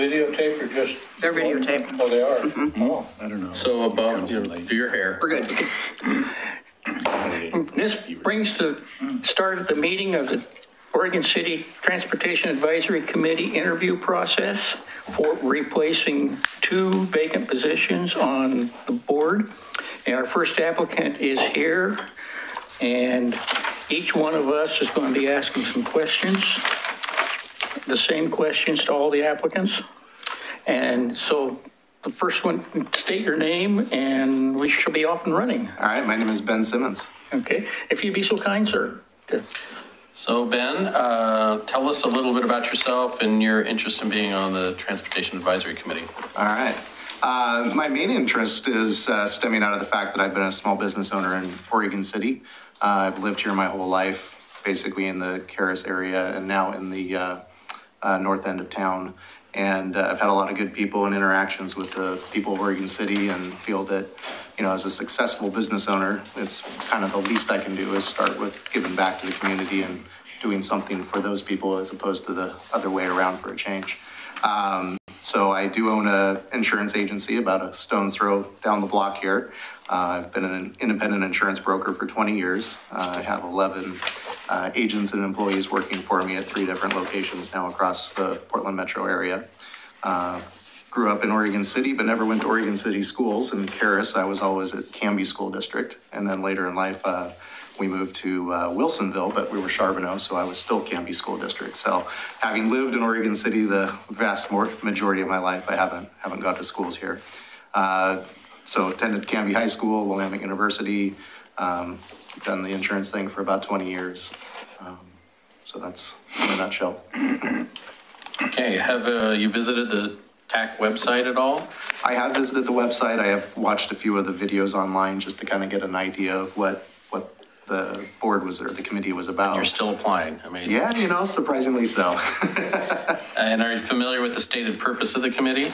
videotape or just? They're videotaped. Oh, they are? Mm-hmm. Oh, I don't know. So about do your hair. We're good. This brings the start of the meeting of the Oregon City Transportation Advisory Committee interview process for replacing 2 vacant positions on the board. And our first applicant is here, and each one of us is going to be asking some questions, the same questions to all the applicants. And so the first one, state your name and we should be off and running. All right, my name is Ben Simmons. Okay, if you'd be so kind, sir. So Ben, tell us a little bit about yourself and your interest in being on the Transportation Advisory Committee. All right. My main interest is stemming out of the fact that I've been a small business owner in Oregon City. I've lived here my whole life, basically in the Karis area and now in the north end of town. And I've had a lot of good people and interactions with the people of Oregon City, and feel that, you know, as a successful business owner, it's kind of the least I can do is start with giving back to the community and doing something for those people as opposed to the other way around for a change. So I do own an insurance agency about a stone's throw down the block here. I've been an independent insurance broker for 20 years. I have 11 agents and employees working for me at 3 different locations now across the Portland metro area. Grew up in Oregon City, but never went to Oregon City schools. In Karis, I was always at Canby School District. And then later in life, we moved to Wilsonville, but we were Charbonneau, so I was still Canby School District. So having lived in Oregon City the vast majority of my life, I haven't gone to schools here. So attended Canby High School, Willamette University, done the insurance thing for about 20 years. So that's in a nutshell. Okay, have you visited the TAC website at all? I have visited the website. I have watched a few of the videos online just to kind of get an idea of what the board was, or the committee was about. And you're still applying, amazing. Yeah, you know, surprisingly so. And are you familiar with the stated purpose of the committee?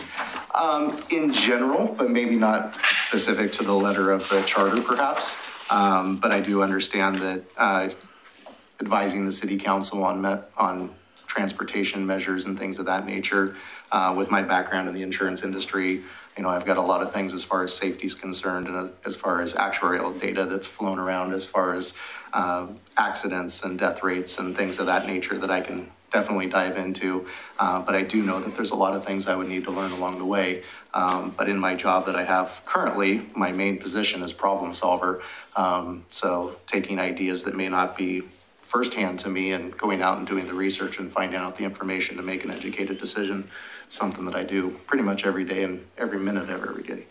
In general, but maybe not specific to the letter of the charter, perhaps. But I do understand that advising the city council on transportation measures and things of that nature, with my background in the insurance industry, you know, I've got a lot of things as far as safety is concerned, and as far as actuarial data that's flown around, as far as accidents and death rates and things of that nature that I can definitely dive into. But I do know that there's a lot of things I would need to learn along the way. But in my job that I have currently, my main position is problem solver. So taking ideas that may not be firsthand to me and going out and doing the research and finding out the information to make an educated decision, something that I do pretty much every day and every minute of every day.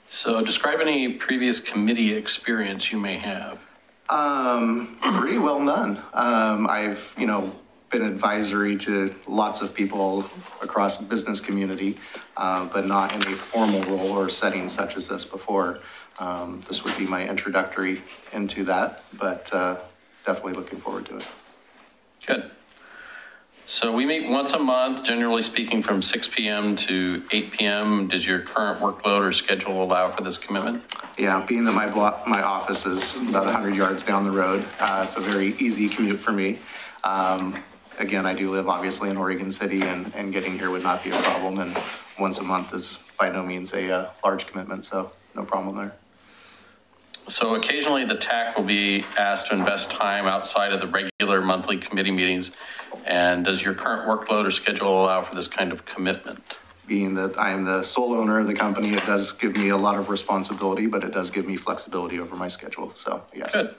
So describe any previous committee experience you may have. Pretty well none. I've, you know, been advisory to lots of people across the business community, but not in a formal role or setting such as this before. This would be my introductory into that, but definitely looking forward to it. Good. So we meet once a month, generally speaking, from 6 p.m. to 8 p.m. Does your current workload or schedule allow for this commitment? Yeah, being that my office is about 100 yards down the road, it's a very easy commute for me. Again, I do live obviously in Oregon City, and getting here would not be a problem. And once a month is by no means a large commitment, so no problem there. So occasionally the TAC will be asked to invest time outside of the regular monthly committee meetings. And does your current workload or schedule allow for this kind of commitment? Being that I am the sole owner of the company, it does give me a lot of responsibility, but it does give me flexibility over my schedule. So yes. Good.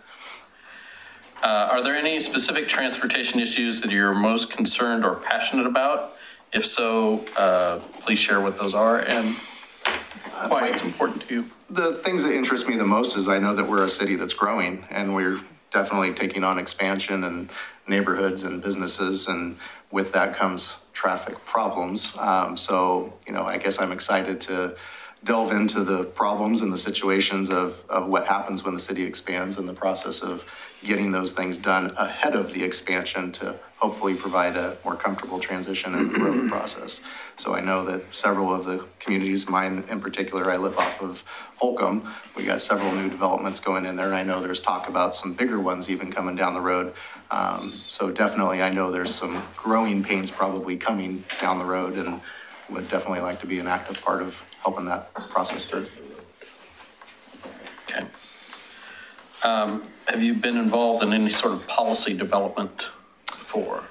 Are there any specific transportation issues that you're most concerned or passionate about? If so, please share what those are and why it's important to you. The things that interest me the most is I know that we're a city that's growing, and we're definitely taking on expansion and neighborhoods and businesses, and with that comes traffic problems. So, you know, I guess I'm excited to delve into the problems and the situations of what happens when the city expands and the process of getting those things done ahead of the expansion to hopefully provide a more comfortable transition and growth process. So I know that several of the communities, mine in particular, I live off of Holcomb. We got several new developments going in there, and I know there's talk about some bigger ones even coming down the road. So definitely, I know there's some growing pains probably coming down the road, and would definitely like to be an active part of helping that process through. Okay. Have you been involved in any sort of policy development before?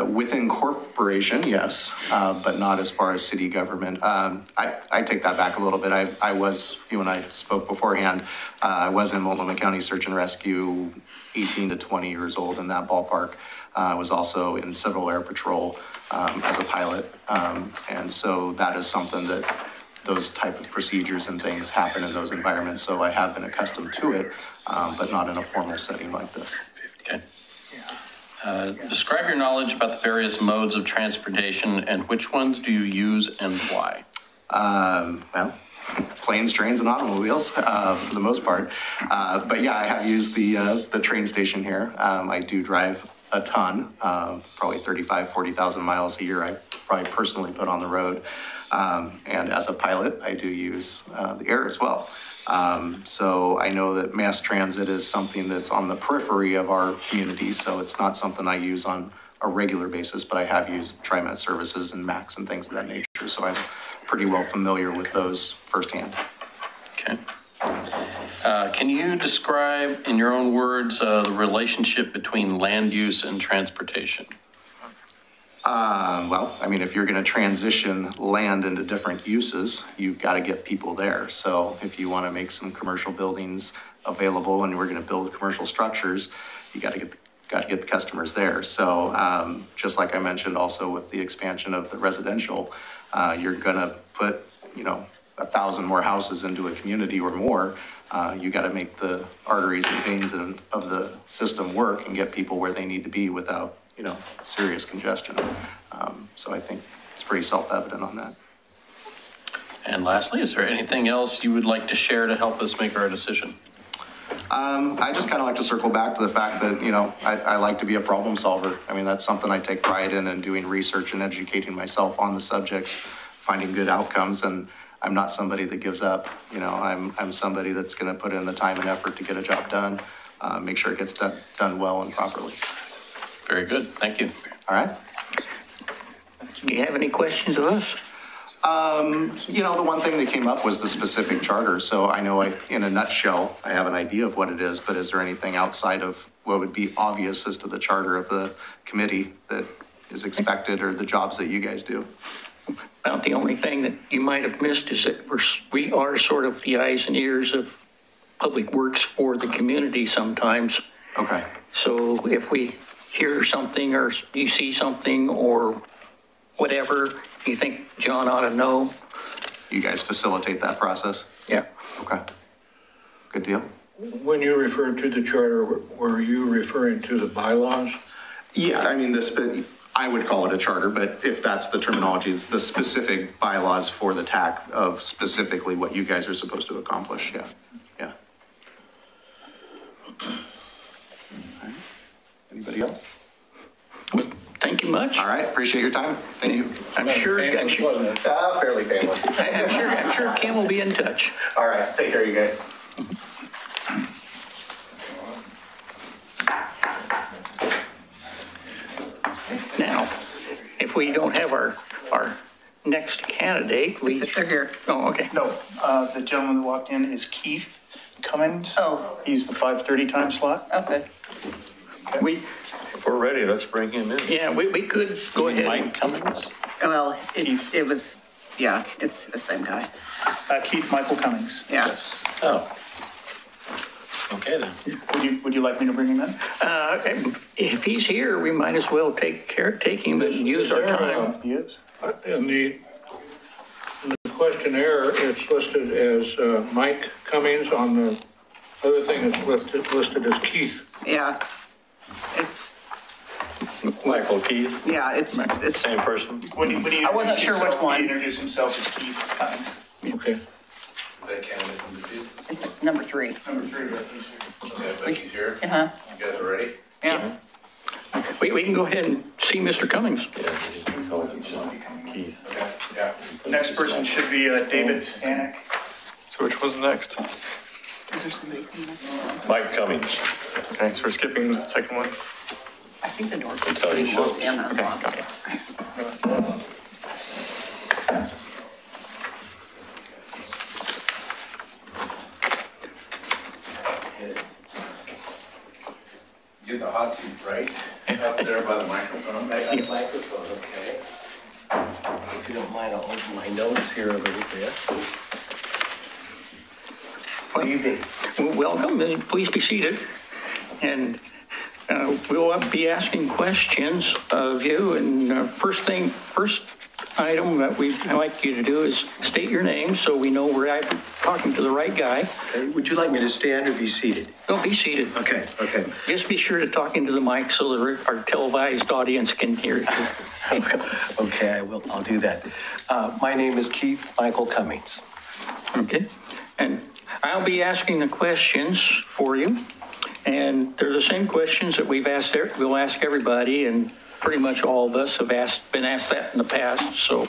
Within corporation, yes, but not as far as city government. I take that back a little bit. I was, you and I spoke beforehand, I was in Multnomah County Search and Rescue, 18 to 20 years old in that ballpark. I was also in Civil Air Patrol as a pilot. And so that is something that those type of procedures and things happen in those environments. So I have been accustomed to it, but not in a formal setting like this. Okay. Describe your knowledge about the various modes of transportation and which ones do you use and why? Well, planes, trains, and automobiles for the most part. But yeah, I have used the train station here. I do drive a ton, probably 35, 40,000 miles a year I probably personally put on the road. And as a pilot, I do use the air as well. So I know that mass transit is something that's on the periphery of our community, so it's not something I use on a regular basis, but I have used TriMet services and MAX and things of that nature, so I'm pretty well familiar with those firsthand. Okay. Can you describe in your own words the relationship between land use and transportation? Well, I mean, if you're going to transition land into different uses, you've got to get people there. So if you want to make some commercial buildings available and we're going to build commercial structures, you got to get the customers there. So just like I mentioned also with the expansion of the residential, you're going to put, 1,000 more houses into a community or more. You got to make the arteries and veins of the system work and get people where they need to be without serious congestion. So I think it's pretty self-evident on that. And lastly, is there anything else you would like to share to help us make our decision? I just kind of like to circle back to the fact that, I like to be a problem solver. I mean, that's something I take pride in and doing research and educating myself on the subjects, finding good outcomes. And I'm not somebody that gives up. I'm somebody that's going to put in the time and effort to get a job done, make sure it gets done well and properly. Very good. Thank you. All right. Do you have any questions of us? The one thing that came up was the specific charter. So I know in a nutshell, I have an idea of what it is, but is there anything outside of what would be obvious as to the charter of the committee that is expected or the jobs that you guys do? About the only thing that you might have missed is that we are sort of the eyes and ears of Public Works for the community sometimes. Okay. So if we hear something or you see something or whatever you think John ought to know. You guys facilitate that process? Yeah. Okay. Good deal. When you referred to the charter, were you referring to the bylaws? Yeah, I mean, I would call it a charter, but if that's the terminology, it's the specific bylaws for the TAC of specifically what you guys are supposed to accomplish. Yeah. Yeah. Right. Anybody else? Well, thank you much. All right. Appreciate your time. Thank you. I'm sure Fairly painless. I'm sure Kim will be in touch. All right. Take care, you guys. Now, if we don't have our next candidate, we. They're here. Oh, okay. No, the gentleman that walked in is Keith Cummins. Oh. He's the 5:30 time slot. Okay. If we're ready, let's bring him in. Yeah, we could go ahead. Mike Cummings? Well, it was, yeah, it's the same guy. Keith Michael Cummings. Yeah. Yes. Oh. Okay then. Would you like me to bring him in? If he's here, we might as well take him and use our time. He is. In the questionnaire, it's listed as Mike Cummings. On the other thing, it's listed as Keith. Yeah. It's, Michael Keith. yeah, it's, Same person. Would he I wasn't sure which one. He introduced himself as Keith Cummings. Okay. Is that candidate number 2? It's number 3. Number 3, Becky's here. Okay, Becky's here. Uh-huh. You guys are ready? Yeah. We can go ahead and see Mr. Cummings. Keith. Okay, yeah. Next person should be David Stanek. So which was next? Is there somebody coming up? Mike Cummings. Okay, so we're skipping the second one. I think the door. tell you so. And unlocked. got it. Get the hot seat right up there by the microphone. Microphone, okay. If you don't mind, I'll open my notes here a little bit. Good evening. Welcome, and please be seated. And we'll be asking questions of you. And first item that we'd like you to do is state your name so we know we're talking to the right guy. Okay, would you like me to stand or be seated? Don't be seated. Okay, okay. Just be sure to talk into the mic so that our televised audience can hear you. Okay, I'll do that. My name is Keith Michael Cummings. Okay? And I'll be asking the questions for you. And they're the same questions that we'll ask everybody, and pretty much all of us have been asked that in the past. So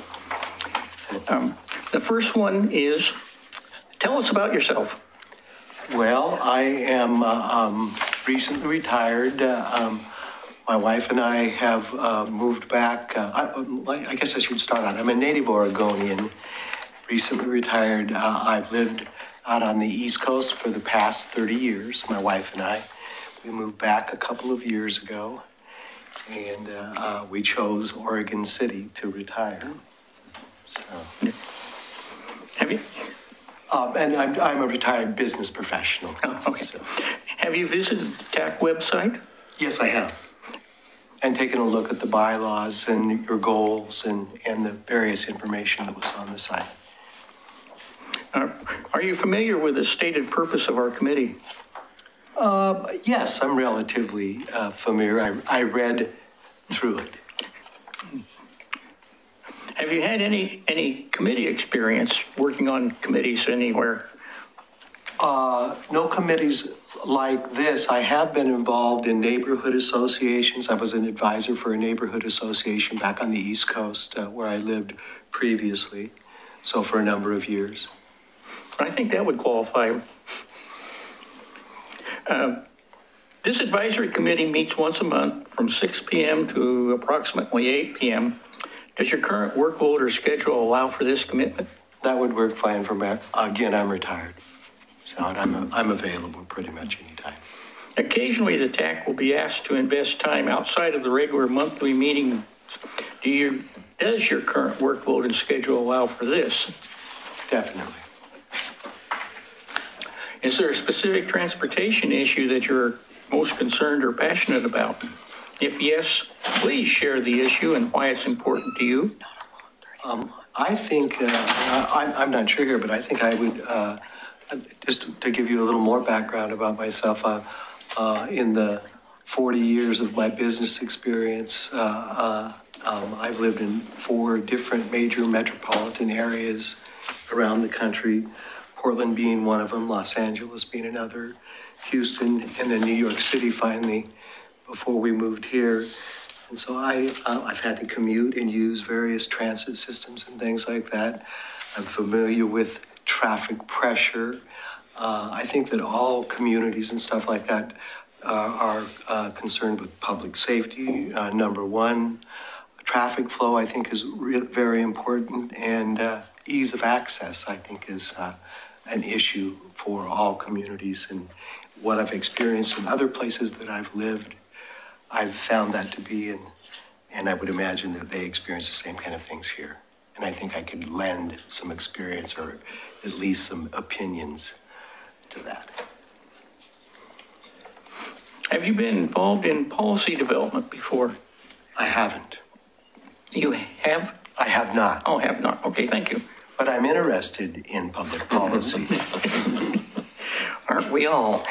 the first one is, tell us about yourself. Well, I am recently retired. My wife and I have moved back. I guess I should start out. I'm a native Oregonian, recently retired. I've lived out on the East Coast for the past 30 years, my wife and I. We moved back a couple of years ago, and we chose Oregon City to retire. So. Have you? And I'm a retired business professional. Oh, okay. So. Have you visited the TAC website? Yes, I have. And taken a look at the bylaws and your goals and the various information that was on the site. Are you familiar with the stated purpose of our committee? Yes, I'm relatively familiar. I read through it. Have you had any committee experience working on committees anywhere? No committees like this. I have been involved in neighborhood associations. I was an advisor for a neighborhood association back on the East Coast where I lived previously, so for a number of years. I think that would qualify. This advisory committee meets once a month from 6 p.m. to approximately 8 p.m. Does your current workload or schedule allow for this commitment? That would work fine for me. Again, I'm retired, so I'm available pretty much anytime. Occasionally, the TAC will be asked to invest time outside of the regular monthly meeting. Does your current workload and schedule allow for this? Definitely. Is there a specific transportation issue that you're most concerned or passionate about? If yes, please share the issue and why it's important to you. I think, I'm not sure here, but I think I would, just to give you a little more background about myself, in the 40 years of my business experience, I've lived in 4 different major metropolitan areas around the country, Portland being one of them, Los Angeles being another, Houston, and then New York City finally before we moved here. And so I've had to commute and use various transit systems and things like that. I'm familiar with traffic pressure. I think that all communities and stuff like that are concerned with public safety, number one. Traffic flow, I think, is very important, and ease of access, I think, is an issue for all communities. And what I've experienced in other places that I've lived, I've found that to be, and I would imagine that they experience the same kind of things here. And I think I could lend some experience or at least some opinions to that. Have you been involved in policy development before? I haven't. You have? I have not. Oh, have not. Okay, thank you. But I'm interested in public policy. Aren't we all?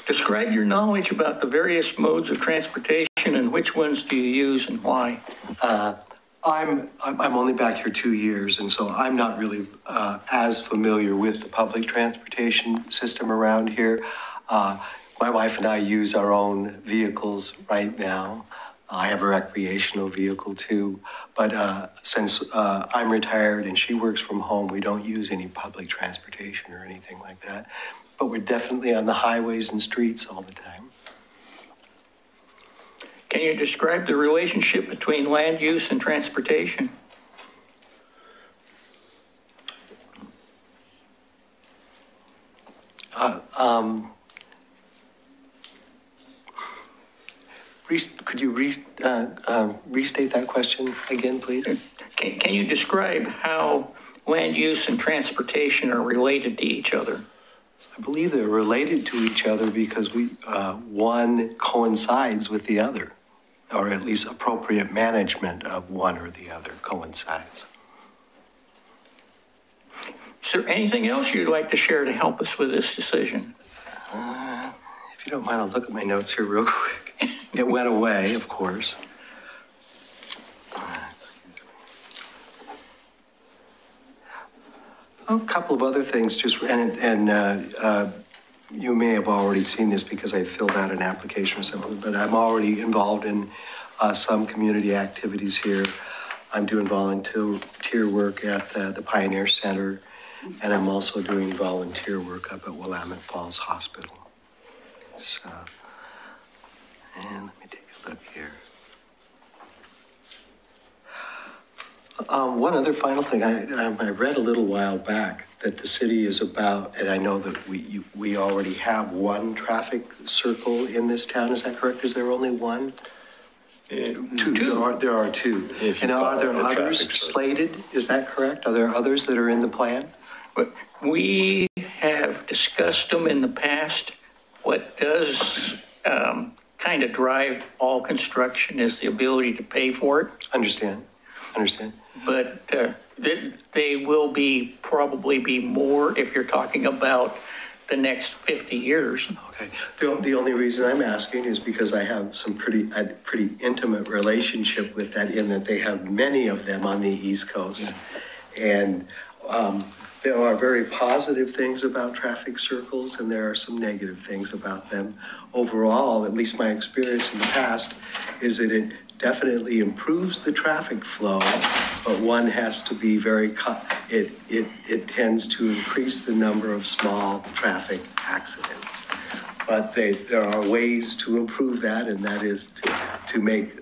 Describe your knowledge about the various modes of transportation and which ones do you use and why? I'm only back here 2 years, and so I'm not really as familiar with the public transportation system around here. My wife and I use our own vehicles right now. I have a recreational vehicle too, but since I'm retired and she works from home, we don't use any public transportation or anything like that. But we're definitely on the highways and streets all the time. Can you describe the relationship between land use and transportation? Could you restate that question again, please? Can you describe how land use and transportation are related to each other? I believe they're related to each other because one coincides with the other, or at least appropriate management of one or the other coincides. Is there anything else you'd like to share to help us with this decision? If you don't mind, I'll look at my notes here real quick. It went away, of course. A couple of other things, just you may have already seen this because I filled out an application or something, but I'm already involved in some community activities here. I'm doing volunteer work at the Pioneer Center, and I'm also doing volunteer work up at Willamette Falls Hospital. So, and let me take a look here. One other final thing, I read a little while back that the city is about, and I know that we already have one traffic circle in this town. Is that correct? Is there only one? Two. There are two. And are there others slated? Is that correct? Are there others that are in the plan? But we have discussed them in the past. What does kind of drive all construction is the ability to pay for it. Understand. But they will probably be more if you're talking about the next 50 years. Okay. The only reason I'm asking is because I have a pretty intimate relationship with that, in that they have many of them on the East Coast. And there are very positive things about traffic circles, and there are some negative things about them. Overall, at least my experience in the past, is that it definitely improves the traffic flow, but one has to be it tends to increase the number of small traffic accidents. But there are ways to improve that, and that is to make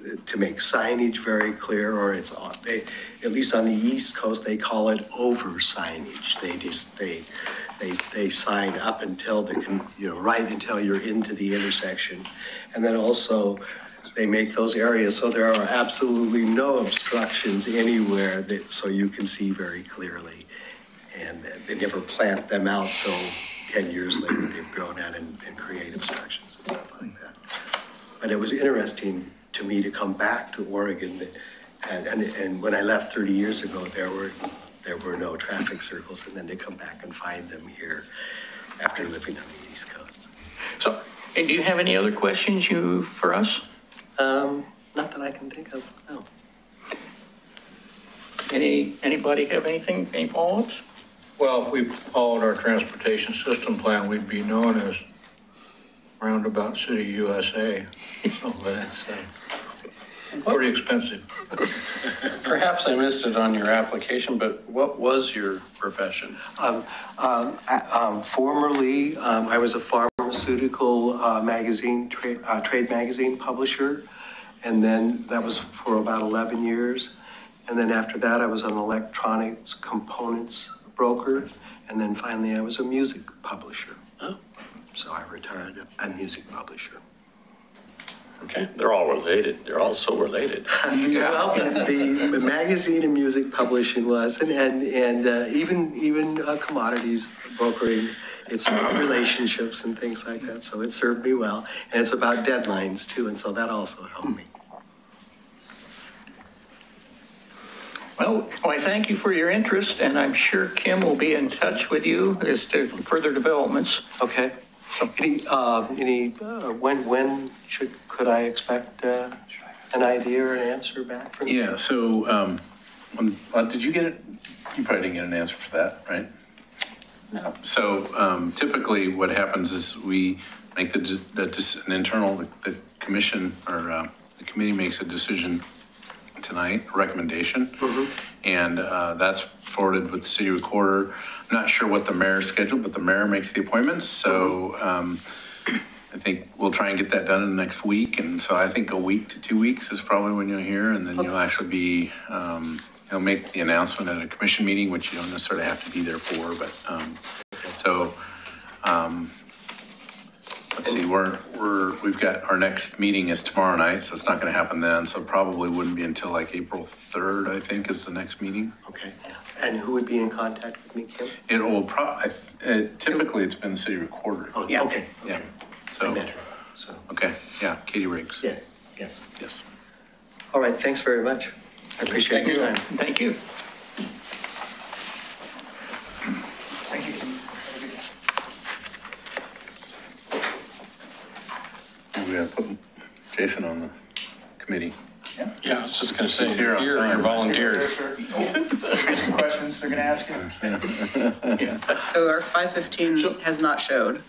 signage very clear, or at least on the East Coast, they call it over signage. They sign up until right until you're into the intersection. And then also they make those areas so there are absolutely no obstructions anywhere, so you can see very clearly. And they never plant them out, so 10 years later they've grown out and create obstructions and stuff like that. But it was interesting to me to come back to Oregon, and when I left 30 years ago, there were no traffic circles, and then to come back and find them here after living on the East Coast. So, and do you have any other questions for us? Not that I can think of, no. Anybody have anything, any follow-ups? Well, if we followed our transportation system plan, we'd be known as Roundabout City USA. So that's pretty expensive. Perhaps I missed it on your application, but what was your profession? Formerly, I was a pharmaceutical trade magazine publisher, and then that was for about 11 years. And then after that, I was an electronics components broker, and then finally I was a music publisher. Oh. So I retired a music publisher. Okay. They're all related. They're all so related. Well, the magazine and music publishing was, and even commodities brokering. It's about relationships and things like that. So it served me well, and it's about deadlines too, and so that also helped me. Well, I thank you for your interest, and I'm sure Kim will be in touch with you as to further developments. Okay. When could I expect? an idea or an answer back from you? Yeah, so, did you get it? You probably didn't get an answer for that, right? No. So typically what happens is we make an internal, the commission or the committee makes a decision tonight, a recommendation. And that's forwarded with the city recorder. I'm not sure what the mayor's schedule, but the mayor makes the appointments. So I think we'll try and get that done in the next week. And so I think a week to 2 weeks is probably when you'll hear, and then you'll actually be, you'll make the announcement at a commission meeting, which you don't necessarily have to be there for, but let's see, we've got, our next meeting is tomorrow night, so it's not going to happen then. So probably wouldn't be until like April 3rd, I think, is the next meeting. Okay. And who would be in contact with me, Kim? It will typically it's been the city recorder. Oh, yeah. Okay. Yeah. So, I met her. So. Okay. Yeah. Katie Riggs. Yeah. Yes. Yes. All right. Thanks very much. I appreciate your time. Thank you. We got to put Jason on the committee. Yeah, I was just going to say, He's here on time. you're volunteered. There's some questions they're gonna ask you. So our 5:15 has not showed.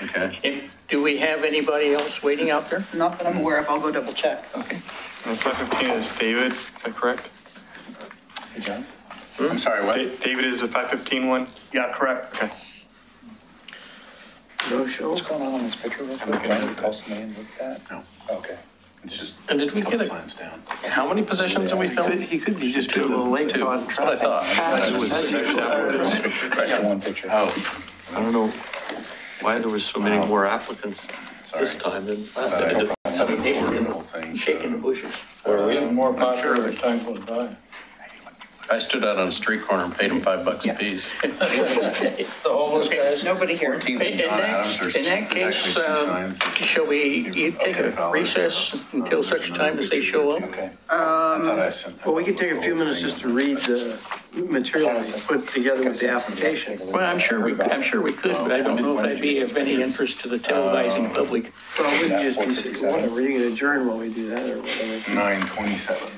Okay. Do we have anybody else waiting out there? Not that I'm aware of. I'll go double check. Okay. 5:15 is David, is that correct? Hey, John? I'm sorry, what? David is the 5:15 one? Yeah, correct, okay. No show? What's going on in this picture? Can you call somebody and look at that? No. Okay. It's just And did we a couple get signs down. how many positions are we filling? He could be just a little late. Two. That's what I thought. One picture. Oh, I don't know why there was so many more applicants this time than last time. whole thing. Shaking the bushes. We're getting more popular as time goes by. I stood out on a street corner and paid them $5 a piece. The homeless guys? Nobody here. In that case, shall we take a recess until such time as they show up? Okay. Well, we could take a few minutes just to read the material we put together with the application. Well, I'm sure we could, but I don't know if that'd be of any interest to the televising public. Well, we can just be, whatever, you can adjourn while we do that or whatever. 9:27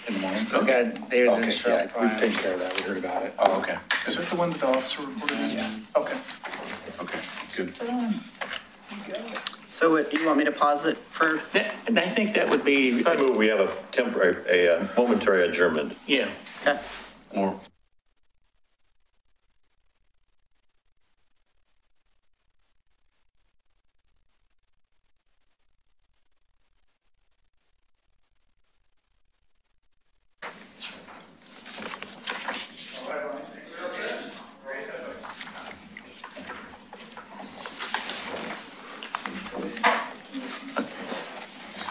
in the morning. Okay, yeah, we've taken care of that. We heard about it. Oh, okay. Is that the one that the officer reported in? Yeah. Okay. Okay, good. So what, you want me to pause it for? And I think that would be, I move we have a momentary adjournment. yeah. Okay. Or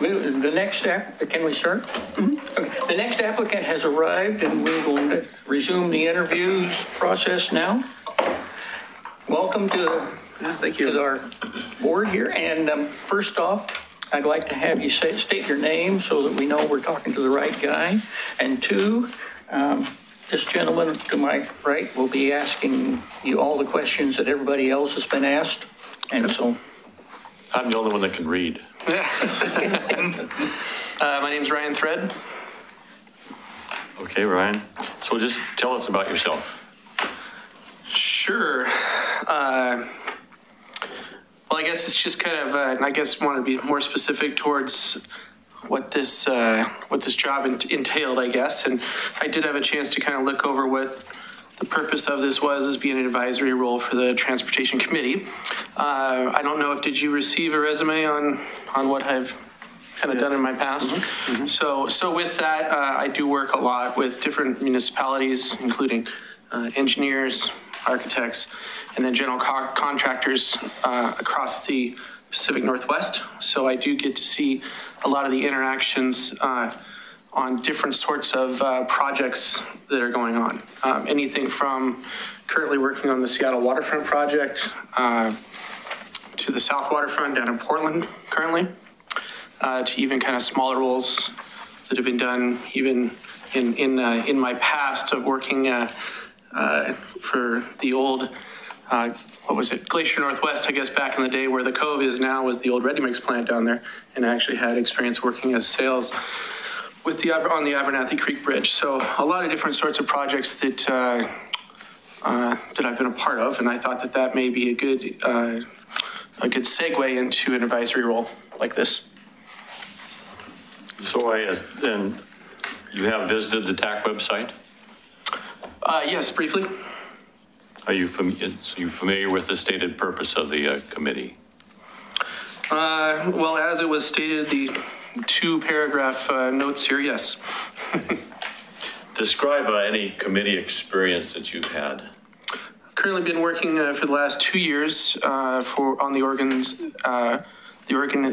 The next can we start? Okay. The next applicant has arrived and we're going to resume the interviews process now. Welcome to our board here. And first off, I'd like to have you state your name so that we know we're talking to the right guy. And two, this gentleman to my right will be asking you all the questions that everybody else has been asked. And so I'm the only one that can read. My name's Ryan Thread. Okay, Ryan. So just tell us about yourself. Sure. Well, I guess it's just kind of, I guess want to be more specific towards what this job entailed, I guess. And I did have a chance to kind of look over what the purpose of this was, as being an advisory role for the Transportation Committee. I don't know if, did you receive a resume on what I've kind of done in my past? Mm-hmm. So with that, I do work a lot with different municipalities, including engineers, architects, and then general contractors across the Pacific Northwest. So I do get to see a lot of the interactions on different sorts of projects that are going on. Anything from currently working on the Seattle Waterfront project to the South Waterfront down in Portland currently, to even kind of smaller roles that have been done even in my past of working for the old what was it, Glacier Northwest, I guess back in the day where the Cove is now was the old Ready Mix plant down there, and I actually had experience working as sales with on the Abernathy Creek Bridge. So a lot of different sorts of projects that I've been a part of, and I thought that may be a good segue into an advisory role like this. So then you have visited the TAC website? Yes, briefly. Are you familiar with the stated purpose of the committee? Well, as it was stated, the 2-paragraph notes here, yes. Describe any committee experience that you've had. I've currently been working for the last 2 years on the Oregon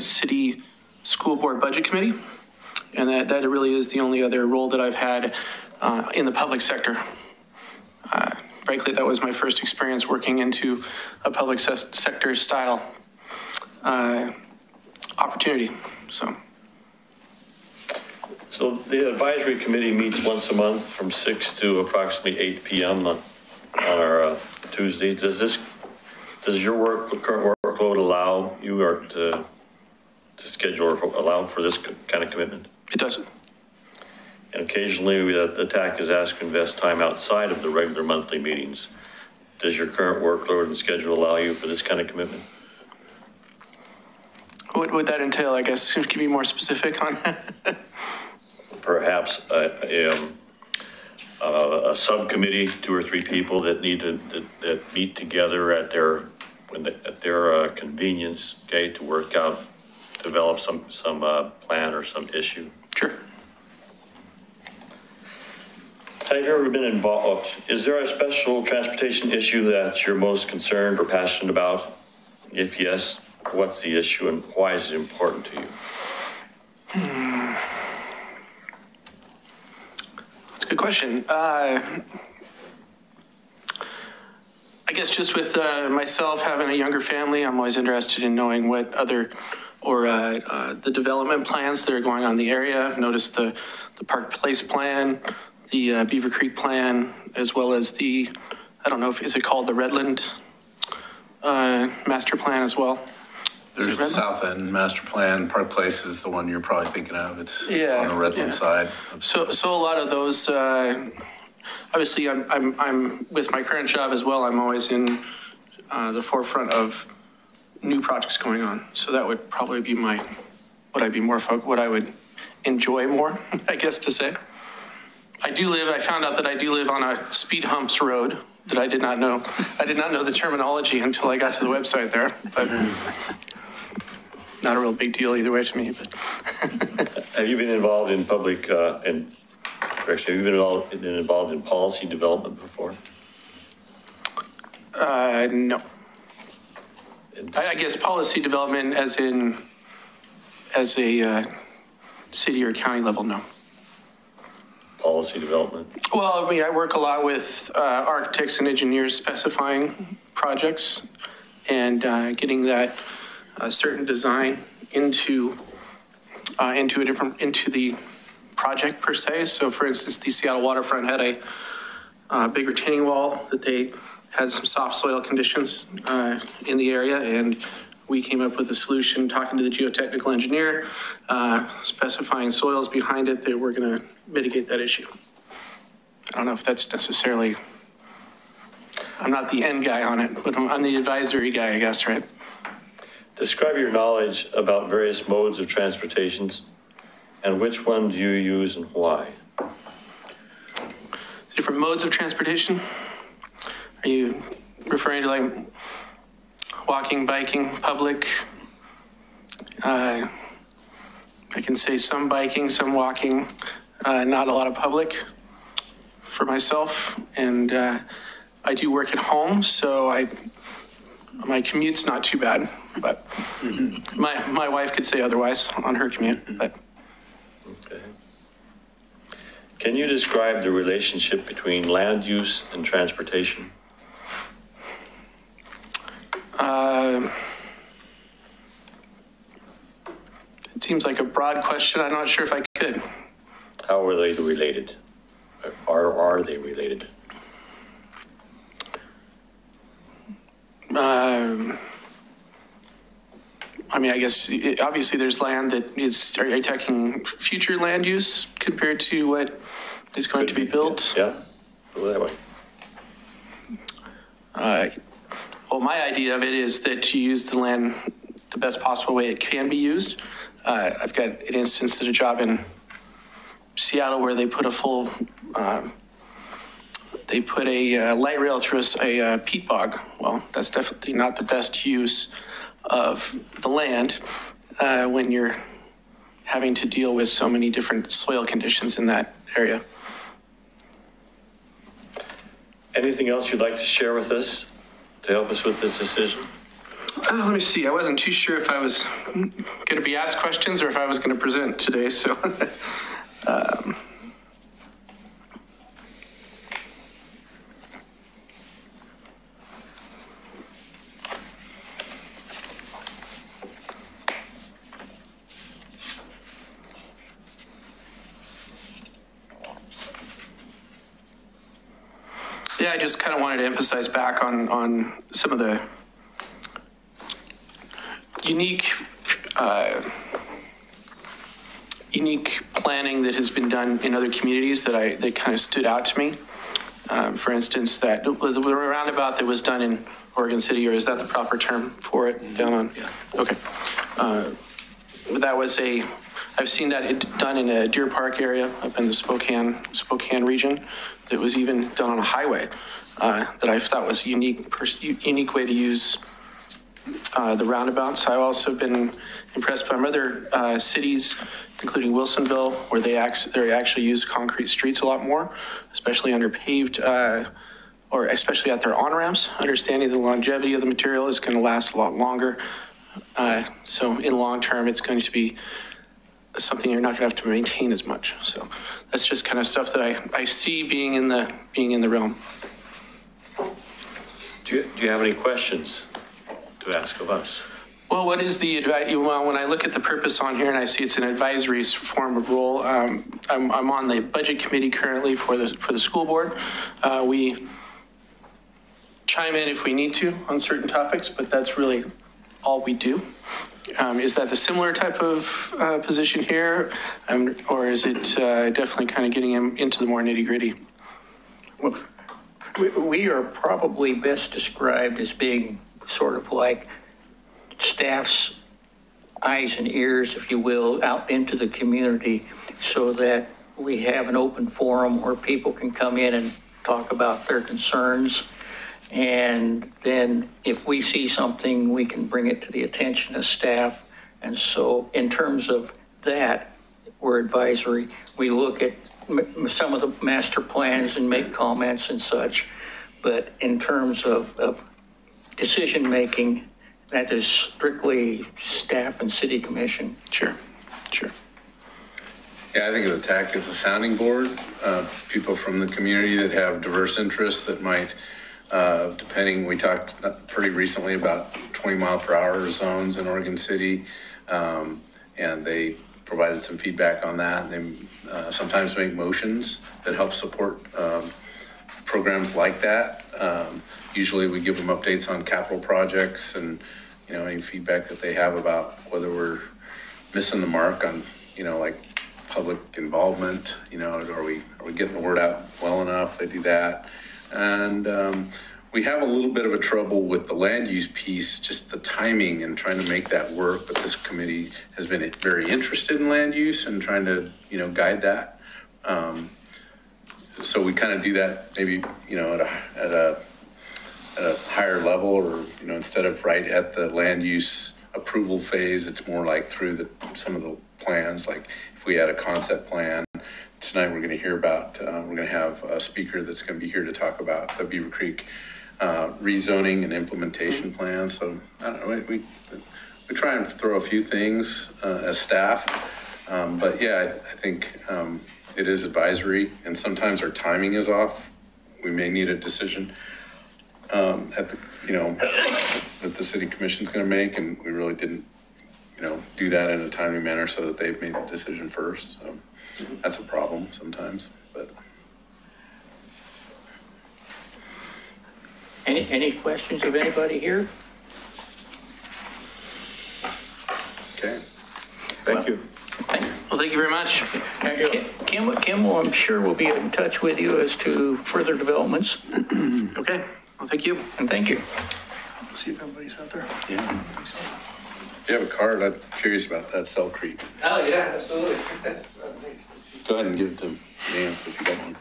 City School Board Budget Committee, and that really is the only other role that I've had in the public sector. Frankly, that was my first experience working into a public sector style opportunity. So the advisory committee meets once a month from 6 to approximately 8 p.m. on our Tuesdays. Does your current workload allow you to schedule or allow for this kind of commitment? It doesn't. And occasionally the TAC is asked to invest time outside of the regular monthly meetings. Does your current workload and schedule allow you for this kind of commitment? What would that entail, I guess? Can you be more specific on that? Perhaps a subcommittee, 2 or 3 people that need that meet together at their convenience, okay, to work out, develop some plan or some issue. Sure. Have you ever been involved? Is there a special transportation issue that you're most concerned or passionate about? If yes, what's the issue and why is it important to you? That's a good question. I guess just with myself having a younger family, I'm always interested in knowing what other the development plans that are going on in the area. I've noticed the Park Place plan, the Beaver Creek plan, as well as I don't know is it called the Redland master plan as well? There's the South End master plan. Park Place is the one you're probably thinking of. It's on the Redland side. So a lot of those, obviously I'm with my current job as well. I'm always in the forefront of new projects going on. So that would probably be what I would enjoy more, I guess to say. I found out that I do live on a speed humps road that I did not know. I did not know the terminology until I got to the website there, but not a real big deal either way to me. But Have you been involved in have you been involved in policy development before? No. I guess policy development as a city or county level, no. Policy development? Well, I mean, I work a lot with architects and engineers specifying projects and getting that certain design into the project per se. So for instance, the Seattle waterfront had a big retaining wall that they had some soft soil conditions in the area, and we came up with a solution talking to the geotechnical engineer, specifying soils behind it that were going to mitigate that issue. I don't know if that's necessarily, I'm not the end guy on it, but I'm the advisory guy, I guess, right? Describe your knowledge about various modes of transportations and which one do you use and why? Different modes of transportation? Are you referring to like walking, biking, public? I can say some biking, some walking, not a lot of public for myself. And I do work at home, so my commute's not too bad, but my wife could say otherwise on her commute. But. Okay. Can you describe the relationship between land use and transportation? It seems like a broad question. I'm not sure if I could. How are they related? Are they related? I mean, I guess, obviously there's land that is, are you talking future land use compared to what is going to be built? Yeah, go that way. Well, my idea of it is that to use the land the best possible way it can be used. I've got an instance that a job in Seattle where they put a full, they put a light rail through a peat bog. Well, that's definitely not the best use of the land when you're having to deal with so many different soil conditions in that area. Anything else you'd like to share with us to help us with this decision? Let me see. I wasn't too sure if I was going to be asked questions or if I was going to present today. So, yeah, I just kind of wanted to emphasize back on some of the unique planning that has been done in other communities that kind of stood out to me. For instance, that the roundabout that was done in Oregon City, or is that the proper term for it? Down on, yeah. Okay. That was I've seen that done in a Deer Park area up in the Spokane region. That was even done on a highway that I thought was a unique way to use the roundabouts. I've also been impressed by other cities, including Wilsonville, where they actually use concrete streets a lot more, especially under paved, or especially at their on-ramps, understanding the longevity of the material is going to last a lot longer. So in long term, it's going to be something you're not going to have to maintain as much. So that's just kind of stuff that I see being in the realm. Do you have any questions to ask of us? Well, what is the advice? Well, when I look at the purpose on here and I see it's an advisory form of role, I'm on the budget committee currently for the school board. We chime in if we need to on certain topics, but that's really all we do. Is that the similar type of position here, or is it definitely kind of getting into the more nitty gritty? Well, we are probably best described as being sort of like staff's eyes and ears, if you will, out into the community so that we have an open forum where people can come in and talk about their concerns. And then if we see something, we can bring it to the attention of staff. And so in terms of that, we're advisory. We look at some of the master plans and make comments and such. But in terms of decision-making, that is strictly staff and city commission. Sure. Yeah, I think of the TAC as a sounding board, people from the community that have diverse interests that might, we talked pretty recently about 20-mile-per-hour zones in Oregon City, and they provided some feedback on that. They sometimes make motions that help support programs like that. Usually we give them updates on capital projects and, any feedback that they have about whether we're missing the mark on, like public involvement, are we getting the word out well enough? They do that. And we have a little bit of a trouble with the land use piece, just the timing and trying to make that work. But this committee has been very interested in land use and trying to, guide that. So we kind of do that maybe, at a higher level, or, instead of right at the land use approval phase, it's more like through some of the plans. Like if we had a concept plan, tonight we're going to hear about, we're going to have a speaker that's going to be here to talk about the Beaver Creek rezoning and implementation plans. So I don't know, we try and throw a few things as staff, but yeah, I think it is advisory, and sometimes our timing is off. We may need a decision that the city commission's going to make, and we really didn't, do that in a timely manner so that they've made the decision first. So that's a problem sometimes, but. Any Any questions of anybody here? Okay. Thank you. Well, thank you very much. Kim will, I'm sure, will be in touch with you as to further developments. Okay. Well, thank you. And thank you. See if everybody's out there. Yeah. If you have a card, I'm curious about that Cell Creek. Oh, yeah, absolutely. Go ahead and give it to Nance if you got one.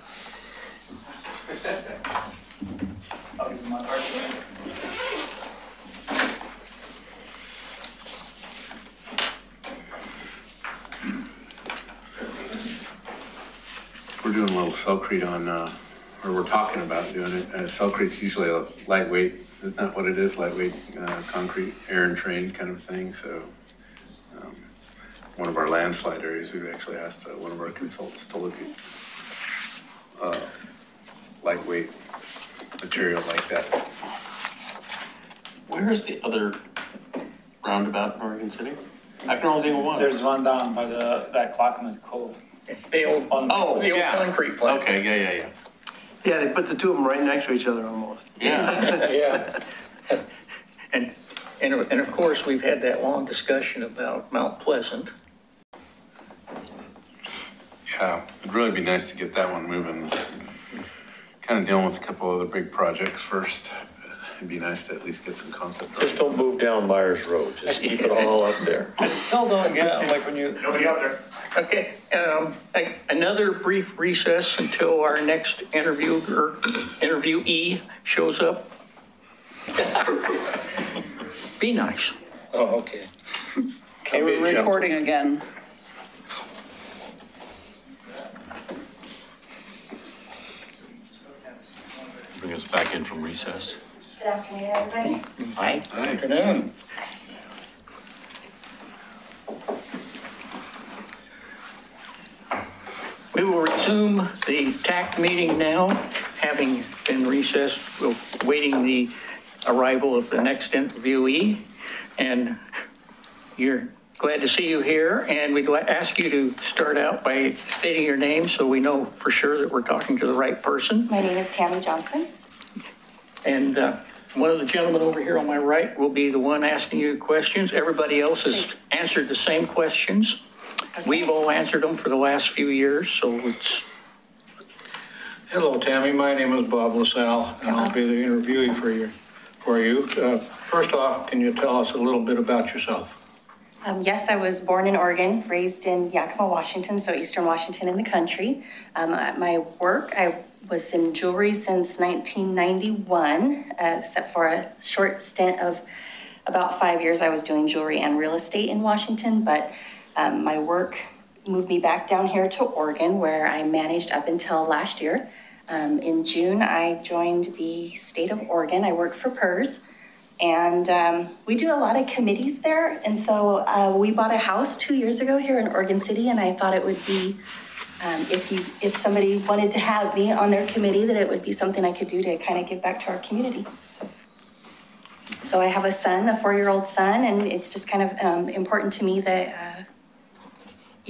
I'll give them my card. We're doing a little Cellcrete on, or we're talking about doing it. Cellcrete's usually a lightweight, isn't that what it is? Lightweight concrete, air and train kind of thing. So one of our landslide areas, we've actually asked one of our consultants to look at lightweight material like that. Where is the other roundabout in Oregon City? I can only think of one. There's one down by that clock in the cove. The old concrete plant. Okay, yeah. Yeah, they put the two of them right next to each other almost. Yeah. Yeah. And of course, we've had that long discussion about Mount Pleasant. Yeah, it'd really be nice to get that one moving. Kind of dealing with a couple other big projects first. It'd be nice to at least get some concept. Just don't move down Myers Road. Just keep it all up there. I still don't get it, like when you. Nobody out there. Okay, another brief recess until our next interviewee shows up. Be nice. Oh, okay. Okay, we're recording again. Bring us back in from recess. Good afternoon, everybody. Hi. Good afternoon. We will resume the TAC meeting now, having been recessed, waiting the arrival of the next interviewee. And you're glad to see you here, and we'd ask you to start out by stating your name so we know for sure that we're talking to the right person. My name is Tammy Johnson. And one of the gentlemen over here on my right will be the one asking you questions. Everybody else has answered the same questions. Okay. We've all answered them for the last few years, so it's... Hello, Tammy. My name is Bob LaSalle, and I'll be the interviewee for you. First off, can you tell us a little bit about yourself? Yes, I was born in Oregon, raised in Yakima, Washington, so Eastern Washington in the country. At my work, I was in jewelry since 1991, except for a short stint of about 5 years. I was doing jewelry and real estate in Washington, but my work moved me back down here to Oregon, where I managed up until last year. In June, I joined the state of Oregon. I work for PERS. And we do a lot of committees there. And so we bought a house 2 years ago here in Oregon City. And I thought it would be, if somebody wanted to have me on their committee, that it would be something I could do to kind of give back to our community. So I have a son, a 4-year-old son, and it's just kind of important to me that,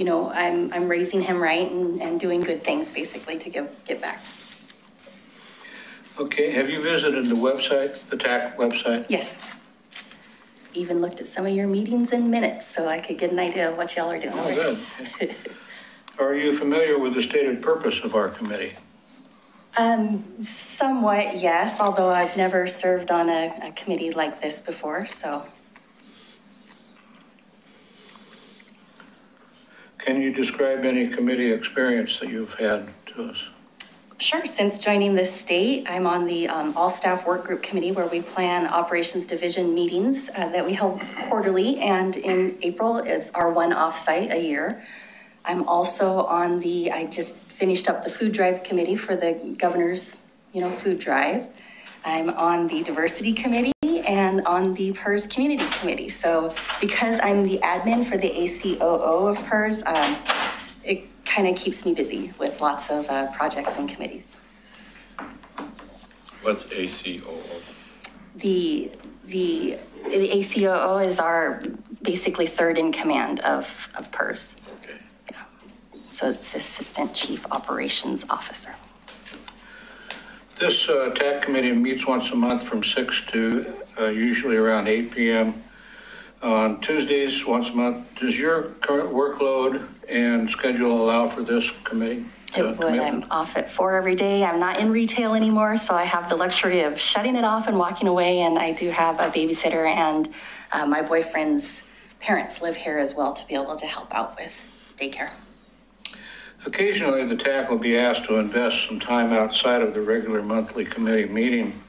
I'm raising him right and doing good things basically to give back. Okay, have you visited the website, the TAC website? Yes. Even looked at some of your meetings in minutes so I could get an idea of what y'all are doing. Oh, good. Are you familiar with the stated purpose of our committee? Somewhat, yes, although I've never served on a committee like this before, so. Can you describe any committee experience that you've had to us? Sure. Since joining the state, I'm on the all-staff work group committee where we plan operations division meetings that we hold quarterly, and in April is our one off-site a year. I'm also on I just finished up the food drive committee for the governor's, food drive. I'm on the diversity committee and on the PERS community committee. So because I'm the admin for the ACOO of PERS, it kind of keeps me busy with lots of projects and committees. What's ACOO? The ACOO is our basically third in command of PERS. Okay. Yeah. So it's Assistant Chief Operations Officer. This TAC committee meets once a month from 6 to usually around 8 p.m. on Tuesdays once a month. Does your current workload and schedule allow for this committee? It would. commitment? I'm off at 4 every day. I'm not in retail anymore, so I have the luxury of shutting it off and walking away. And I do have a babysitter, and my boyfriend's parents live here as well to be able to help out with daycare. Occasionally, the TAC will be asked to invest some time outside of the regular monthly committee meeting.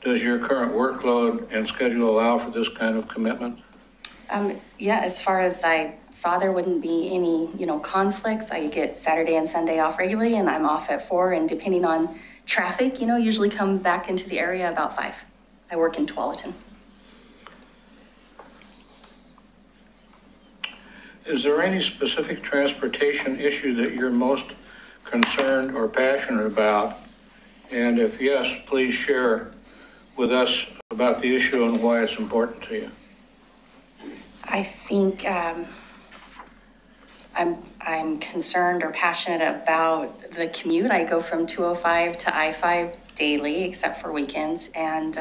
Does your current workload and schedule allow for this kind of commitment? Yeah, as far as I saw, there wouldn't be any, conflicts. I get Saturday and Sunday off regularly, and I'm off at 4, and depending on traffic, usually come back into the area about 5. I work in Tualatin. Is there any specific transportation issue that you're most concerned or passionate about? And if yes, please share with us about the issue and why it's important to you. I think I'm concerned or passionate about the commute. I go from 205 to I-5 daily, except for weekends. And,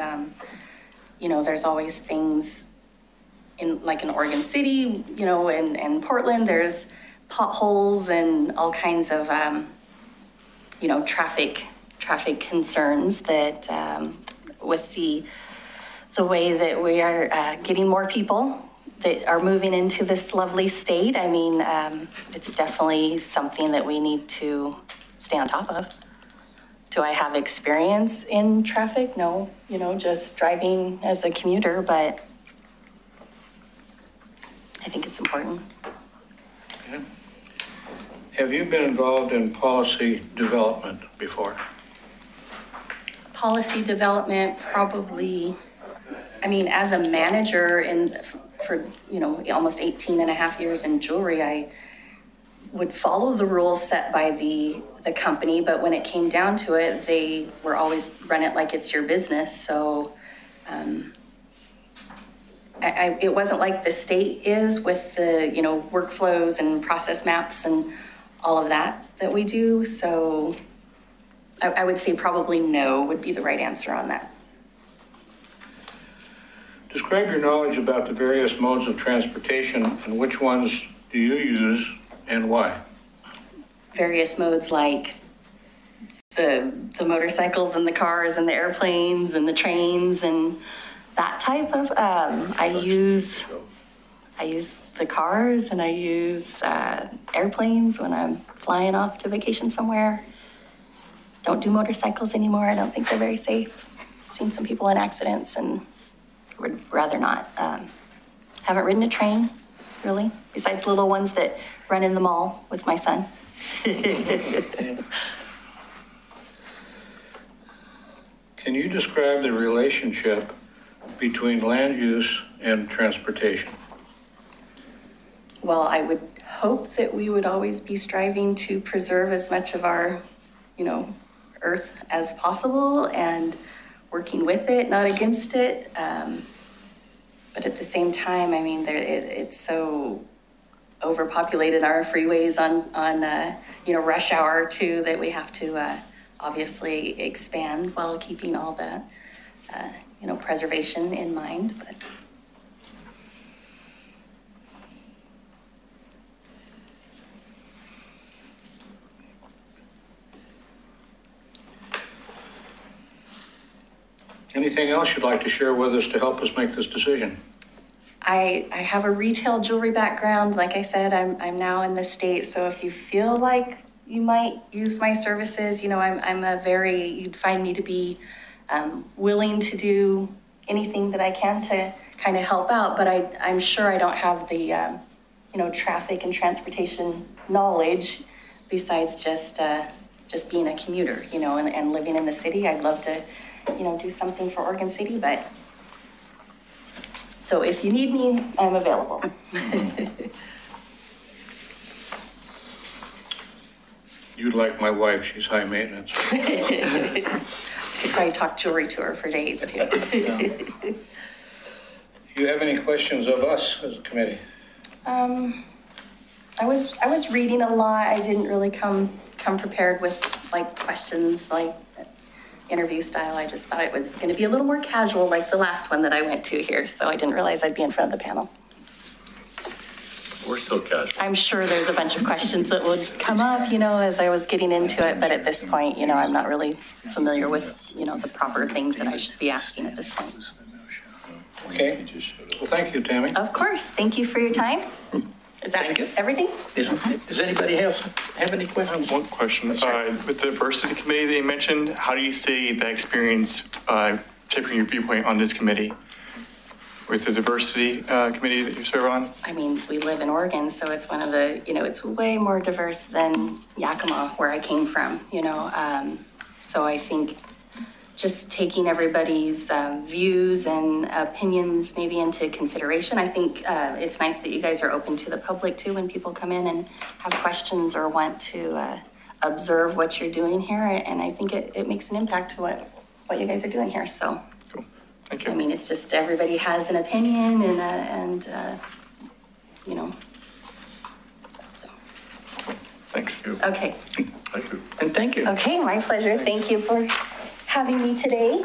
there's always things in Oregon City, and Portland, there's potholes and all kinds of, traffic concerns that with the way that we are getting more people that are moving into this lovely state. I mean, it's definitely something that we need to stay on top of. Do I have experience in traffic? No, just driving as a commuter, but I think it's important. Okay. Have you been involved in policy development before? Policy development, probably, as a manager for almost 18 and a half years in jewelry, I would follow the rules set by the company, but when it came down to it, they were always run it like it's your business. So it wasn't like the state is with the, workflows and process maps and all of that we do. So I would say probably no would be the right answer on that. Describe your knowledge about the various modes of transportation and which ones do you use and why? Various modes like the motorcycles and the cars and the airplanes and the trains and that type of, I use the cars and I use airplanes when I'm flying off to vacation somewhere. Don't do motorcycles anymore. I don't think they're very safe. Seen some people in accidents and would rather not. Haven't ridden a train, really, besides the little ones that run in the mall with my son. Can you describe the relationship between land use and transportation? Well, I would hope that we would always be striving to preserve as much of our, earth as possible and working with it, not against it. But at the same time, it's so overpopulated our freeways on rush hour too, that we have to obviously expand while keeping all the, preservation in mind. But anything else you'd like to share with us to help us make this decision? I have a retail jewelry background. Like I said, I'm now in the state. So if you feel like you might use my services, you'd find me to be willing to do anything that I can to kind of help out. But I'm sure I don't have the, traffic and transportation knowledge besides just being a commuter, and living in the city. I'd love to, do something for Oregon City, but so if you need me, I'm available. You'd like my wife, she's high maintenance. Could probably talk jewelry to her for days too. Do you have any questions of us as a committee? I was reading a lot. I didn't really come prepared with questions interview style. I just thought it was going to be a little more casual like the last one that I went to here. So I didn't realize I'd be in front of the panel. We're still casual. I'm sure there's a bunch of questions that would come up, as I was getting into it. But at this point, I'm not really familiar with, the proper things that I should be asking at this point. Okay. Well, thank you, Tammy. Of course. Thank you for your time. Is that Thank you. everything? Does anybody have any questions? One question. With the diversity committee that you mentioned, how do you see that experience shaping your viewpoint on this committee? With the diversity committee that you serve on? I mean, we live in Oregon, so it's one of the, it's way more diverse than Yakima, where I came from, So I think just taking everybody's views and opinions maybe into consideration. I think it's nice that you guys are open to the public too when people come in and have questions or want to observe what you're doing here. And I think it makes an impact to what you guys are doing here, so. Thank you. I mean, it's just everybody has an opinion so. Thanks. Okay. Thank you. And thank you. Okay, my pleasure. Thank you for having me today.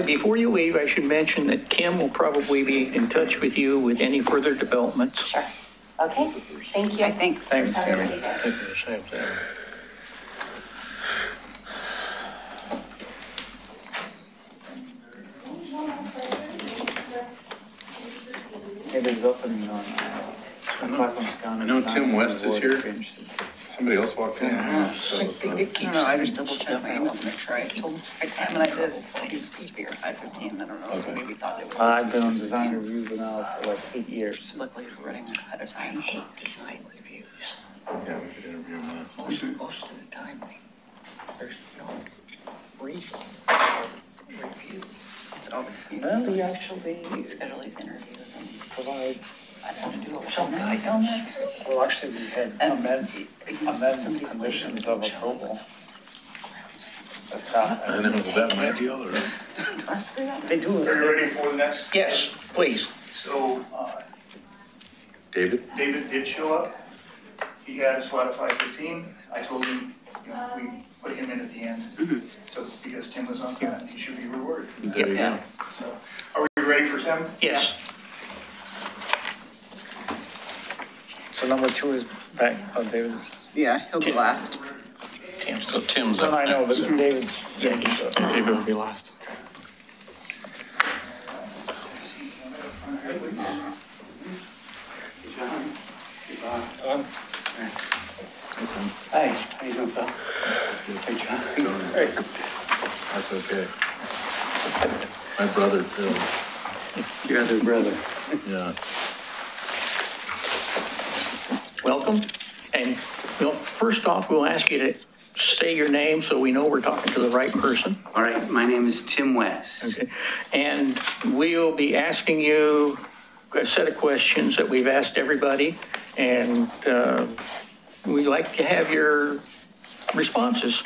Before you leave, I should mention that Kim will probably be in touch with you with any further developments. Sure. Okay, thank you. Thanks. Thanks, Have a Tammy. good day. Thank you, the same thing. It is opening on. I know Tim West is here. Somebody else walked in. I don't know, I just double checked my email to make sure I told him the time, and I did, so he was supposed to be here at 5:15, I don't know, maybe thought it was. I've been on design reviews now for like 8 years. Luckily, we're running ahead of time. I hate design reviews. Yeah, we could interview him. Most of the time, there's no reason for review. It's over. No, we actually We schedule these interviews and provide, I don't have to do it. Some guy down there. well, actually, we had amend conditions of approval. That's not. I know, is that my deal or? They do. Are you ready for the next? Yes, please. So, David? David did show up. He had a slot at 5:15. I told him, we put him in at the end. So because Tim was on time, he should be rewarded. There you go. So, are we ready for Tim? Yes. So number 2 is back, David's. Yeah, he'll be last. So Tim's No, up I know, but next. David's. David will be last. Hey, how you doing, pal? That's okay. My brother Phil. Your other brother. Yeah. Welcome. And first off, we'll ask you to say your name so we know we're talking to the right person. All right, my name is Tim West. Okay. And we'll be asking you a set of questions that we've asked everybody. And we'd like to have your responses.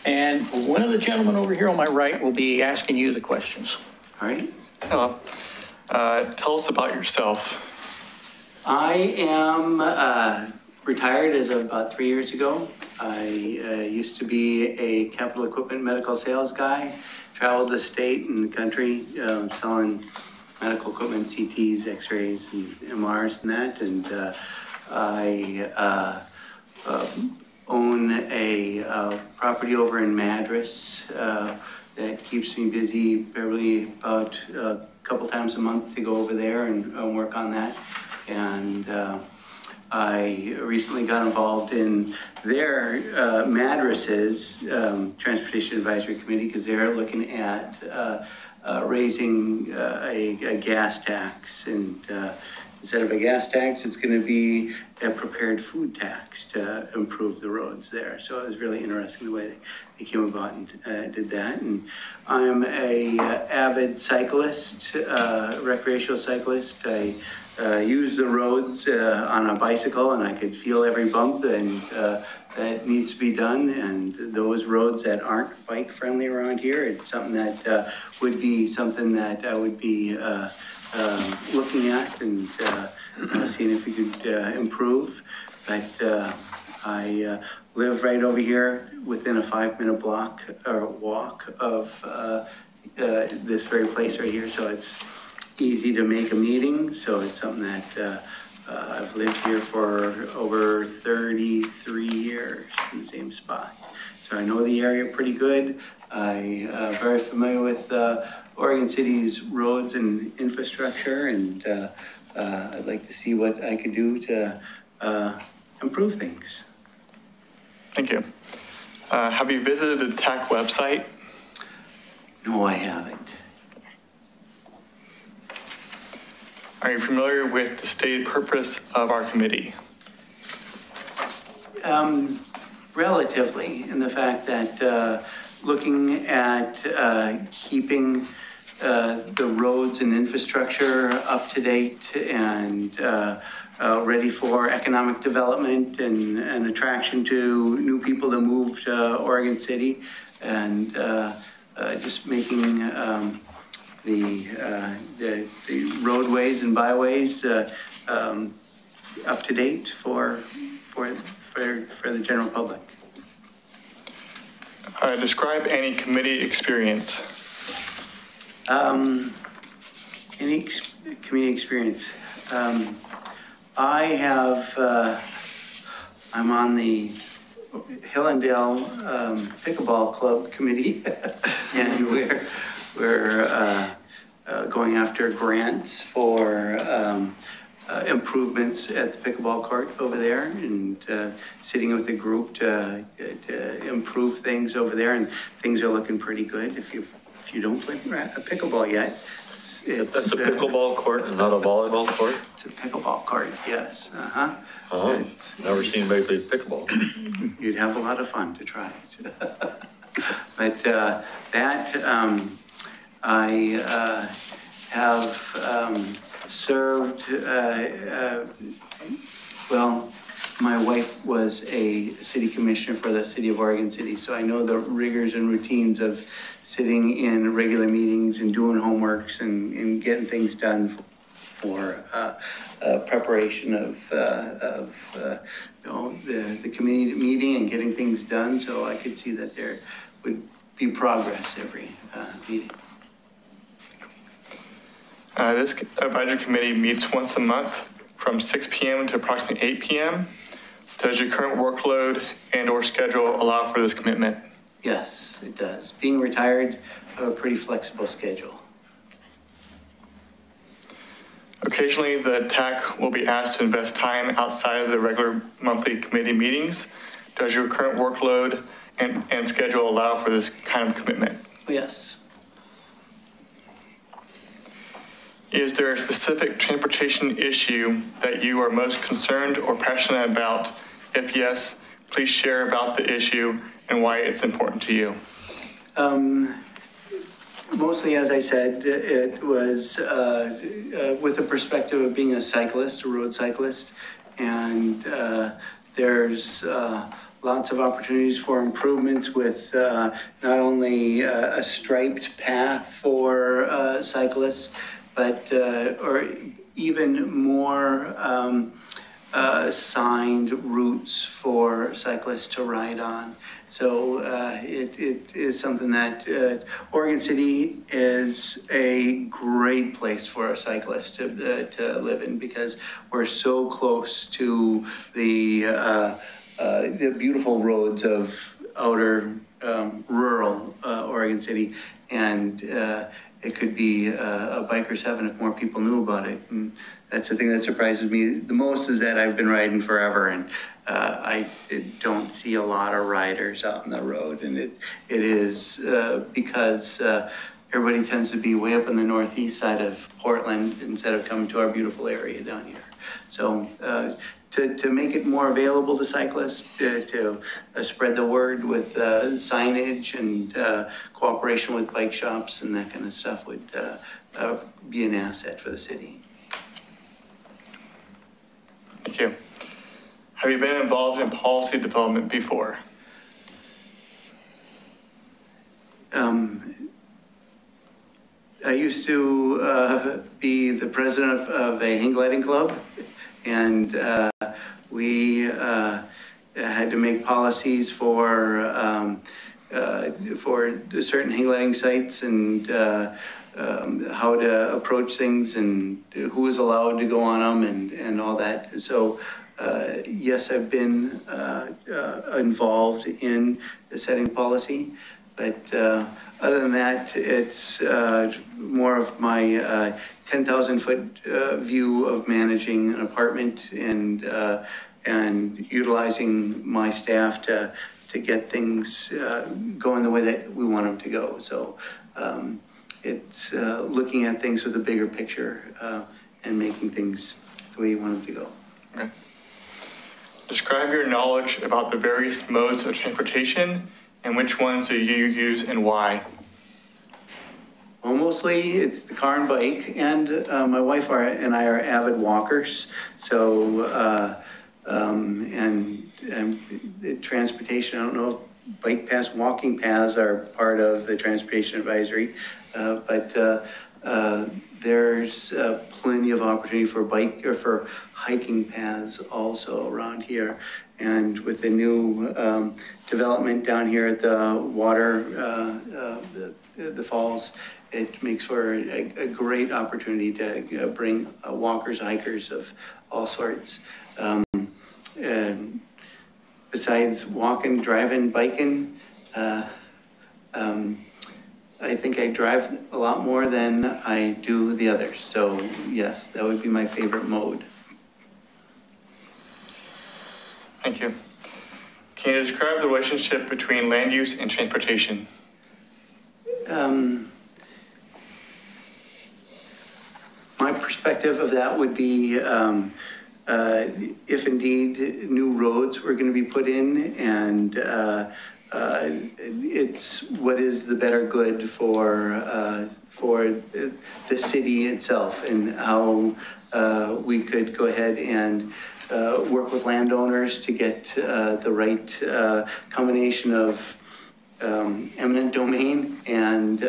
And one of the gentlemen over here on my right will be asking you the questions. All right. Hello. Tell us about yourself. I am retired as of about 3 years ago. I used to be a capital equipment medical sales guy, traveled the state and the country selling medical equipment, CTs, x-rays, and MRs and that. And I own a property over in Madras that keeps me busy probably about a couple times a month to go over there and work on that. And I recently got involved in their Madras's Transportation Advisory Committee because they're looking at raising a gas tax. And instead of a gas tax, it's going to be a prepared food tax to improve the roads there. So it was really interesting the way they came about and did that. And I'm a avid cyclist, recreational cyclist. I use the roads on a bicycle, and I could feel every bump and that needs to be done. And those roads that aren't bike friendly around here, it's something that would be something that I would be looking at and seeing if we could improve. But I live right over here within a 5-minute block or walk of this very place right here. So it's easy to make a meeting. So it's something that I've lived here for over 33 years in the same spot. So I know the area pretty good. I'm very familiar with Oregon City's roads and infrastructure, and I'd like to see what I could do to improve things. Thank you. Have you visited the TAC website? No, I haven't. Are you familiar with the stated purpose of our committee? Relatively, in the fact that looking at keeping the roads and infrastructure up to date and ready for economic development and attraction to new people to move to Oregon City, and just making the roadways and byways up to date for the general public. Describe any committee experience. Any community experience. I have, I'm on the Hillendale Pickleball Club Committee, and we're going after grants for improvements at the pickleball court over there, and sitting with a group to improve things over there, and things are looking pretty good. If you don't play pickleball yet, that's a pickleball court and not a volleyball court? It's a pickleball court, yes. Oh, never seen anybody play pickleball. You'd have a lot of fun to try it. But I have served, well, my wife was a city commissioner for the city of Oregon City, so I know the rigors and routines of sitting in regular meetings and doing homeworks and getting things done for preparation of the community meeting and getting things done. So I could see that there would be progress every meeting. This advisory committee meets once a month from 6 p.m. to approximately 8 p.m. Does your current workload and or schedule allow for this commitment? Yes, it does. Being retired, I have a pretty flexible schedule. Occasionally, the TAC will be asked to invest time outside of the regular monthly committee meetings. Does your current workload and schedule allow for this kind of commitment? Yes. Is there a specific transportation issue that you are most concerned or passionate about? If yes, please share about the issue and why it's important to you. Mostly, as I said, it was with the perspective of being a cyclist, a road cyclist, and there's lots of opportunities for improvements with not only a striped path for cyclists, but or even more signed routes for cyclists to ride on. So it is something that Oregon City is a great place for a cyclist to live in, because we're so close to the beautiful roads of outer rural Oregon City, and it could be a biker's heaven if more people knew about it. And that's the thing that surprises me the most, is that I've been riding forever, and I don't see a lot of riders out on the road. And it is because everybody tends to be way up in the northeast side of Portland instead of coming to our beautiful area down here. So to make it more available to cyclists, to spread the word with signage and cooperation with bike shops and that kind of stuff would be an asset for the city. Thank you. Have you been involved in policy development before? I used to be the president of a hang gliding club, and we had to make policies for certain hang gliding sites and how to approach things and who is allowed to go on them and all that. So yes, I've been involved in setting policy, but other than that, it's more of my 10,000 foot view of managing an apartment and utilizing my staff to get things going the way that we want them to go. So it's looking at things with a bigger picture and making things the way you want them to go. Okay. Describe your knowledge about the various modes of transportation and which ones do you use and why? Well, mostly it's the car and bike, and my wife and I are avid walkers. So, and the transportation, I don't know if bike paths, walking paths are part of the transportation advisory, but there's plenty of opportunity for bike or for hiking paths also around here. And with the new development down here at the water, the falls, it makes for a great opportunity to bring walkers, hikers of all sorts. And besides walking, driving, biking, I think I drive a lot more than I do the others. So yes, that would be my favorite mode. Thank you. Can you describe the relationship between land use and transportation? My perspective of that would be if indeed new roads were going to be put in, and it's what is the better good for the city itself, and how we could go ahead and work with landowners to get the right combination of eminent domain and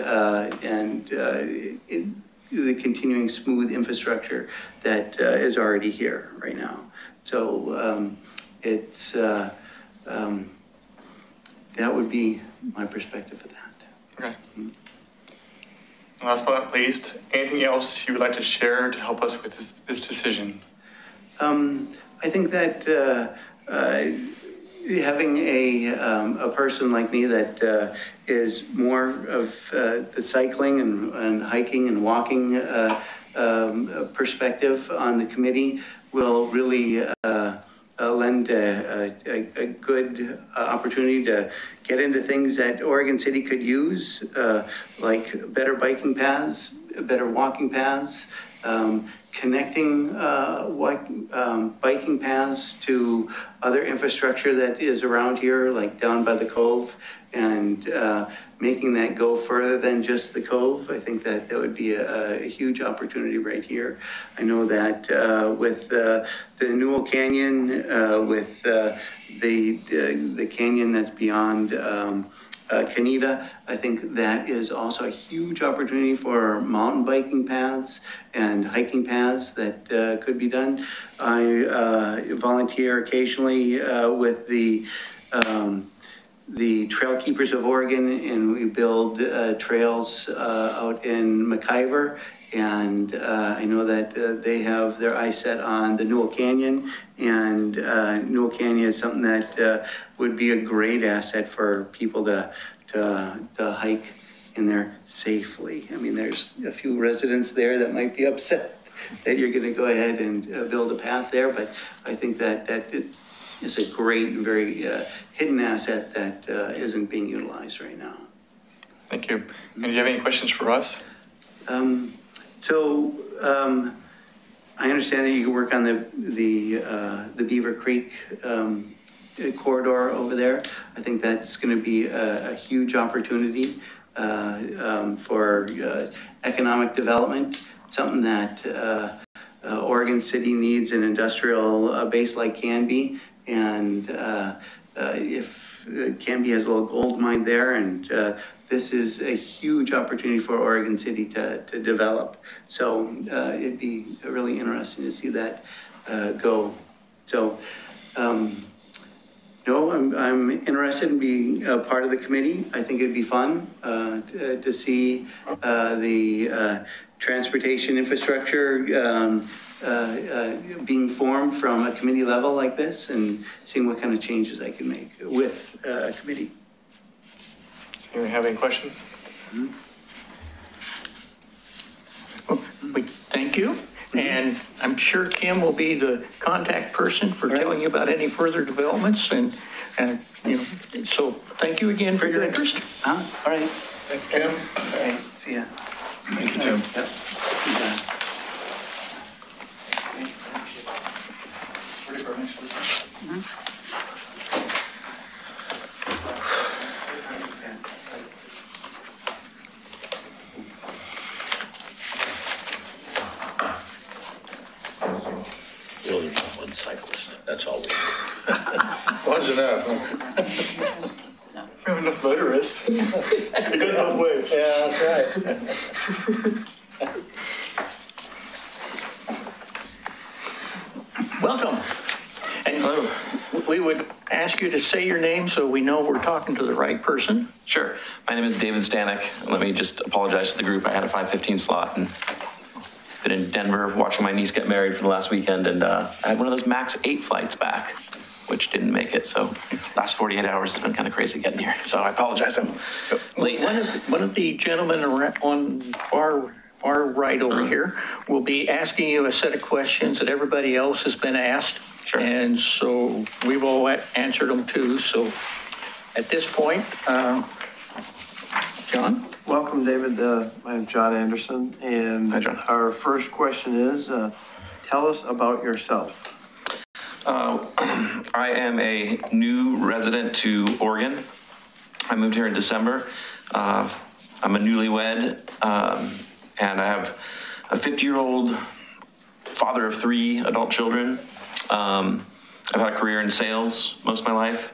the continuing smooth infrastructure that is already here right now. So it's that would be my perspective of that. Okay. Last but not least, anything else you would like to share to help us with this decision? I think that having a person like me that is more of the cycling and hiking and walking perspective on the committee will really lend a good opportunity to get into things that Oregon City could use, like better biking paths, better walking paths, connecting biking paths to other infrastructure that is around here, like down by the Cove, and making that go further than just the Cove. I think that would be a huge opportunity right here. I know that with the Newell Canyon, with the canyon that's beyond Canida, I think that is also a huge opportunity for mountain biking paths and hiking paths that could be done. I volunteer occasionally with the Trail Keepers of Oregon, and we build trails out in McIver. And I know that they have their eyes set on the Newell Canyon, and Newell Canyon is something that would be a great asset for people to hike in there safely. I mean, there's a few residents there that might be upset that you're going to go ahead and build a path there, but I think that it is a great, very hidden asset that isn't being utilized right now. Thank you. And do you have any questions for us? I understand that you can work on the Beaver Creek corridor over there. I think that's going to be a huge opportunity for economic development, something that Oregon City needs an industrial base like Canby. And if Canby has a little gold mine there, and this is a huge opportunity for Oregon City to develop. So it'd be really interesting to see that go. So No, I'm interested in being a part of the committee. I think it'd be fun to see the transportation infrastructure being formed from a committee level like this and seeing what kind of changes I can make with a committee. Does anyone have any questions? Thank you. And I'm sure Kim will be the contact person for telling you about any further developments. And so thank you again for your interest. All right. Thank you, Tim. All right. See ya. Thank you, Tim. Yep. We only need one cyclist, that's all we need. One's enough, huh? We have enough motorists. It goes both ways. Yeah, that's right. Welcome. And we would ask you to say your name so we know we're talking to the right person. Sure. My name is David Stanek. Let me just apologize to the group. I had a 5:15 slot and been in Denver watching my niece get married for the last weekend, and I had one of those MAX 8 flights back, which didn't make it. So last 48 hours has been kind of crazy getting here. So I apologize. I'm late. One of the gentlemen on far right over here will be asking you a set of questions that everybody else has been asked. Sure. And so we've all answered them too. So at this point, John? Welcome, David. I'm John Anderson. And Hi, John. Our first question is, tell us about yourself. I am a new resident to Oregon. I moved here in December. I'm a newlywed, and I have a 50-year-old father of 3 adult children. I've had a career in sales most of my life,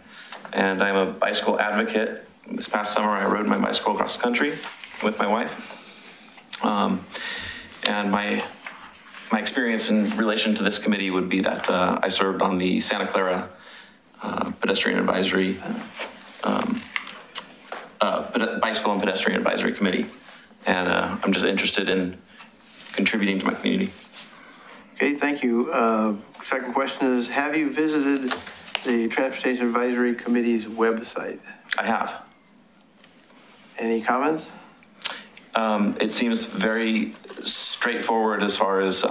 and I'm a bicycle advocate. This past summer, I rode my bicycle across the country with my wife. And my experience in relation to this committee would be that I served on the Santa Clara Pedestrian Advisory, Bicycle and Pedestrian Advisory Committee. And I'm just interested in contributing to my community. Okay, thank you. Second question is, have you visited the Transportation Advisory Committee's website? I have. Any comments? It seems very straightforward as far as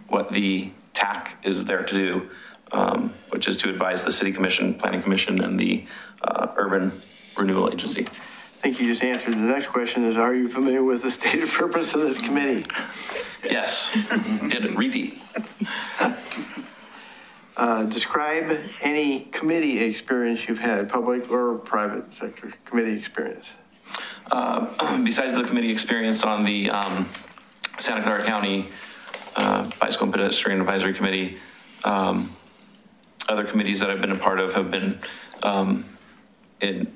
what the TAC is there to do, which is to advise the City Commission, Planning Commission, and the Urban Renewal Agency. I think you just answered. The next question is, are you familiar with the stated purpose of this committee? Yes. Repeat. Describe any committee experience you've had, public or private sector committee experience. Besides the committee experience on the Santa Clara County Bicycle and Pedestrian Advisory Committee, other committees that I've been a part of have been in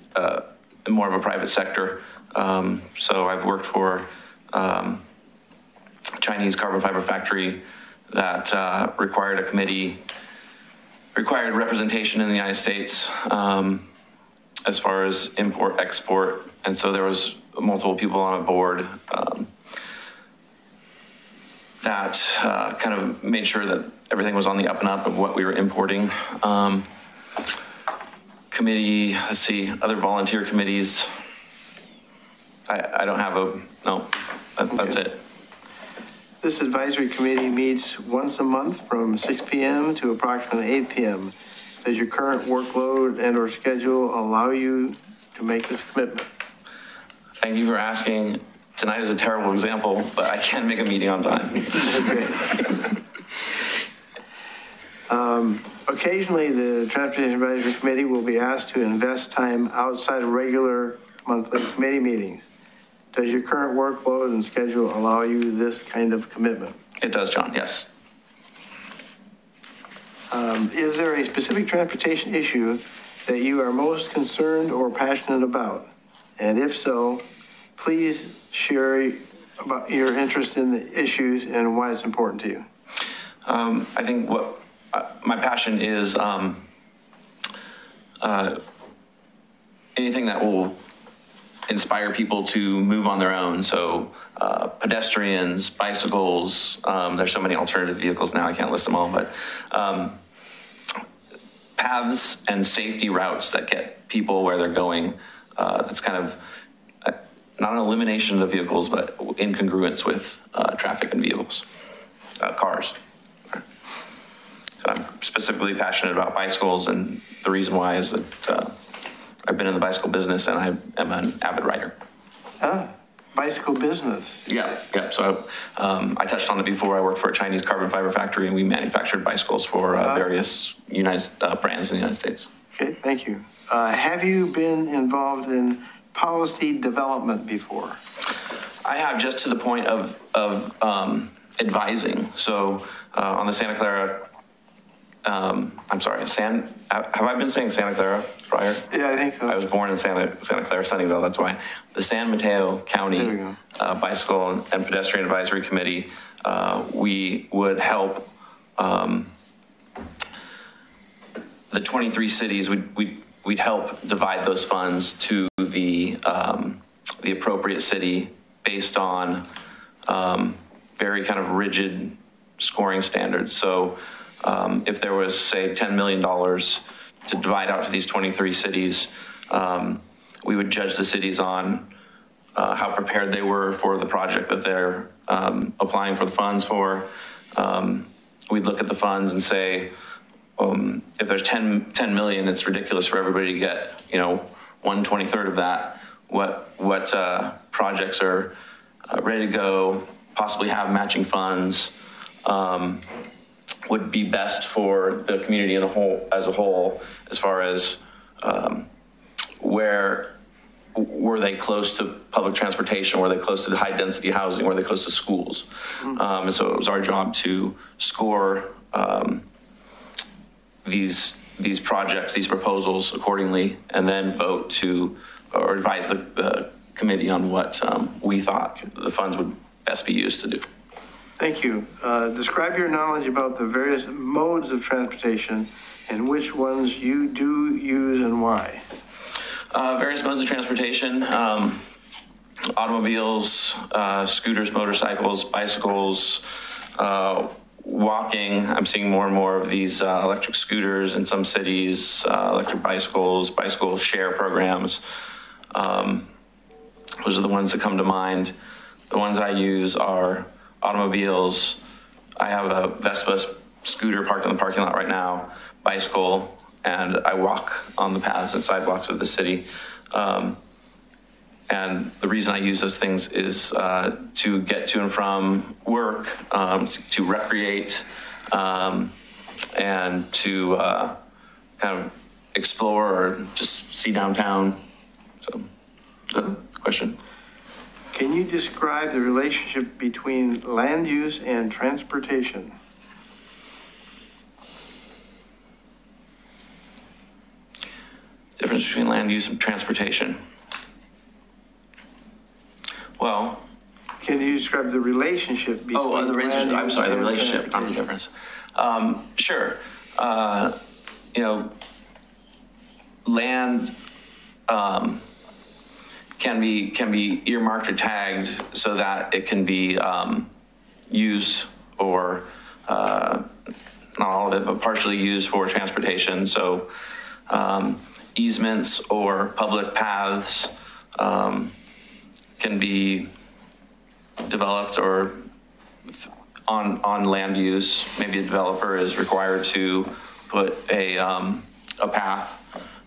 more of a private sector. So I've worked for Chinese carbon fiber factory that required representation in the United States as far as import, export. And so there was multiple people on a board that kind of made sure that everything was on the up and up of what we were importing. Committee, let's see, other volunteer committees. I don't have that's it. This advisory committee meets once a month from 6 p.m. to approximately 8 p.m. Does your current workload and or schedule allow you to make this commitment? Thank you for asking. Tonight is a terrible example, but I can make a meeting on time. Occasionally, the Transportation Advisory Committee will be asked to invest time outside of regular monthly committee meetings. Does your current workload and schedule allow you this kind of commitment? It does, John, yes. Is there a specific transportation issue that you are most concerned or passionate about? And if so, please share about your interest in the issues and why it's important to you. I think what my passion is anything that will inspire people to move on their own. So pedestrians, bicycles, there's so many alternative vehicles now, I can't list them all, but paths and safety routes that get people where they're going. That's kind of not an elimination of the vehicles, but in congruence with traffic and vehicles, cars. So I'm specifically passionate about bicycles, and the reason why is that I've been in the bicycle business and I am an avid rider. Bicycle business. Yeah. So I touched on it before. I worked for a Chinese carbon fiber factory, and we manufactured bicycles for various brands in the United States. Okay, thank you. Have you been involved in policy development before? I have, just to the point of advising. So on the Santa Clara, I'm sorry, have I been saying Santa Clara prior? Yeah, I think so. I was born in Santa Clara, Sunnyvale, that's why. The San Mateo County Bicycle and Pedestrian Advisory Committee, we would help the 23 cities, we'd help divide those funds to the appropriate city based on very kind of rigid scoring standards. So if there was, say, $10 million to divide out to these 23 cities, we would judge the cities on how prepared they were for the project that they're applying for the funds for. We'd look at the funds and say, if there's 10 million, it's ridiculous for everybody to get, 1/23 of that. What projects are ready to go, possibly have matching funds, would be best for the community as a whole, as far as where were they close to public transportation, were they close to high density housing, were they close to schools? And so it was our job to score these projects, these proposals accordingly, and then vote to, or advise the committee on what we thought the funds would best be used to do. Thank you. Describe your knowledge about the various modes of transportation and which ones you do use and why. Various modes of transportation, automobiles, scooters, motorcycles, bicycles, walking. I'm seeing more and more of these electric scooters in some cities, electric bicycles, bicycle share programs. Those are the ones that come to mind. The ones I use are automobiles. I have a Vespa scooter parked in the parking lot right now, bicycle, and I walk on the paths and sidewalks of the city. And the reason I use those things is to get to and from work, to recreate, and to kind of explore or just see downtown. So, good question. Can you describe the relationship between land use and transportation? Difference between land use and transportation. Well, can you describe the relationship between the relationship. I'm sorry, the relationship, not the difference. Sure. Land can be earmarked or tagged so that it can be used, or not all of it, but partially used for transportation. So easements or public paths can be developed or on land use. Maybe a developer is required to put a path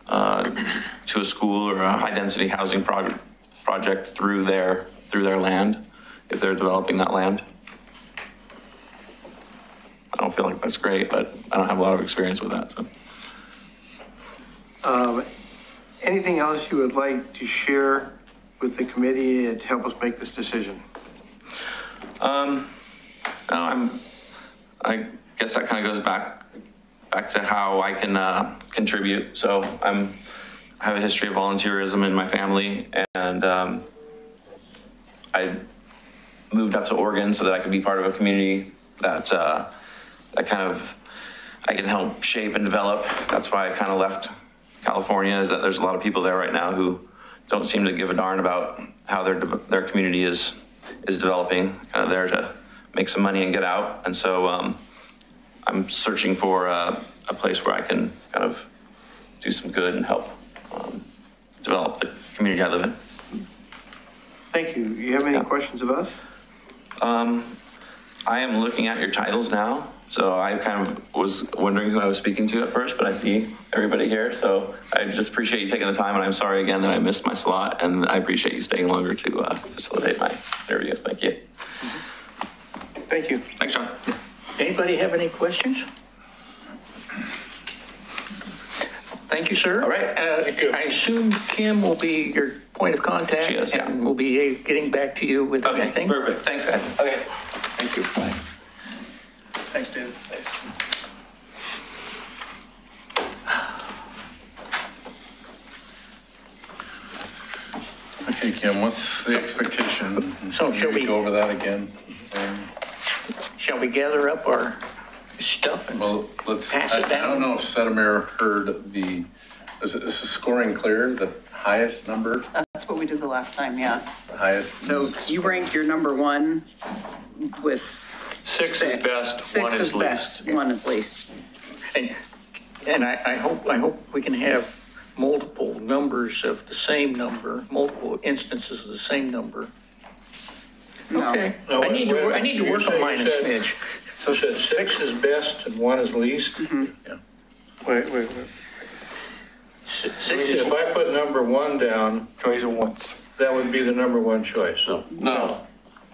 to a school or a high density housing project through their land if they're developing that land. I don't feel like that's great, but I don't have a lot of experience with that. So. Anything else you would like to share with the committee to help us make this decision? I guess that kind of goes back to how I can contribute. So I have a history of volunteerism in my family, and I moved up to Oregon so that I could be part of a community that I can help shape and develop. That's why I kind of left California is that there's a lot of people there right now who don't seem to give a darn about how their community is developing, kind of there to make some money and get out. And so I'm searching for a place where I can kind of do some good and help develop the community I live in. Thank you. You have any questions of us? I am looking at your titles now. So I kind of was wondering who I was speaking to at first, but I see everybody here. So I just appreciate you taking the time, and I'm sorry again that I missed my slot, and I appreciate you staying longer to facilitate my interview. Thank you. Thank you. Thanks, John. Anybody have any questions? Thank you, sir. All right. I assume Kim will be your point of contact. She is, yeah. And we'll be getting back to you with everything. Perfect. Thanks, guys. Okay. Thank you. Bye. Thanks, David. Thanks. Okay, Kim, what's the expectation? So shall we go over that again? Shall we gather up our stuff and pass it down? I don't know if Sedemir heard is the scoring clear, the highest number? That's what we did the last time, yeah. The highest? So you rank your number one with Six is best, Six one is best, least. one is least. And I hope we can have multiple numbers of the same number, multiple instances of the same number. No. Okay. No, I need to work on mine a smidge. So you said 6 is best and 1 is least? Mm-hmm. Yeah. Wait. Six If I put number 1 down, Choice of once. that would be the number 1 choice. No.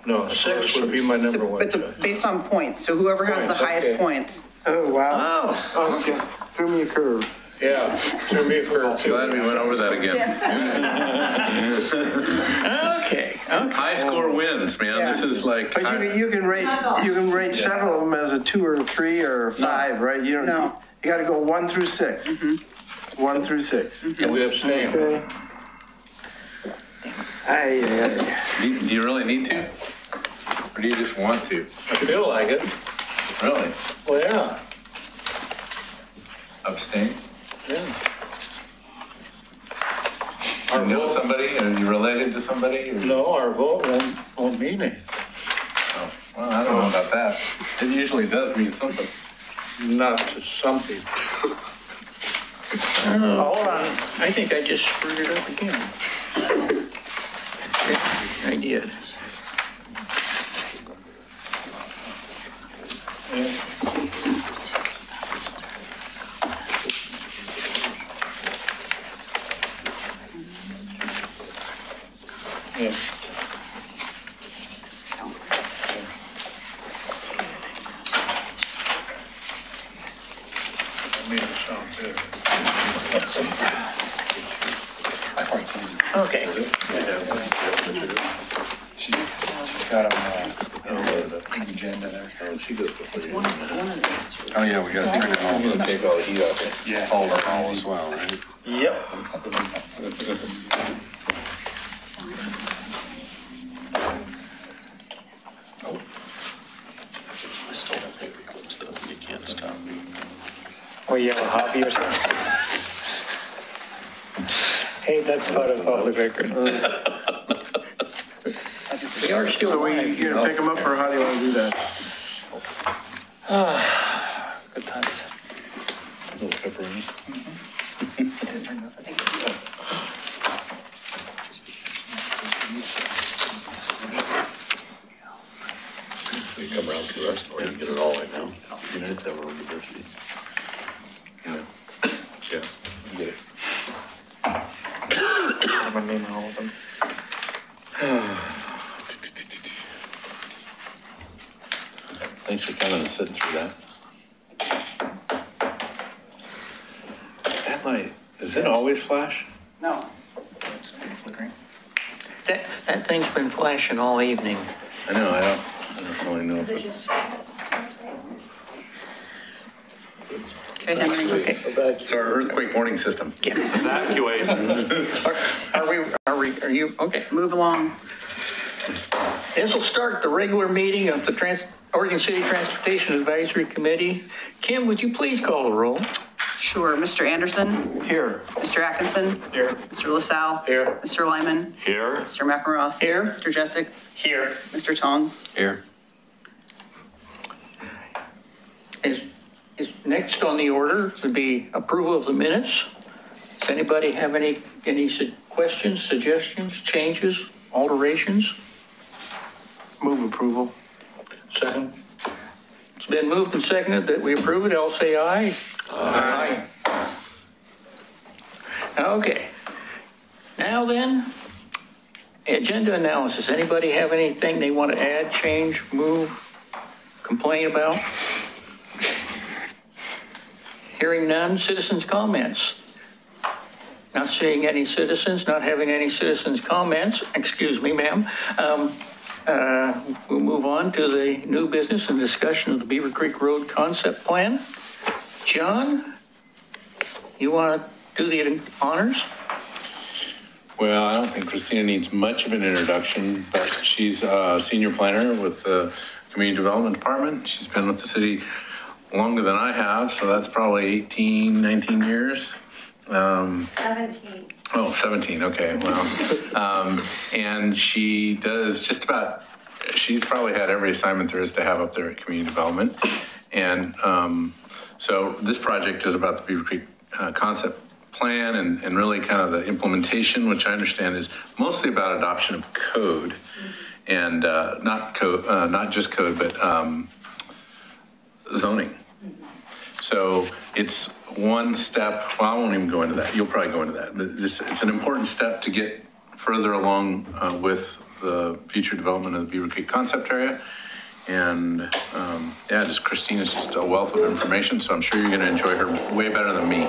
No, 6 would be my number 1 It's choice. based on points, so whoever has the Points, highest okay. points. Oh, wow. Oh, Okay. Threw me a curve. Yeah, threw me for two. Glad we went over that again. okay. High score wins, man. Yeah. This is like. But you can rate several of them as a 2 or a 3 or a 5, right? You don't. No. You got to go 1 through 6. 1 through 6. And we abstain. Okay. Do you really need to? Or do you just want to? I feel like it. Really? Well, yeah. Abstain? Yeah. You know somebody? Are you related to somebody? Or? No, our vote won't mean anything. Oh, well, I don't know about that. It usually does mean something. Not to some people. Hold on. I think I just screwed it up again. I did. Yeah. That made it sound good. Okay. She's got on the agenda there. She goes before you. Oh, yeah, we gotta take it all. We're gonna take all the heat off it. Yeah. Folder all as well, right? Yep. You can't stop. Or you have a hobby or something? Hey, that's part of public record. We are still So alive. you gonna pick them up, or how do you want to do that? Good times. A little pepperoni. We come around to our store and get it all right now. You know, it's our own diversity. Yeah. Get it. Have my name on all of them. Thanks for coming and sitting through that. That light, does it always flash? No. It's flickering. That thing's been flashing all evening. I know, I don't really know. If it, Okay, Henry. Okay. it's our earthquake warning system. Evacuate. Are you, okay. Move along. This will start the regular meeting of the Oregon City Transportation Advisory Committee. Kim, would you please call the roll? Sure. Mr. Anderson? Here. Mr. Atkinson? Here. Mr. LaSalle? Here. Mr. Lyman? Here. Mr. McElrath? Here. Mr. Jessic? Here. Mr. Tong? Here. Is next on the order to be approval of the minutes. Does anybody have any questions, suggestions, changes, alterations? Move approval. Second. It's been moved and seconded that we approve it. All say aye. Aye. Okay. Now then, agenda analysis. Anybody have anything they want to add, change, move, complain about? Hearing none. Citizens' comments. Not seeing any citizens, not having any citizens' comments. Excuse me, ma'am. We'll move on to the new business and discussion of the Beaver Creek Road concept plan. John, you want to do the honors? Well, I don't think Christina needs much of an introduction, but she's a senior planner with the Community Development Department. She's been with the city longer than I have, so that's probably 18, 19 years. 17. Oh, 17, okay, well. And she does just about, she's probably had every assignment there is to have up there at Community Development. And so this project is about the Beaver Creek concept plan and really kind of the implementation, which I understand is mostly about adoption of code and not just code, but zoning. So it's one step, well, I won't even go into that. You'll probably go into that. But it's an important step to get further along with the future development of the Beaver Creek concept area. And yeah, just Christina's just a wealth of information, so I'm sure you're going to enjoy her way better than me.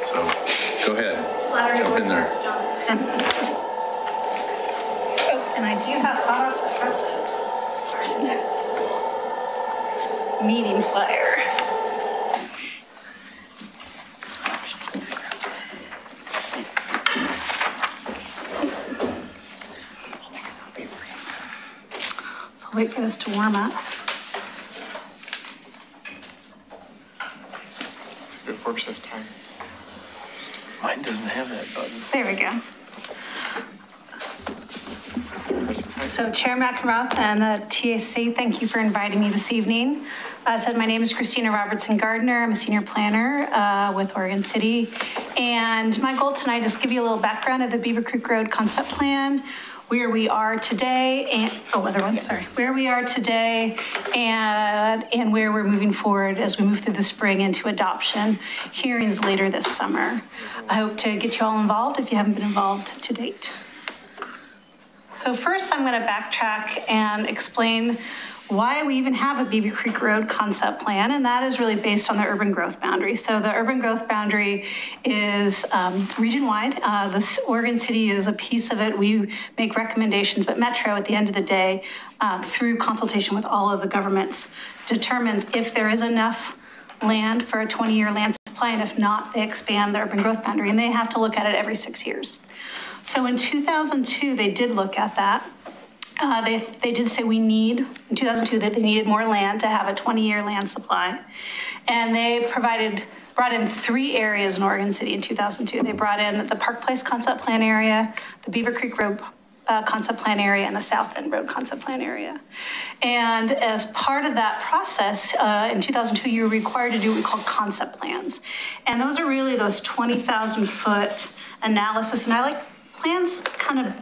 So go ahead, jump in there. Oh, and I do have hot off the presses our next meeting flyer. I'll wait for this to warm up. It's a good work this time. Mine doesn't have that button. There we go. So Chair McElrath and the TAC, thank you for inviting me this evening. So my name is Christina Robertson Gardner. I'm a senior planner with Oregon City. And my goal tonight is to give you a little background of the Beaver Creek Road concept plan, where we are today where we are today and where we're moving forward as we move through the spring into adoption hearings later this summer. I hope to get you all involved if you haven't been involved to date. So first I'm going to backtrack and explain why we even have a Beaver Creek Road concept plan, and that is really based on the urban growth boundary. So the urban growth boundary is region-wide. This Oregon City is a piece of it. We make recommendations, but Metro, at the end of the day, through consultation with all of the governments, determines if there is enough land for a 20-year land supply, and if not, they expand the urban growth boundary, and they have to look at it every 6 years. So in 2002, they did look at that. They did say in 2002, that they needed more land to have a 20-year land supply. And they brought in 3 areas in Oregon City in 2002. They brought in the Park Place concept plan area, the Beaver Creek Road concept plan area, and the South End Road concept plan area. And as part of that process, in 2002, you were required to do what we call concept plans. And those are really those 20,000 foot analysis. And I like plans kind of,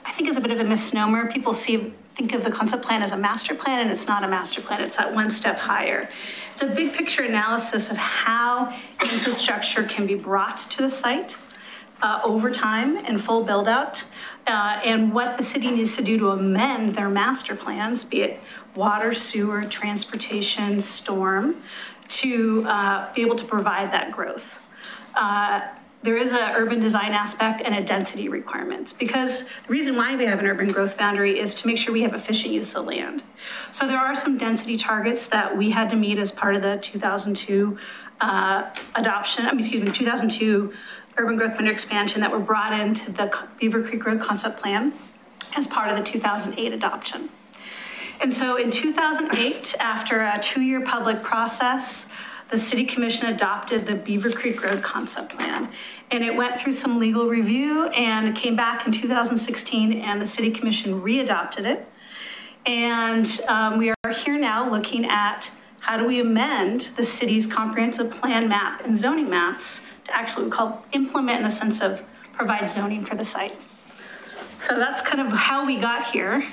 I think is a bit of a misnomer. People think of the concept plan as a master plan, and it's not a master plan. It's that one step higher. It's a big picture analysis of how infrastructure can be brought to the site over time in full build out, and what the city needs to do to amend their master plans, be it water, sewer, transportation, storm, to be able to provide that growth. There is an urban design aspect and a density requirements, because the reason why we have an urban growth boundary is to make sure we have efficient use of land. So there are some density targets that we had to meet as part of the 2002 2002 urban growth boundary expansion that were brought into the Beaver Creek Road concept plan as part of the 2008 adoption. And so in 2008, after a 2-year public process, the City Commission adopted the Beaver Creek Road Concept Plan. And it went through some legal review and it came back in 2016 and the City Commission readopted it. And we are here now looking at how do we amend the city's comprehensive plan map and zoning maps to actually implement in the sense of provide zoning for the site. So that's kind of how we got here.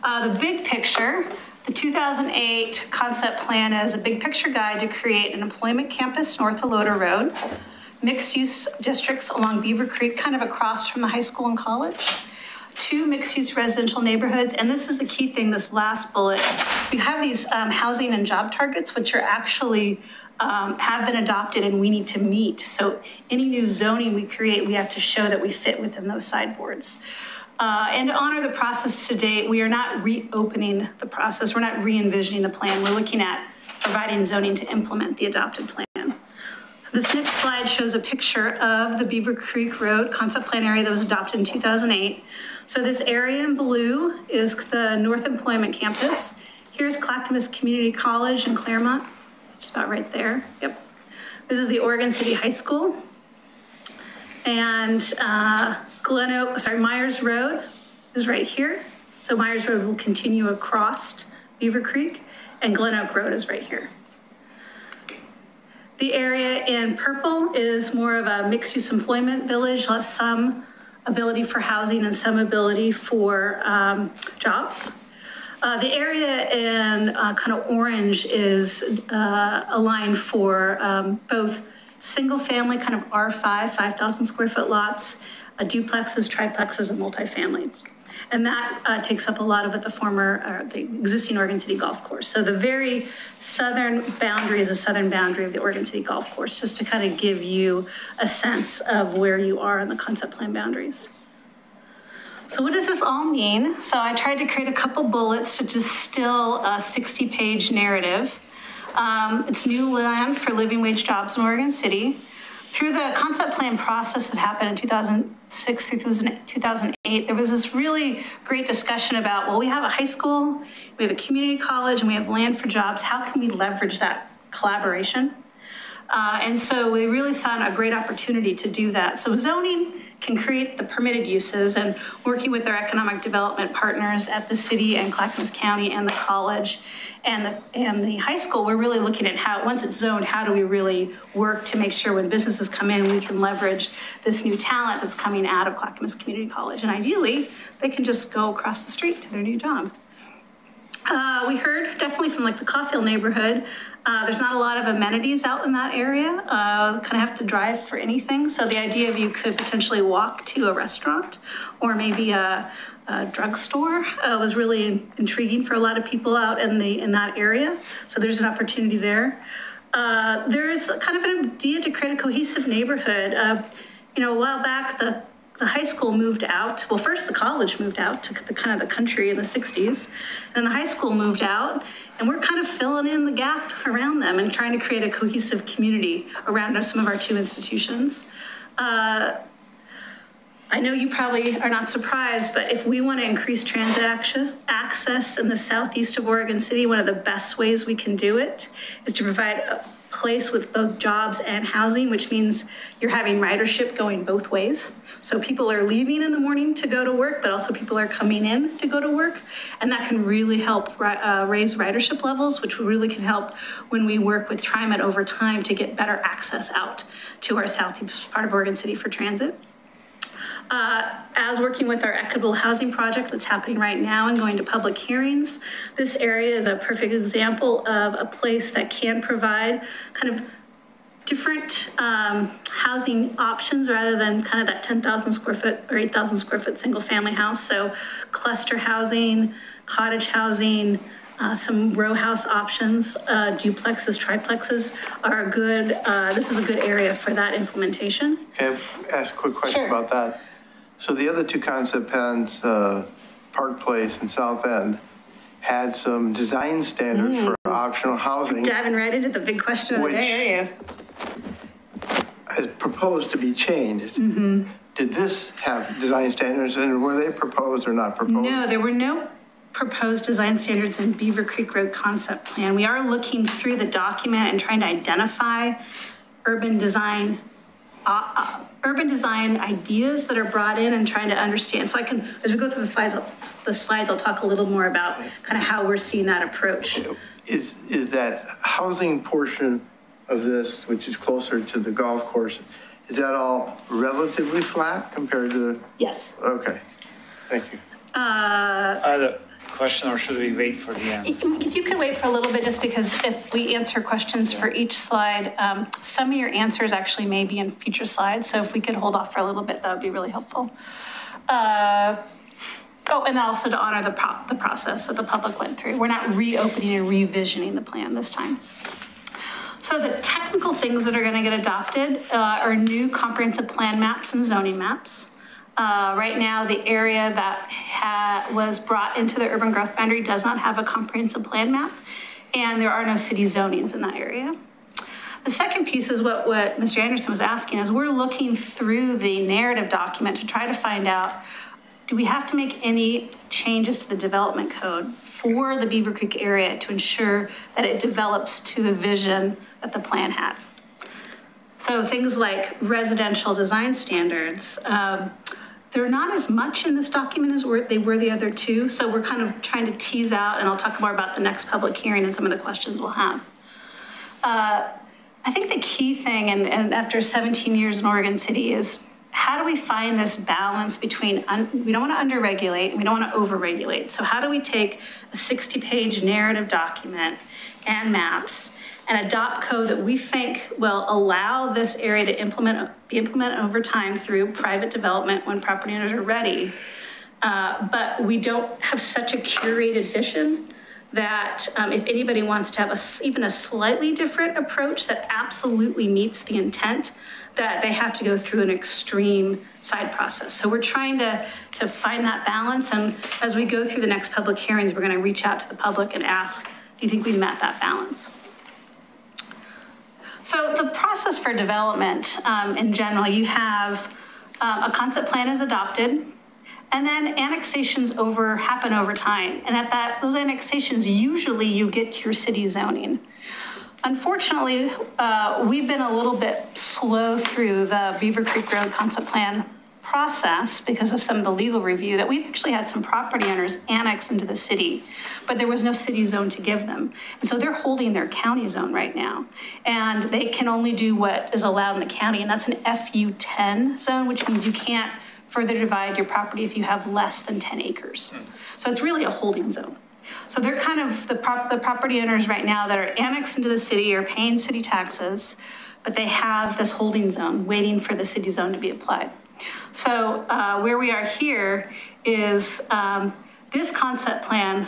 The big picture, the 2008 concept plan is a big picture guide to create an employment campus north of Loader Road, mixed use districts along Beaver Creek, kind of across from the high school and college, 2 mixed use residential neighborhoods. And this is the key thing, this last bullet. We have these housing and job targets, which are actually have been adopted and we need to meet. So any new zoning we create, we have to show that we fit within those sideboards. And to honor the process to date, we are not reopening the process. We're not re-envisioning the plan. We're looking at providing zoning to implement the adopted plan. This next slide shows a picture of the Beaver Creek Road concept plan area that was adopted in 2008. So this area in blue is the North Employment Campus. Here's Clackamas Community College in Claremont, just about right there. Yep. This is the Oregon City High School. And Myers Road is right here. So Myers Road will continue across Beaver Creek and Glen Oak Road is right here. The area in purple is more of a mixed use employment village. You'll have some ability for housing and some ability for jobs. The area in kind of orange is aligned for both single family kind of R5, 5,000 square foot lots, duplexes, triplexes, and multifamily. And that takes up a lot of it, the existing Oregon City Golf Course. So the very southern boundary is the southern boundary of the Oregon City Golf Course, just to kind of give you a sense of where you are in the concept plan boundaries. So what does this all mean? So I tried to create a couple bullets to distill a 60-page narrative. It's new land for living wage jobs in Oregon City. Through the concept plan process that happened in 2006 through 2008, there was this really great discussion about, well, we have a high school, we have a community college, and we have land for jobs. How can we leverage that collaboration? And so we really saw a great opportunity to do that. So zoning can create the permitted uses, and working with our economic development partners at the city and Clackamas County and the college and the high school, we're really looking at how, once it's zoned, how do we really work to make sure when businesses come in, we can leverage this new talent that's coming out of Clackamas Community College. And ideally, they can just go across the street to their new job. We heard definitely from like the Caulfield neighborhood, there's not a lot of amenities out in that area. Kind of have to drive for anything. So the idea of you could potentially walk to a restaurant or maybe a drugstore was really intriguing for a lot of people out in that area. So there's an opportunity there. There's kind of an idea to create a cohesive neighborhood. A while back, the high school moved out. Well, first the college moved out to the kind of the country in the 60s. Then the high school moved out, and we're kind of filling in the gap around them and trying to create a cohesive community around some of our 2 institutions. I know you probably are not surprised, but if we want to increase transit access in the southeast of Oregon City, one of the best ways we can do it is to provide a place with both jobs and housing, which means you're having ridership going both ways. So people are leaving in the morning to go to work, but also people are coming in to go to work. And that can really help raise ridership levels, which really can help when we work with TriMet over time to get better access out to our southeast part of Oregon City for transit. As working with our equitable housing project that's happening right now and going to public hearings, this area is a perfect example of a place that can provide kind of different housing options rather than kind of that 10,000 square foot or 8,000 square foot single family house. So cluster housing, cottage housing, some row house options, duplexes, triplexes are good. This is a good area for that implementation. Can I ask a quick question about that? So the other 2 concept plans, Park Place and South End, had some design standards for optional housing. Diving right into the big question of the day, are you? Is proposed to be changed. Did this have design standards, and were they proposed or not proposed? No, there were no proposed design standards in Beaver Creek Road concept plan. We are looking through the document and trying to identify urban design ideas that are brought in and trying to understand. So I can, as we go through the slides, I'll talk a little more about kind of how we're seeing that approach. Is that housing portion of this, which is closer to the golf course, is that all relatively flat compared to? Yes. Okay, thank you. I had a question, or should we wait for the end? If you could wait for a little bit, just because if we answer questions for each slide, some of your answers actually may be in future slides. So if we could hold off for a little bit, that would be really helpful. And also to honor the process that the public went through. We're not reopening and revisioning the plan this time. So the technical things that are going to get adopted are new comprehensive plan maps and zoning maps. Right now, the area that was brought into the urban growth boundary does not have a comprehensive plan map, and there are no city zonings in that area. The second piece is what Mr. Anderson was asking, is we're looking through the narrative document to try to find out, do we have to make any changes to the development code for the Beaver Creek area to ensure that it develops to the vision that the plan had? So things like residential design standards, they're not as much in this document as they were the other two. So we're kind of trying to tease out, and I'll talk more about the next public hearing and some of the questions we'll have. I think the key thing, and after 17 years in Oregon City, is how do we find this balance between, we don't want to underregulate and we don't want to overregulate. So how do we take a 60-page narrative document and maps and adopt code that we think will allow this area to be implemented over time through private development when property owners are ready. But we don't have such a curated vision that if anybody wants to have even a slightly different approach that absolutely meets the intent, that they have to go through an extreme side process. So we're trying to find that balance. And as we go through the next public hearings, we're going to reach out to the public and ask, do you think we've met that balance? So the process for development in general, you have a concept plan is adopted, and then annexations happen over time. And at those annexations, usually you get to your city zoning. Unfortunately, we've been a little bit slow through the Beaver Creek Road concept plan process because of some of the legal review that we've actually had some property owners annex into the city, but there was no city zone to give them. And so they're holding their county zone right now. And they can only do what is allowed in the county, and that's an FU10 zone, which means you can't further divide your property if you have less than 10 acres. So it's really a holding zone. So they're kind of the property owners right now that are annexed into the city are paying city taxes, but they have this holding zone waiting for the city zone to be applied. So where we are here is this concept plan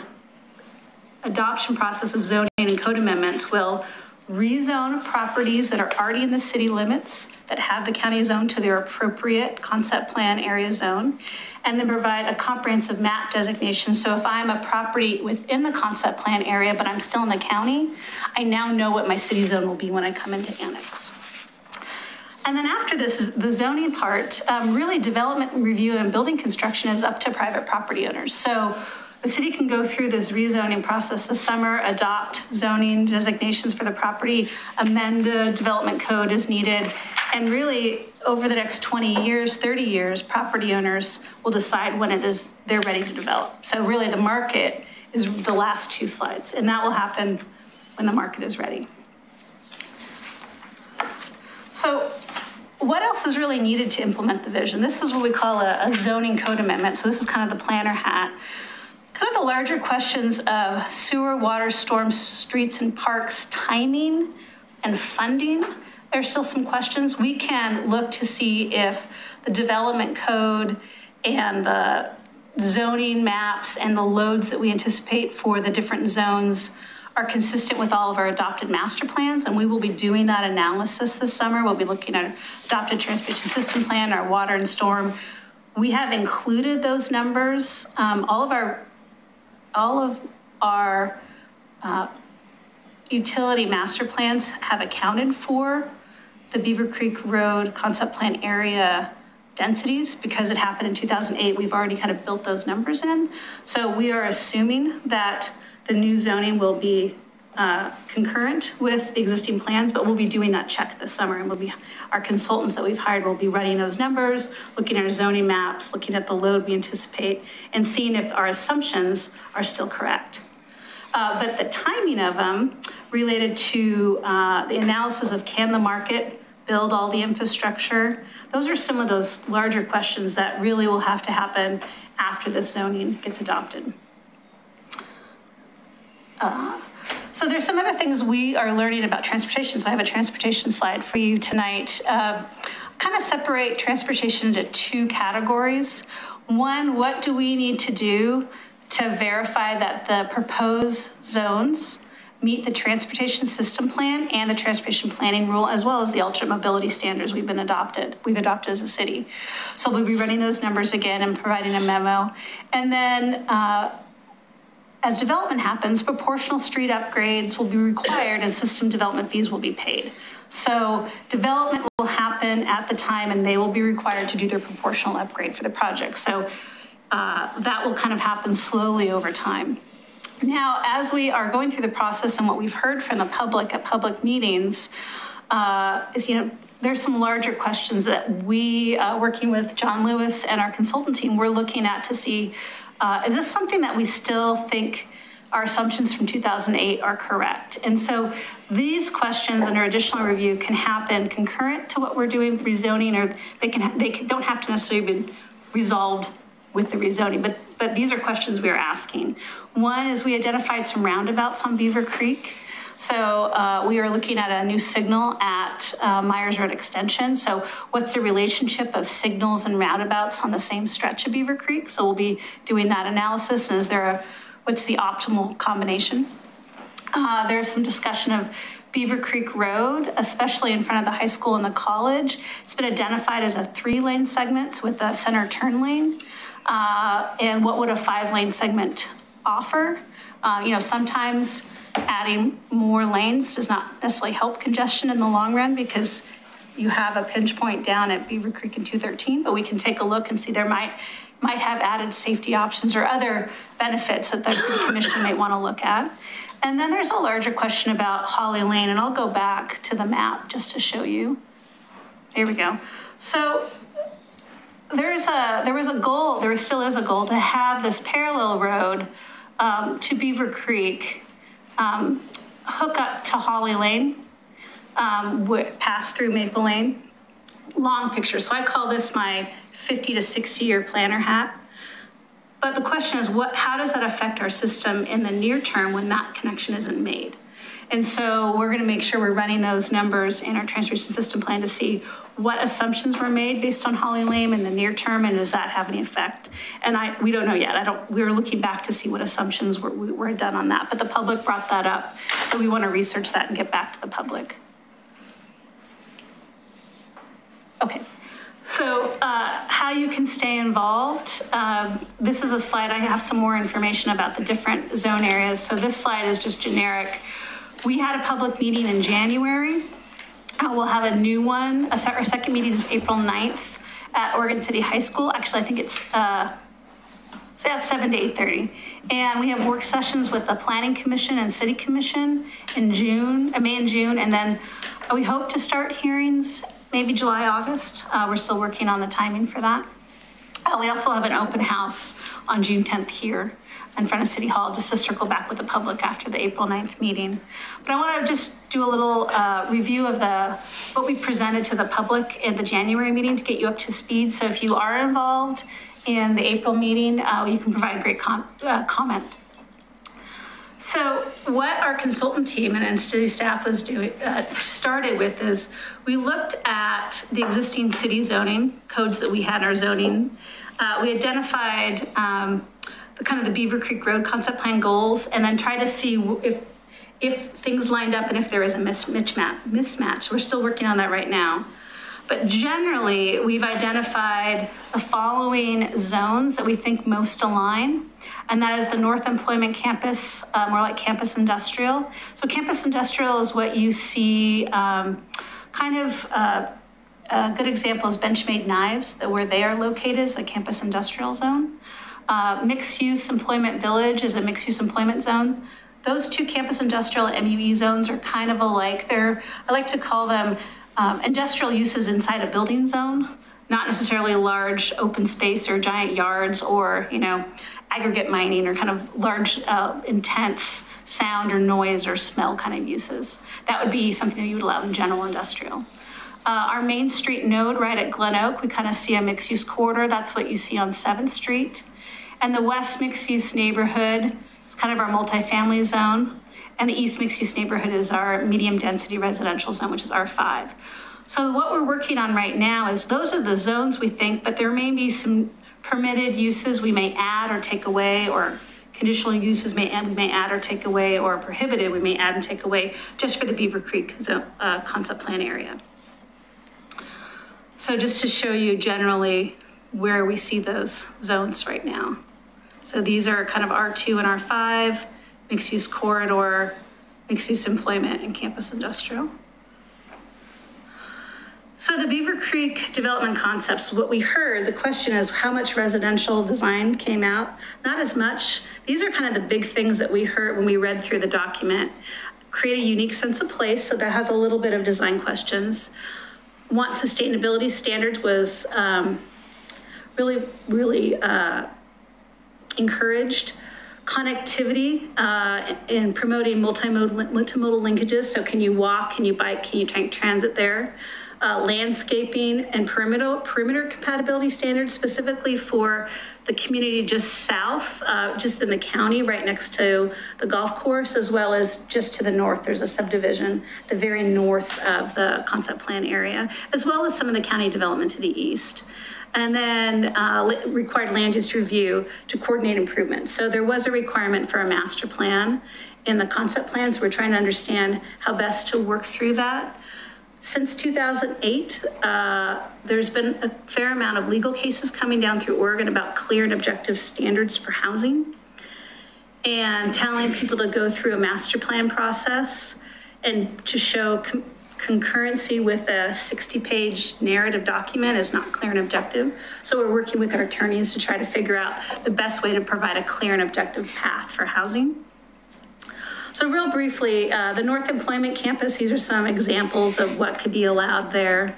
adoption process of zoning and code amendments will rezone properties that are already in the city limits that have the county zone to their appropriate concept plan area zone, and then provide a comprehensive map designation. So if I'm a property within the concept plan area, but I'm still in the county, I now know what my city zone will be when I come into annex. And then after this is the zoning part, really development and review and building construction is up to private property owners. So the city can go through this rezoning process this summer, adopt zoning designations for the property, amend the development code as needed, and really over the next 20 years, 30 years, property owners will decide when they're ready to develop. So really the market is the last two slides, and that will happen when the market is ready. So what else is really needed to implement the vision? This is what we call a zoning code amendment. So this is kind of the planner hat. Kind of the larger questions of sewer, water, storm, streets, and parks, timing and funding. There's still some questions. We can look to see if the development code and the zoning maps and the loads that we anticipate for the different zones are consistent with all of our adopted master plans, and we will be doing that analysis this summer. We'll be looking at our adopted transportation system plan, our water and storm. We have included those numbers. All of our utility master plans have accounted for the Beaver Creek Road concept plan area densities. Because it happened in 2008, we've already kind of built those numbers in. So we are assuming that the new zoning will be concurrent with the existing plans, but we'll be doing that check this summer, and our consultants that we've hired will be running those numbers, looking at our zoning maps, looking at the load we anticipate, and seeing if our assumptions are still correct. But the timing of them related to the analysis of can the market build all the infrastructure, those are some of those larger questions that really will have to happen after this zoning gets adopted. So there's some other things we are learning about transportation. So I have a transportation slide for you tonight. Kind of separate transportation into two categories. One, what do we need to do to verify that the proposed zones meet the transportation system plan and the transportation planning rule, as well as the alternate mobility standards we've adopted as a city. So we'll be running those numbers again and providing a memo. And then as development happens, proportional street upgrades will be required and system development fees will be paid. So development will happen at the time and they will be required to do their proportional upgrade for the project. So that will kind of happen slowly over time. Now, as we are going through the process and what we've heard from the public at public meetings is, there's some larger questions that we, working with John Lewis and our consultant team, we're looking at to see, is this something that we still think our assumptions from 2008 are correct? And so these questions under additional review can happen concurrent to what we're doing with rezoning, or they don't have to necessarily be resolved with the rezoning, but these are questions we are asking. One is we identified some roundabouts on Beaver Creek. So we are looking at a new signal at Myers Road Extension. So what's the relationship of signals and roundabouts on the same stretch of Beaver Creek? So we'll be doing that analysis. And is there what's the optimal combination? There's some discussion of Beaver Creek Road, especially in front of the high school and the college. It's been identified as a 3-lane segment with a center turn lane. And what would a 5-lane segment offer? Sometimes adding more lanes does not necessarily help congestion in the long run because you have a pinch point down at Beaver Creek and 213, but we can take a look and see there might have added safety options or other benefits that the city commission might want to look at. And then there's a larger question about Holly Lane, and I'll go back to the map just to show you. There we go. So there still is a goal to have this parallel road to Beaver Creek hook up to Holly Lane, pass through Maple Lane. Long picture. So I call this my 50 to 60 year planner hat. But the question is, how does that affect our system in the near term when that connection isn't made? And so we're going to make sure we're running those numbers in our transportation system plan to see what assumptions were made based on Holly Lane in the near term, and does that have any effect? And we don't know yet. We're looking back to see what assumptions were done on that, but the public brought that up. So we want to research that and get back to the public. Okay. So how you can stay involved. This is a slide. I have some more information about the different zone areas. So this slide is just generic. We had a public meeting in January. We'll have a new one. Our second meeting is April 9th at Oregon City High School. Actually, I think it's at 7 to 8:30. And we have work sessions with the Planning Commission and City Commission in May and June. And then we hope to start hearings maybe July, August. We're still working on the timing for that. We also have an open house on June 10th here in front of City Hall, just to circle back with the public after the April 9th meeting. But I want to just do a little review of what we presented to the public in the January meeting to get you up to speed. So if you are involved in the April meeting, you can provide great comment. So what our consultant team and city staff was doing, started with is we looked at the existing city zoning codes that we had in our zoning. We identified the Beaver Creek Road concept plan goals, and then try to see if things lined up and if there is a mismatch. We're still working on that right now. But generally, we've identified the following zones that we think most align, and that is the North Employment Campus, more like campus industrial. So campus industrial is what you see a good example is Benchmade Knives, where they are located is a campus industrial zone. Mixed-use employment village is a mixed-use employment zone. Those two campus industrial MUE zones are kind of alike. I like to call them industrial uses inside a building zone, not necessarily large open space or giant yards or, aggregate mining or kind of large, intense sound or noise or smell kind of uses. That would be something that you would allow in general industrial. Our Main Street node right at Glen Oak, we kind of see a mixed use corridor. That's what you see on 7th Street. And the West mixed use neighborhood is kind of our multifamily zone. And the East mixed use neighborhood is our medium density residential zone, which is R5. So what we're working on right now is those are the zones we think, but there may be some permitted uses we may add or take away, or conditional uses we may add or take away, or prohibited we may add and take away just for the Beaver Creek concept plan area. So just to show you generally where we see those zones right now. So these are kind of R2 and R5, mixed use corridor, mixed use employment, and campus industrial. So the Beaver Creek development concepts, what we heard, the question is how much residential design came out? Not as much. These are kind of the big things that we heard when we read through the document. Create a unique sense of place, so that has a little bit of design questions. Want sustainability standards was really encouraged. Connectivity in promoting multimodal linkages. So can you walk, can you bike, can you take transit there? Landscaping and perimeter compatibility standards specifically for the community just south, just in the county right next to the golf course, as well as just to the north. There's a subdivision, the very north of the concept plan area, as well as some of the county development to the east. And then required land use review to coordinate improvements. So there was a requirement for a master plan in the concept plans. We're trying to understand how best to work through that. Since 2008, there's been a fair amount of legal cases coming down through Oregon about clear and objective standards for housing and telling people to go through a master plan process and to show concurrency with a 60-page narrative document is not clear and objective. So we're working with our attorneys to try to figure out the best way to provide a clear and objective path for housing. So real briefly, the North Employment Campus, these are some examples of what could be allowed there.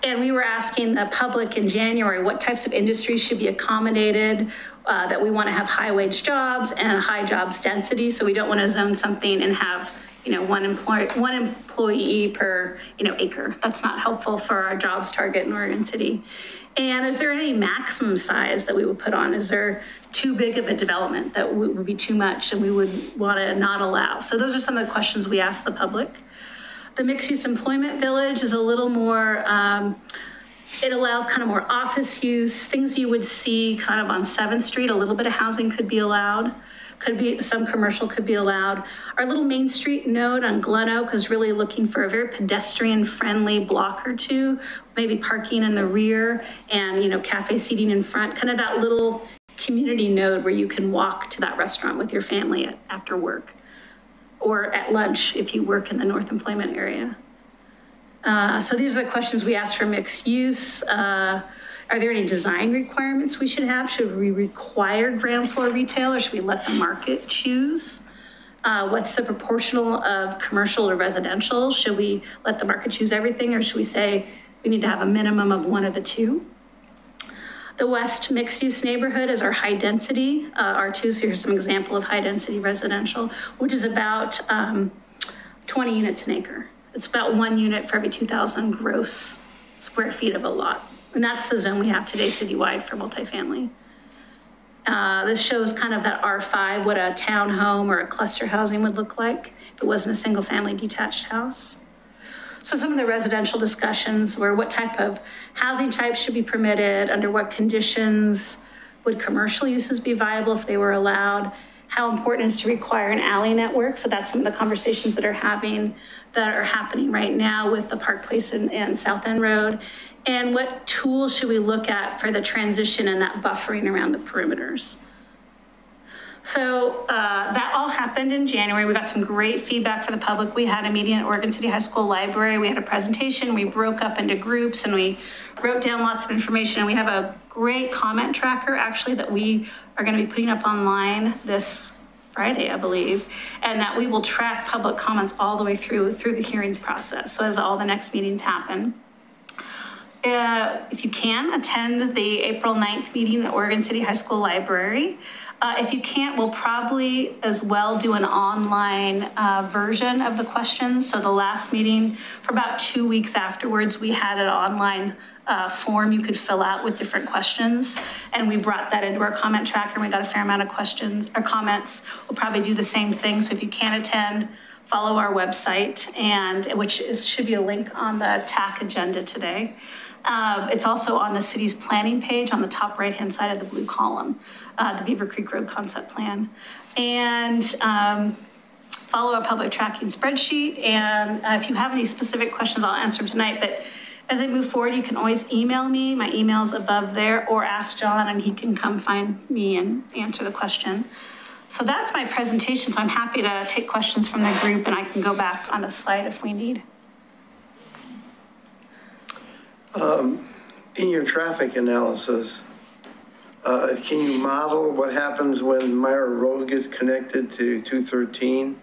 And we were asking the public in January what types of industries should be accommodated, that we want to have high wage jobs and high jobs density. So we don't want to zone something and have one employee per acre. That's not helpful for our jobs target in Oregon City. And is there any maximum size that we would put on? Is there too big of a development that would be too much and we would want to not allow? So those are some of the questions we asked the public. The mixed use employment village is a little more, it allows kind of more office use, things you would see kind of on 7th Street. A little bit of housing could be allowed. Could be some commercial could be allowed. Our little Main Street node on Glen Oak is really looking for a very pedestrian friendly block or two, maybe parking in the rear and, cafe seating in front, kind of that little community node where you can walk to that restaurant with your family after work or at lunch if you work in the North Employment area. So these are the questions we asked for mixed use. Are there any design requirements we should have? Should we require ground floor retail or should we let the market choose? What's the proportional of commercial or residential? Should we let the market choose everything or should we say we need to have a minimum of one of the two? The West mixed use neighborhood is our high density R2. So here's some example of high density residential, which is about 20 units an acre. It's about 1 unit for every 2,000 gross square feet of a lot. And that's the zone we have today citywide for multifamily. This shows kind of that R5, what a townhome or a cluster housing would look like if it wasn't a single family detached house. So some of the residential discussions were what type of housing types should be permitted, under what conditions, would commercial uses be viable if they were allowed, how important is to require an alley network. So that's some of the conversations that are happening right now with the Park Place and South End Road. And what tools should we look at for the transition and that buffering around the perimeters? So that all happened in January. We got some great feedback for the public. We had a meeting at Oregon City High School Library. We had a presentation. We broke up into groups and we wrote down lots of information. And we have a great comment tracker actually that we are going to be putting up online this Friday, I believe, and that we will track public comments all the way through the hearings process. So as all the next meetings happen. If you can, attend the April 9th meeting at Oregon City High School Library. If you can't, we'll probably as well do an online version of the questions. So the last meeting, for about 2 weeks afterwards, we had an online form you could fill out with different questions. And we brought that into our comment tracker and we got a fair amount of questions or comments. We'll probably do the same thing. So if you can't attend, follow our website, and should be a link on the TAC agenda today. It's also on the city's planning page on the top right-hand side of the blue column, the Beaver Creek Road concept plan. And follow our public tracking spreadsheet. And if you have any specific questions, I'll answer them tonight. But as I move forward, you can always email me. My email's above there, or ask John and he can come find me and answer the question. So that's my presentation. So I'm happy to take questions from the group and I can go back on the slide if we need. In your traffic analysis, can you model what happens when Meyer Road gets connected to 213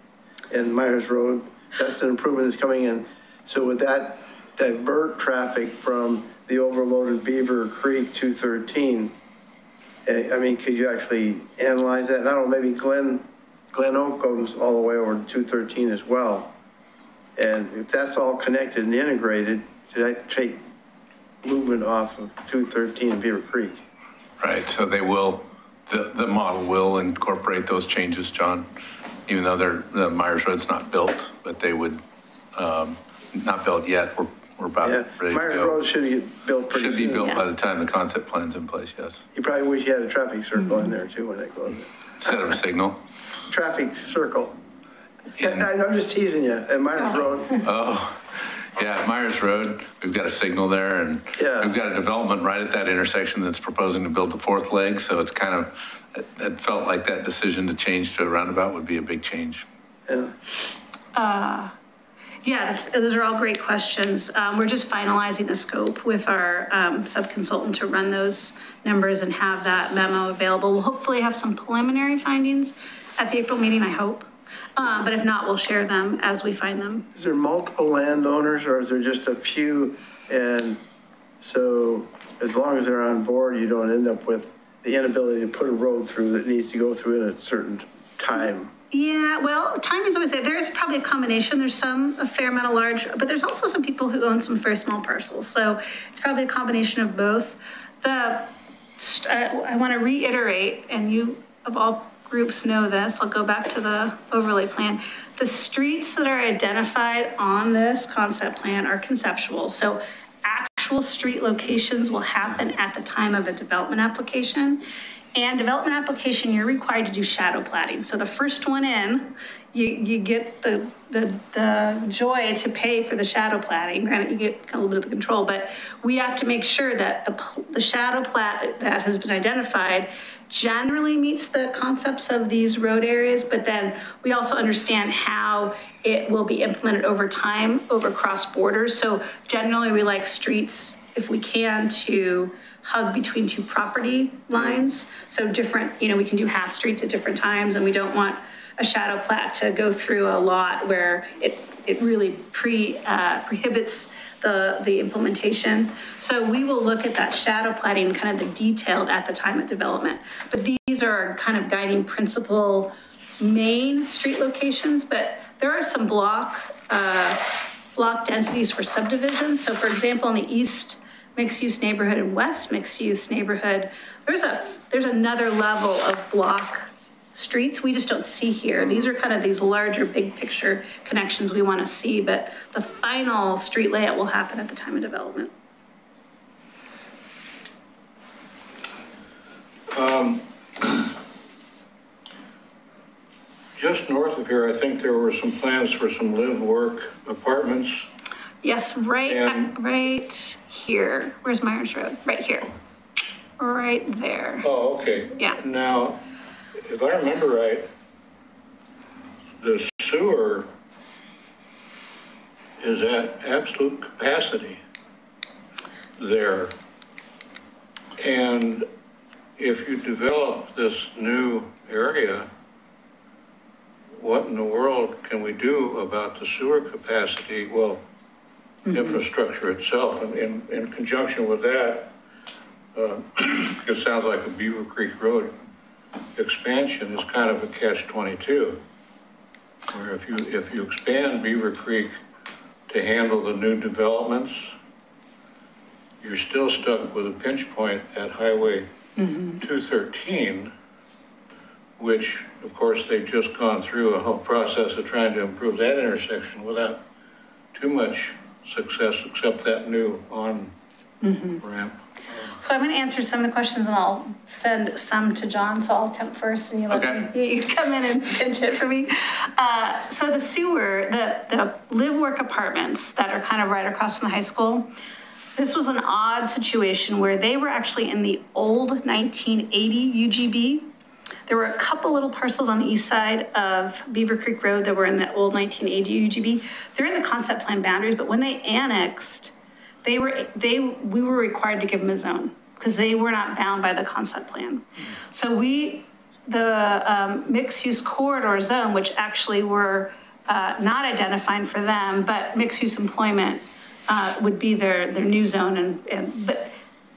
and Myers Road? That's an improvement that's coming in. So would that divert traffic from the overloaded Beaver Creek 213? I mean, could you actually analyze that? And I don't know, maybe Glen Oak goes all the way over to 213 as well. And if that's all connected and integrated, does that take movement off of 213 and Beaver Creek? Right, so they will, the model will incorporate those changes, John, even though the Myers Road's not built, but they would, not built yet. We're about ready to go. Myers Road should get built pretty soon. Should be built by the time the concept plan's in place, yes. You probably wish you had a traffic circle in there too when it goes in. Instead of a signal. Traffic circle. I'm just teasing you, at Myers Road. Oh, yeah, at Myers Road, we've got a signal there, and we've got a development right at that intersection that's proposing to build the fourth leg, so it's kind of, it felt like that decision to change to a roundabout would be a big change. Yeah, those are all great questions. We're just finalizing the scope with our sub-consultant to run those numbers and have that memo available. We'll hopefully have some preliminary findings at the April meeting, I hope. But if not, we'll share them as we find them. Is there multiple landowners or is there just a few? And so as long as they're on board, you don't end up with the inability to put a road through that needs to go through in a certain time. Yeah, well, timing is always there. There's probably a combination. There's a fair amount of large, but there's also some people who own some very small parcels. So it's probably a combination of both. I want to reiterate, and you of all groups know this, I'll go back to the overlay plan. The streets that are identified on this concept plan are conceptual. So actual street locations will happen at the time of a development application. And development application, you're required to do shadow platting. So the first one in, you get the joy to pay for the shadow platting. Granted, you get a little bit of the control, but we have to make sure that the shadow plat that has been identified generally meets the concepts of these road areas, but then we also understand how it will be implemented over time, over cross borders. So generally we like streets, if we can, to hug between two property lines. So different, we can do half streets at different times, and we don't want a shadow plat to go through a lot where it really prohibits the implementation. So we will look at that shadow platting, kind of the detailed at the time of development. But these are kind of guiding principle main street locations, but there are some block densities for subdivisions. So for example, in the east mixed-use neighborhood and west mixed-use neighborhood, there's another level of block streets we just don't see here. These are kind of these larger big picture connections we want to see, but the final street layout will happen at the time of development. Just north of here, I think there were some plans for some live-work apartments. Yes, right here. Where's Myers Road? Right here. Right there. Oh, okay. Yeah. Now, if I remember right, the sewer is at absolute capacity there. And if you develop this new area, what in the world can we do about the sewer capacity? Well, infrastructure itself, and in conjunction with that, it sounds like a Beaver Creek Road expansion is kind of a catch-22, where if you expand Beaver Creek to handle the new developments, you're still stuck with a pinch point at Highway 213, which, of course, they've just gone through a whole process of trying to improve that intersection without too much success, except that new on-ramp. So I'm going to answer some of the questions, and I'll send some to John, so I'll attempt first, and you come in and pinch it for me. So the sewer, the live-work apartments that are kind of right across from the high school, this was an odd situation where they were actually in the old 1980 UGB. There were a couple little parcels on the east side of Beaver Creek Road that were in the old 1980 UGB. They're in the concept plan boundaries, but when they annexed, we were required to give them a zone because they were not bound by the concept plan. So the mixed use corridor zone, which actually were not identifying for them, but mixed use employment would be their new zone. But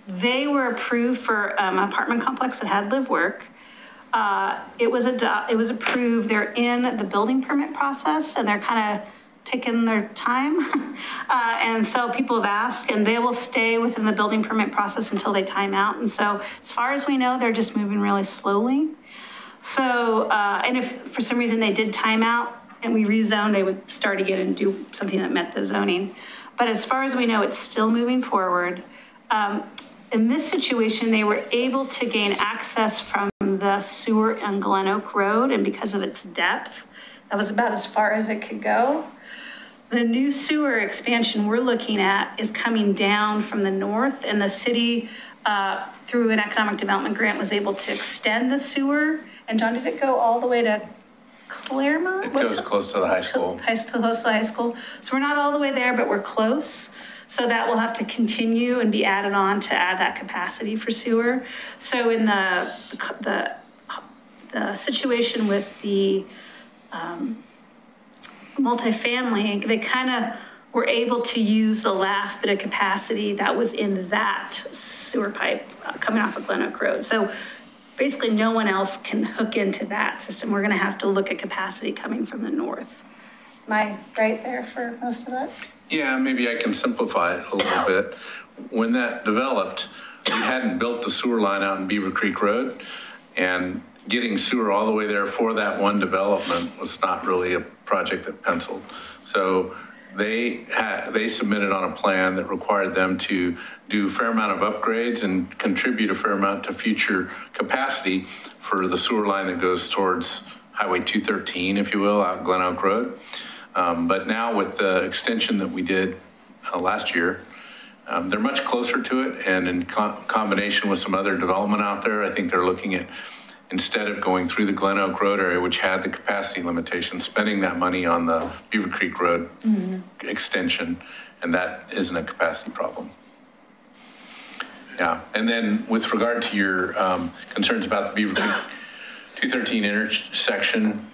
they were approved for an apartment complex that had live work. It was approved. They're in the building permit process, and they're kind of taking their time. And so people have asked, and they will stay within the building permit process until they time out. And so as far as we know, they're just moving really slowly. So, and if for some reason they did time out and we rezoned, they would start again and do something that met the zoning. But as far as we know, it's still moving forward. In this situation, they were able to gain access from the sewer on Glen Oak Road, and because of its depth, that was about as far as it could go. The new sewer expansion we're looking at is coming down from the north, and the city, through an economic development grant, was able to extend the sewer. And John, did it go all the way to Claremont? It goes close to the high school. Close to the high school. So we're not all the way there, but we're close. So that will have to continue and be added on to add that capacity for sewer. So in the situation with the multifamily, they kind of were able to use the last bit of capacity that was in that sewer pipe coming off of Glen Oak Road. So basically no one else can hook into that system. We're going to have to look at capacity coming from the north. Am I right there for most of that? Yeah, maybe I can simplify it a little bit. When that developed, we hadn't built the sewer line out in Beaver Creek Road, and getting sewer all the way there for that one development was not really a project that penciled. So they submitted on a plan that required them to do a fair amount of upgrades and contribute a fair amount to future capacity for the sewer line that goes towards Highway 213, if you will, out Glen Oak Road. But now with the extension that we did last year, they're much closer to it, and in combination with some other development out there, I think they're looking at, instead of going through the Glen Oak Road area, which had the capacity limitation, spending that money on the Beaver Creek Road extension, and that isn't a capacity problem. Yeah, and then with regard to your concerns about the Beaver Creek 213 intersection,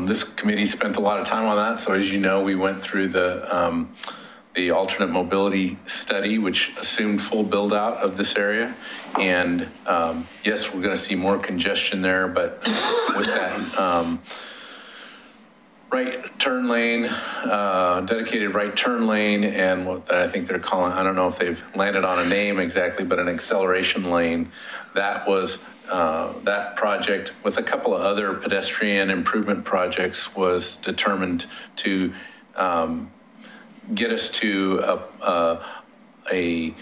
this committee spent a lot of time on that. So as you know, we went through the alternate mobility study, which assumed full build out of this area. And yes, we're going to see more congestion there, but with that right turn lane, dedicated right turn lane, and what I think they're calling, I don't know if they've landed on a name exactly, but an acceleration lane, that was that project with a couple of other pedestrian improvement projects was determined to get us to a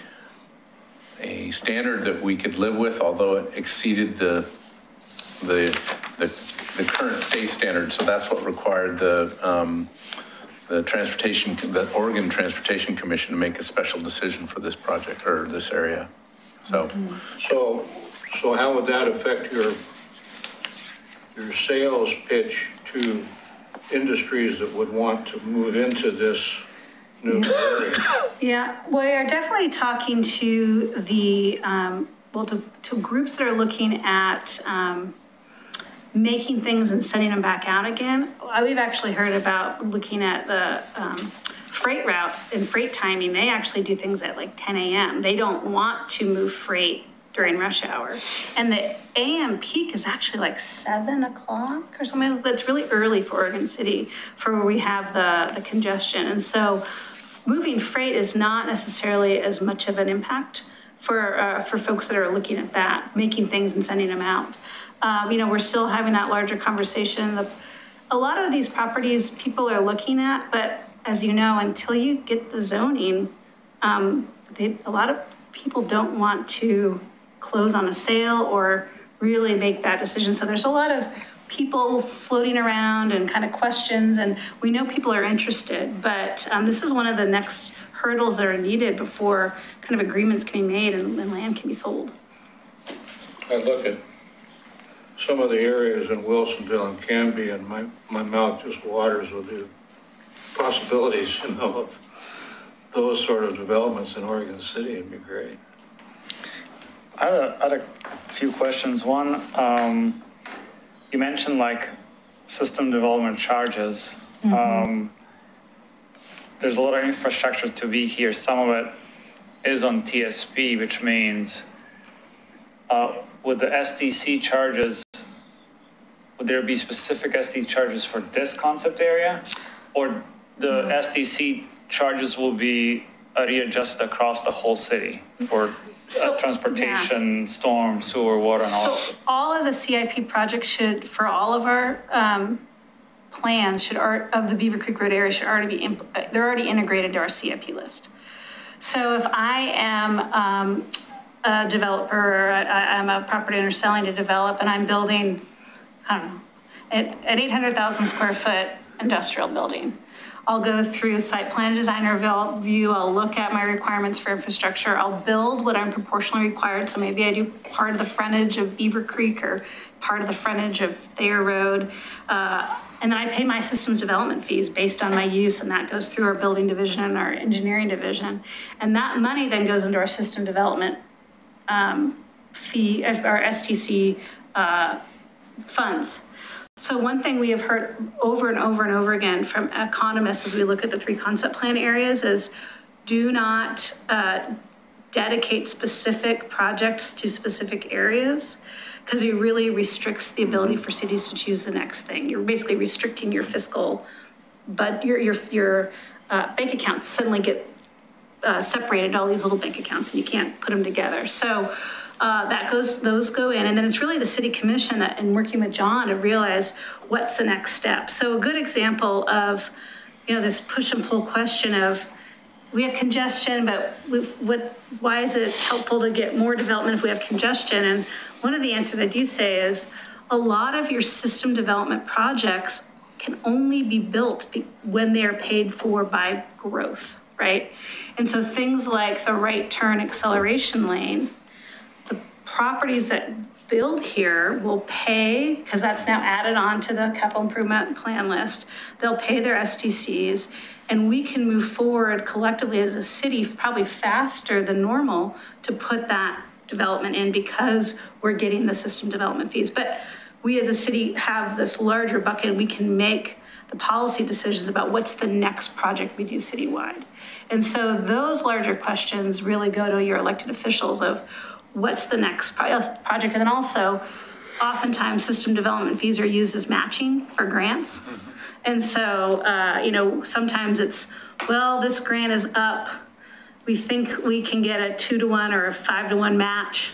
standard that we could live with, although it exceeded the current state standard. So that's what required the Oregon Transportation Commission to make a special decision for this project or this area. So, so how would that affect your your sales pitch to industries that would want to move into this new area? Yeah, we are definitely talking to the, to groups that are looking at making things and sending them back out again. We've actually heard about looking at the freight route and freight timing. They actually do things at like 10 a.m. They don't want to move freight during rush hour. And the AM peak is actually like 7 o'clock or something. That's really early for Oregon City for where we have the congestion. And so moving freight is not necessarily as much of an impact for folks that are looking at that, making things and sending them out. We're still having that larger conversation. A lot of these properties people are looking at, but as you know, until you get the zoning, a lot of people don't want to close on a sale or really make that decision. So there's a lot of people floating around and kind of questions, and we know people are interested, but this is one of the next hurdles that are needed before kind of agreements can be made and land can be sold. I look at some of the areas in Wilsonville and Canby, and my mouth just waters with the possibilities, of those sort of developments in Oregon City. It'd be great. I had a few questions. One, you mentioned like system development charges. There's a lot of infrastructure to be here. Some of it is on TSP, which means with the SDC charges, would there be specific SD charges for this concept area? Or the SDC charges will be readjusted across the whole city for transportation, storm, sewer, water, and all? So all of the CIP projects should, for all of our plans, of the Beaver Creek Road area should already be, they're already integrated to our CIP list. So if I am a developer, or I'm a property owner selling to develop, and I'm building, I don't know, an 800,000 square foot industrial building, I'll go through site plan designer view. I'll look at my requirements for infrastructure. I'll build what I'm proportionally required. So maybe I do part of the frontage of Beaver Creek or part of the frontage of Thayer Road. And then I pay my systems development fees based on my use, and that goes through our building division and our engineering division. And that money then goes into our system development fee, our STC funds. So one thing we have heard over and over and over again from economists as we look at the 3 concept plan areas is do not dedicate specific projects to specific areas, because it really restricts the ability for cities to choose the next thing. You're basically restricting your fiscal, but your bank accounts suddenly get separated, all these little bank accounts, and you can't put them together. So those go in, and then it's really the city commission that, and working with John to realize what's the next step. So a good example of, this push and pull question of, we have congestion, but why is it helpful to get more development if we have congestion? And one of the answers I do say is a lot of your system development projects can only be built when they are paid for by growth, right? And so things like the right turn acceleration lane, properties that build here will pay, because that's now added on to the capital improvement plan list. They'll pay their STCs, and we can move forward collectively as a city probably faster than normal to put that development in because we're getting the system development fees. But we as a city have this larger bucket. We can make the policy decisions about what's the next project we do citywide. And so those larger questions really go to your elected officials of what's the next project. And then also, oftentimes system development fees are used as matching for grants. And so, sometimes it's, well, this grant is up. We think we can get a 2-to-1 or a 5-to-1 match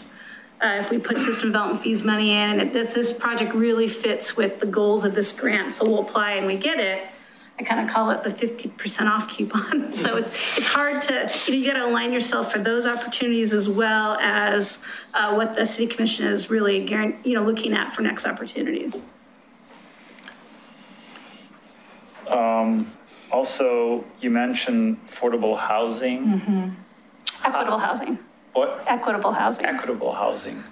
if we put system development fees money in, and that this project really fits with the goals of this grant. So we'll apply and we get it. I kind of call it the 50% off coupon. So it's hard to, you got to align yourself for those opportunities as well as what the city commission is really, looking at for next opportunities. Also, you mentioned affordable housing. Equitable housing. What? Equitable housing. Equitable housing.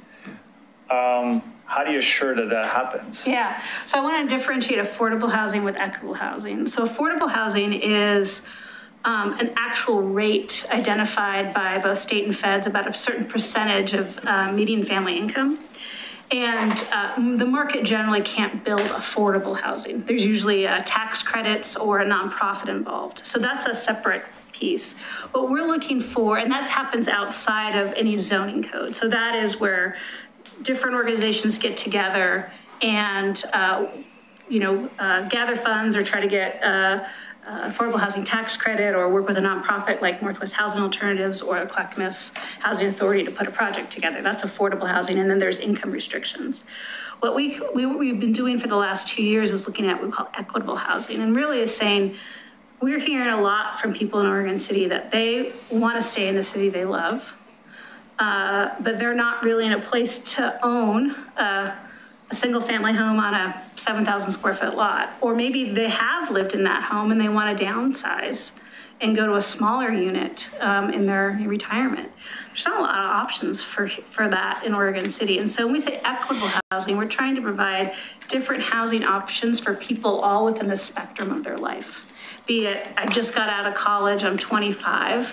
how do you assure that that happens? Yeah, so I want to differentiate affordable housing with equitable housing. So affordable housing is an actual rate identified by both state and feds about a certain percentage of median family income. And the market generally can't build affordable housing. There's usually tax credits or a nonprofit involved. So that's a separate piece. What we're looking for, and that happens outside of any zoning code. So that is where different organizations get together and, gather funds or try to get affordable housing tax credit or work with a nonprofit like Northwest Housing Alternatives or the Clackamas Housing Authority to put a project together. That's affordable housing. And then there's income restrictions. What we've been doing for the last 2 years is looking at what we call equitable housing, and really is saying, we're hearing a lot from people in Oregon City that they want to stay in the city they love, but they're not really in a place to own a single family home on a 7,000 square foot lot. Or maybe they have lived in that home and they want to downsize and go to a smaller unit in their retirement. There's not a lot of options for that in Oregon City. And so when we say equitable housing, we're trying to provide different housing options for people all within the spectrum of their life. Be it, I just got out of college, I'm 25,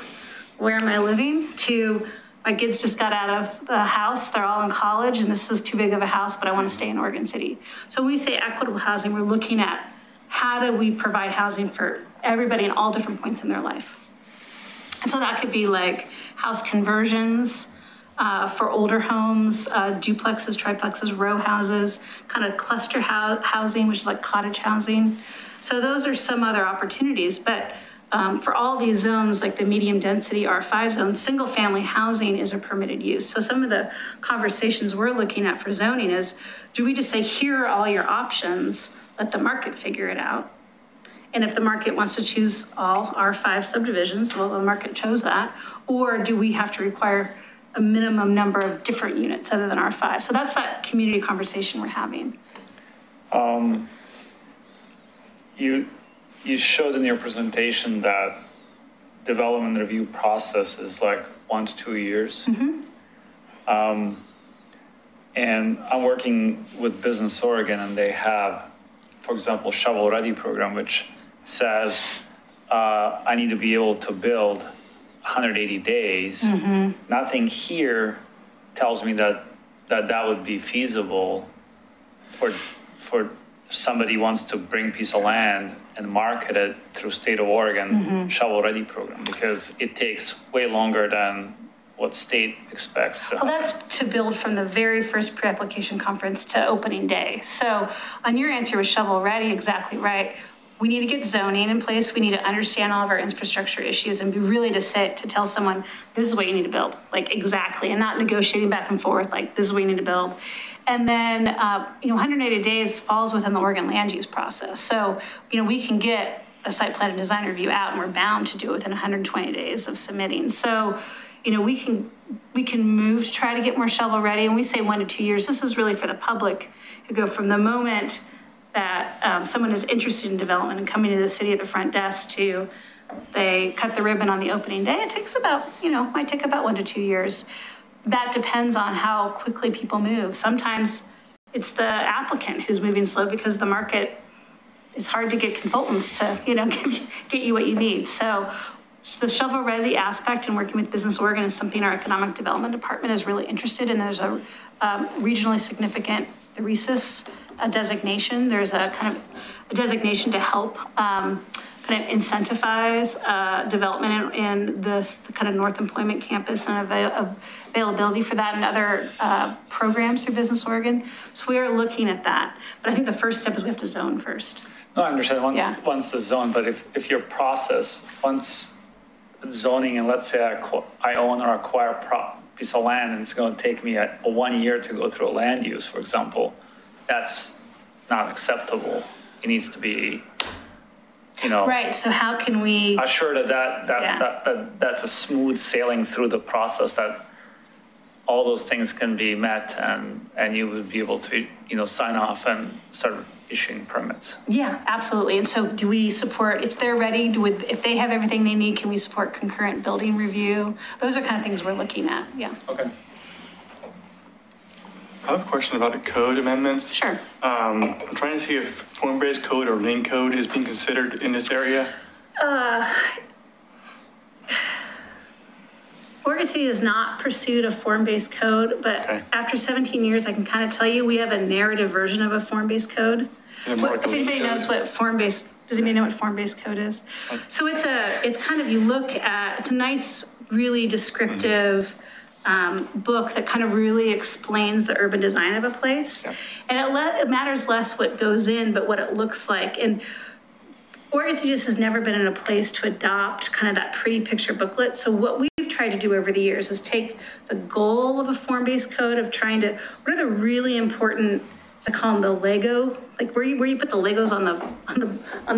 where am I living? To my kids just got out of the house, they're all in college, and this is too big of a house, but I want to stay in Oregon City. So when we say equitable housing, we're looking at how do we provide housing for everybody in all different points in their life. So that could be like house conversions for older homes, duplexes, triplexes, row houses, kind of cluster housing, which is like cottage housing. So those are some other opportunities, but for all these zones, like the medium density R5 zones, single family housing is a permitted use. So some of the conversations we're looking at for zoning is, do we just say, here are all your options, let the market figure it out? And if the market wants to choose all R5 subdivisions, well, the market chose that. Or do we have to require a minimum number of different units other than R5? So that's that community conversation we're having. You showed in your presentation that development review process is like 1 to 2 years. Mm-hmm. And I'm working with Business Oregon, and they have, for example, Shovel Ready program, which says I need to be able to build 180 days. Mm-hmm. Nothing here tells me that would be feasible for somebody wants to bring a piece of land and market it through state of Oregon Shovel Ready program, because it takes way longer than what state expects. Well, that's to build from the very first pre-application conference to opening day. So on your answer with Shovel Ready, exactly right. We need to get zoning in place. We need to understand all of our infrastructure issues and be really to tell someone, this is what you need to build, like exactly, and not negotiating back and forth, like this is what you need to build. And then, 180 days falls within the Oregon land use process. So, we can get a site plan and design review out, and we're bound to do it within 120 days of submitting. So, we can move to try to get more shovel ready. And we say 1 to 2 years. This is really for the public who go from the moment that someone is interested in development and coming to the city at the front desk to they cut the ribbon on the opening day. It takes about, might take about 1 to 2 years. That depends on how quickly people move. Sometimes it's the applicant who's moving slow because the market, it's hard to get consultants to, get you what you need. So the shovel ready aspect and working with Business Oregon is something our economic development department is really interested in. There's a regionally significant, the RESIS designation. There's a kind of a designation to help kind of incentivize development in this kind of North Employment Campus and availability for that and other programs through Business Oregon. So we are looking at that. But I think the first step is we have to zone first. No, I understand once the zone, but if your process, once zoning, and let's say I own or acquire a piece of land and it's going to take me a 1 year to go through a land use, for example, that's not acceptable. It needs to be, Right, so how can we assure that's a smooth sailing through the process, that all those things can be met and you would be able to, sign off and start issuing permits. Yeah, absolutely. And so do we support, if they're ready, if they have everything they need, can we support concurrent building review? Those are kind of things we're looking at, yeah. Okay. I have a question about the code amendments. Sure. I'm trying to see if form-based code or lane code is being considered in this area. Oregon City has not pursued a form-based code, but after 17 years, I can kind of tell you, we have a narrative version of a form-based code. If anybody knows what form-based, does anybody know what form-based code is? So it's kind of, you look at, it's a nice, really descriptive book that kind of really explains the urban design of a place. And it matters less what goes in, but what it looks like. And Oregon City just has never been in a place to adopt kind of that pretty picture booklet. So what we've tried to do over the years is take the goal of a form-based code of trying to, what are the really important, I call them the Lego, like where you put the Legos on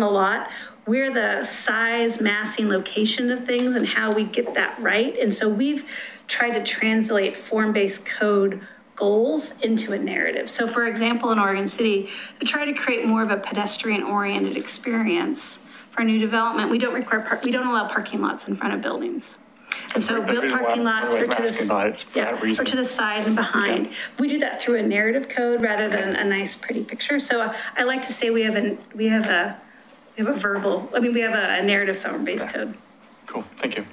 the lot, where the size, massing, location of things and how we get that right. And so we've tried to translate form-based code goals into a narrative. So for example, in Oregon City, to try to create more of a pedestrian-oriented experience for new development, we don't allow parking lots in front of buildings. And so built parking lots are to the side and behind. We do that through a narrative code rather than a nice, pretty picture. So I like to say we have a narrative form-based code. Cool, thank you.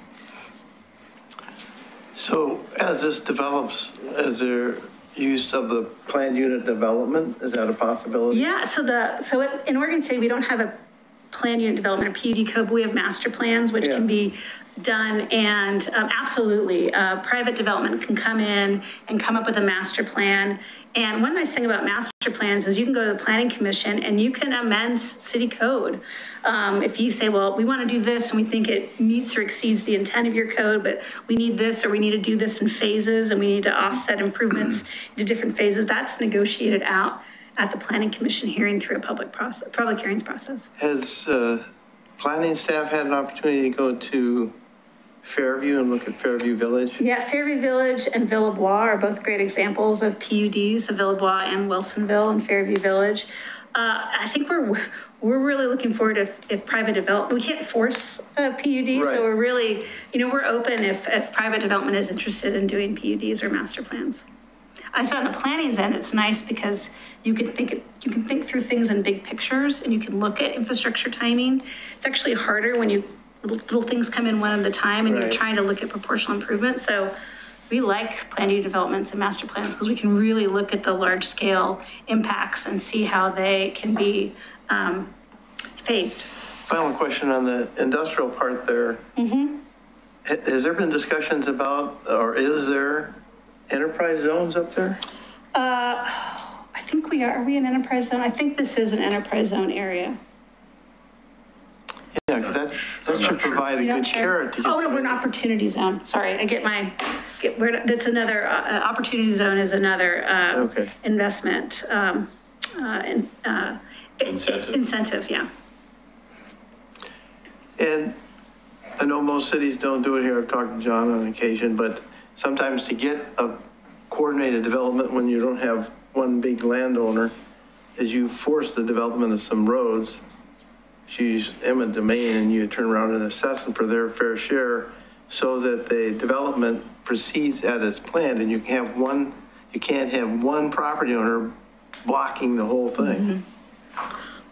So as this develops, is there use of the planned unit development? Is that a possibility? Yeah, in Oregon City, we don't have a planned unit development or PUD code, but we have master plans, which can be done. And absolutely, private development can come in and come up with a master plan. And one nice thing about master plans is you can go to the planning commission and you can amend city code. If you say, well, we want to do this and we think it meets or exceeds the intent of your code, but we need this, or we need to do this in phases and we need to offset improvements into different phases, that's negotiated out at the planning commission hearing through a public hearings process. Has planning staff had an opportunity to go to Fairview and look at Fairview Village? Yeah, Fairview Village and Villebois are both great examples of PUDs, of Villebois and Wilsonville and Fairview Village. I think we're really looking forward if private development, we can't force a PUD, so we're really, we're open if private development is interested in doing PUDs or master plans. I saw on the planning's end, it's nice because you can think through things in big pictures and you can look at infrastructure timing. It's actually harder when little things come in one at a time and you're trying to look at proportional improvements. So we like planned unit developments and master plans because we can really look at the large scale impacts and see how they can be phased. Final question on the industrial part there. Has there been discussions about, or is there enterprise zones up there? I think we are. Are we an enterprise zone? I think this is an enterprise zone area. Yeah, because that should provide a good carrot. Oh, no, we're an opportunity zone. Sorry, that's another, opportunity zone is another investment incentive, yeah. And I know most cities don't do it here. I've talked to John on occasion, but sometimes to get a coordinated development when you don't have one big landowner is you force the development of some roads. You use eminent domain and you turn around and assess them for their fair share so that the development proceeds as it's planned, and you can't have one property owner blocking the whole thing.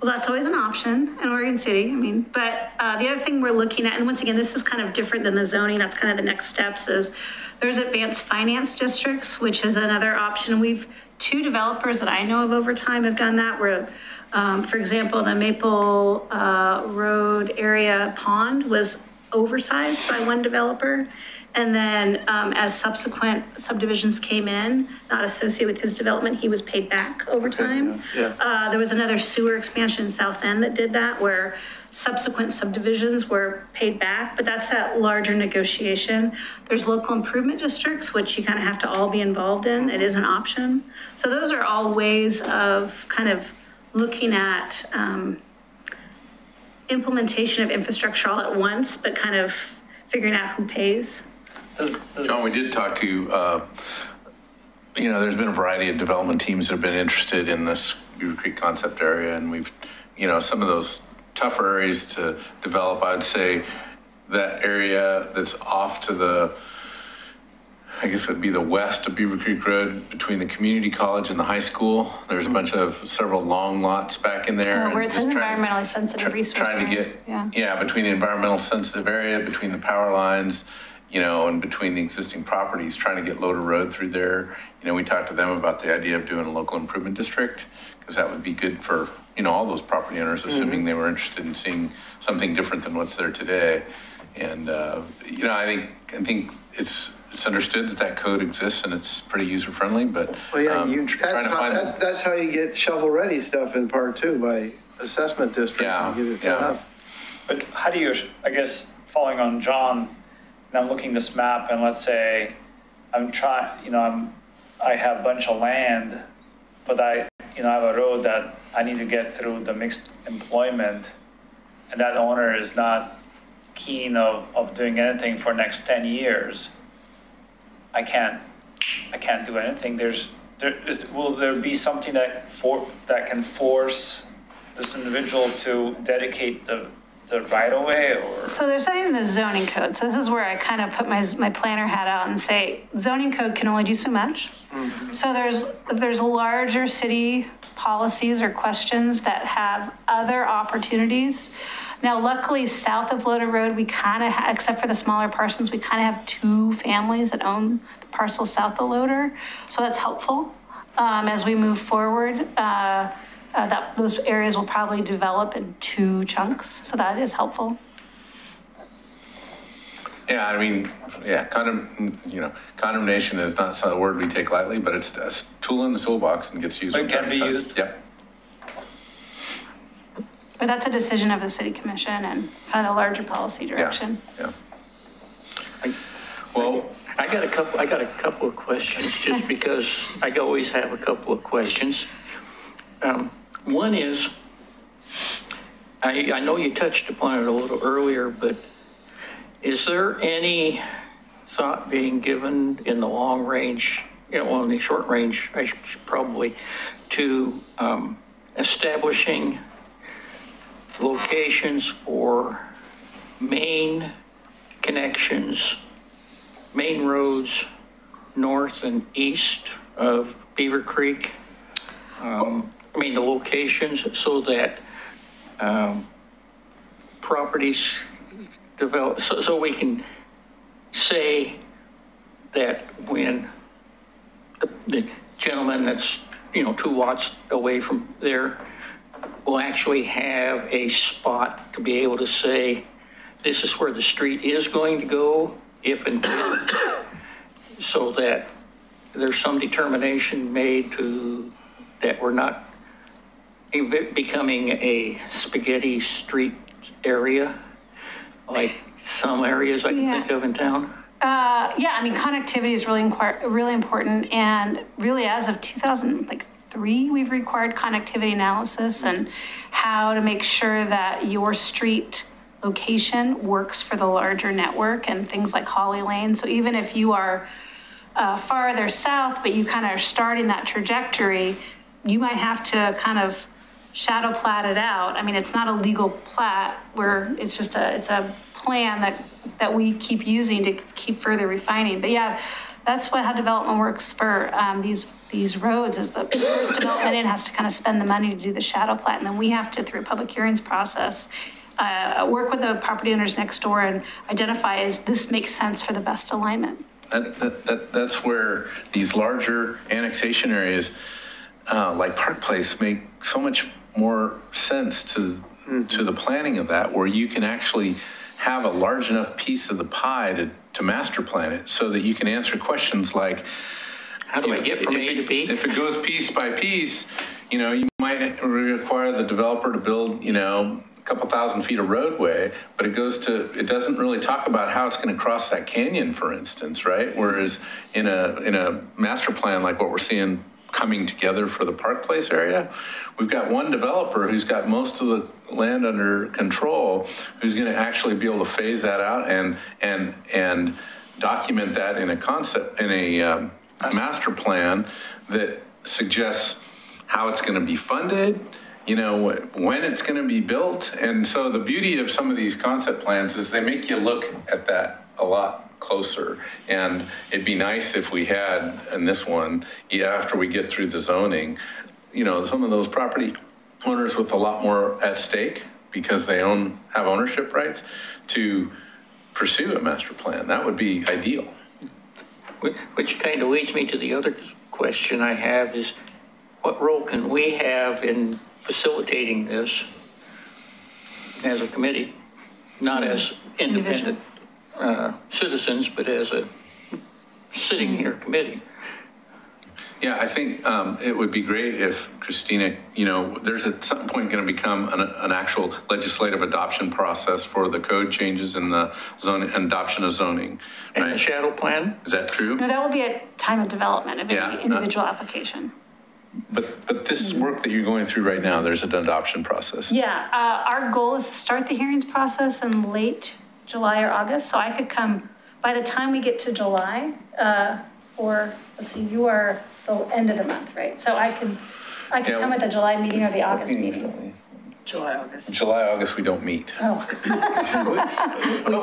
Well, that's always an option in Oregon City. But the other thing we're looking at, and once again, this is kind of different than the zoning, that's kind of the next steps, is there's advanced finance districts, which is another option. Two developers that I know of over time have done that, where, for example, the Maple Road area pond was oversized by one developer. And then as subsequent subdivisions came in, not associated with his development, he was paid back over time. There was another sewer expansion in South End that did that, where subsequent subdivisions were paid back, but that's that larger negotiation. There's local improvement districts, which you kind of have to all be involved in. It is an option. So those are all ways of kind of looking at implementation of infrastructure all at once, but kind of figuring out who pays. John, we did talk to, there's been a variety of development teams that have been interested in this Beaver Creek concept area, and we've, some of those tougher areas to develop, I'd say that area that's off to the I guess it would be the west of Beaver Creek Road between the community college and the high school. There's a bunch of several long lots back in there. Where it says environmentally sensitive resource. Trying to area. get, between the environmental sensitive area, between the power lines, and between the existing properties, trying to get Loader Road through there. We talked to them about the idea of doing a local improvement district, because that would be good for, all those property owners, assuming they were interested in seeing something different than what's there today. And, I think it's understood that code exists and it's pretty user friendly, but that's how you get shovel ready stuff in part 2 by assessment district. Yeah, get it set up. But how do you, I guess, following on John, and I'm looking this map and let's say I'm trying, I have a bunch of land, but I have a road that I need to get through the mixed employment, and that owner is not keen of doing anything for next 10 years. I can't do anything. Will there be something that can force this individual to dedicate the right of way, or? So there's something in the zoning code. So this is where I kind of put my planner hat out and say, zoning code can only do so much. Mm-hmm. So there's larger city policies or questions that have other opportunities. Now, luckily, south of Loader Road, we kind of, except for the smaller parcels, we kind of have 2 families that own the parcel south of Loader. So that's helpful as we move forward. Those areas will probably develop in 2 chunks. So that is helpful. Yeah, condemnation is not a word we take lightly, but it's a tool in the toolbox and gets used. It can be used. Yep. But that's a decision of the city commission and kind of a larger policy direction. Yeah. I got a couple of questions, just because I always have a couple of questions. One is, I know you touched upon it a little earlier, but is there any thought being given in the long range, in the short range, I should probably, to establishing locations for main connections, main roads north and east of Beaver Creek? The locations, so that properties develop, so we can say that when the gentleman that's 2 lots away from there will actually have a spot to be able to say, this is where the street is going to go, if and when, so that there's some determination made that we're not becoming a spaghetti street area, like some areas I can think of in town. Connectivity is really important, and really as of 2003, we've required connectivity analysis and how to make sure that your street location works for the larger network and things like Holly Lane. So even if you are farther south, but you kind of are starting that trajectory, you might have to kind of shadow plat it out. It's not a legal plat where it's just it's a plan that we keep using to keep further refining. But that's how development works for these roads, is the first development in has to kind of spend the money to do the shadow plat, and then we have to, through a public hearings process, work with the property owners next door and identify, is this makes sense for the best alignment. That's where these larger annexation areas, like Park Place, make so much more sense to the planning of that, where you can actually have a large enough piece of the pie to master plan it, so that you can answer questions like, how do I get from A to B? If it goes piece by piece, you might require the developer to build, a couple thousand feet of roadway, but it doesn't really talk about how it's going to cross that canyon, for instance, right? Whereas in a master plan like what we're seeing coming together for the Park Place area, we've got one developer who's got most of the land under control, who's going to actually be able to phase that out and document that in a master plan that suggests how it's going to be funded, when it's going to be built. And so the beauty of some of these concept plans is they make you look at that a lot closer. And it'd be nice if we had, in this one, after we get through the zoning, some of those property owners with a lot more at stake because they have ownership rights to pursue a master plan. That would be ideal. Which kind of leads me to the other question I have is, what role can we have in facilitating this as a committee, not as independent citizens, but as a sitting here committee? Yeah, I think it would be great if, Christina, there's at some point going to become an actual legislative adoption process for the code changes and the zoning, adoption of zoning. And right? the shadow plan? Is that true? No, that will be at time of development of any individual application. But this work that you're going through right now, there's an adoption process. Yeah, our goal is to start the hearings process in late July or August. So I could come, by the time we get to July, or let's see, you are the end of the month, right? So I could come at the July meeting or the August meeting. July, August. July, August, we don't meet. Oh.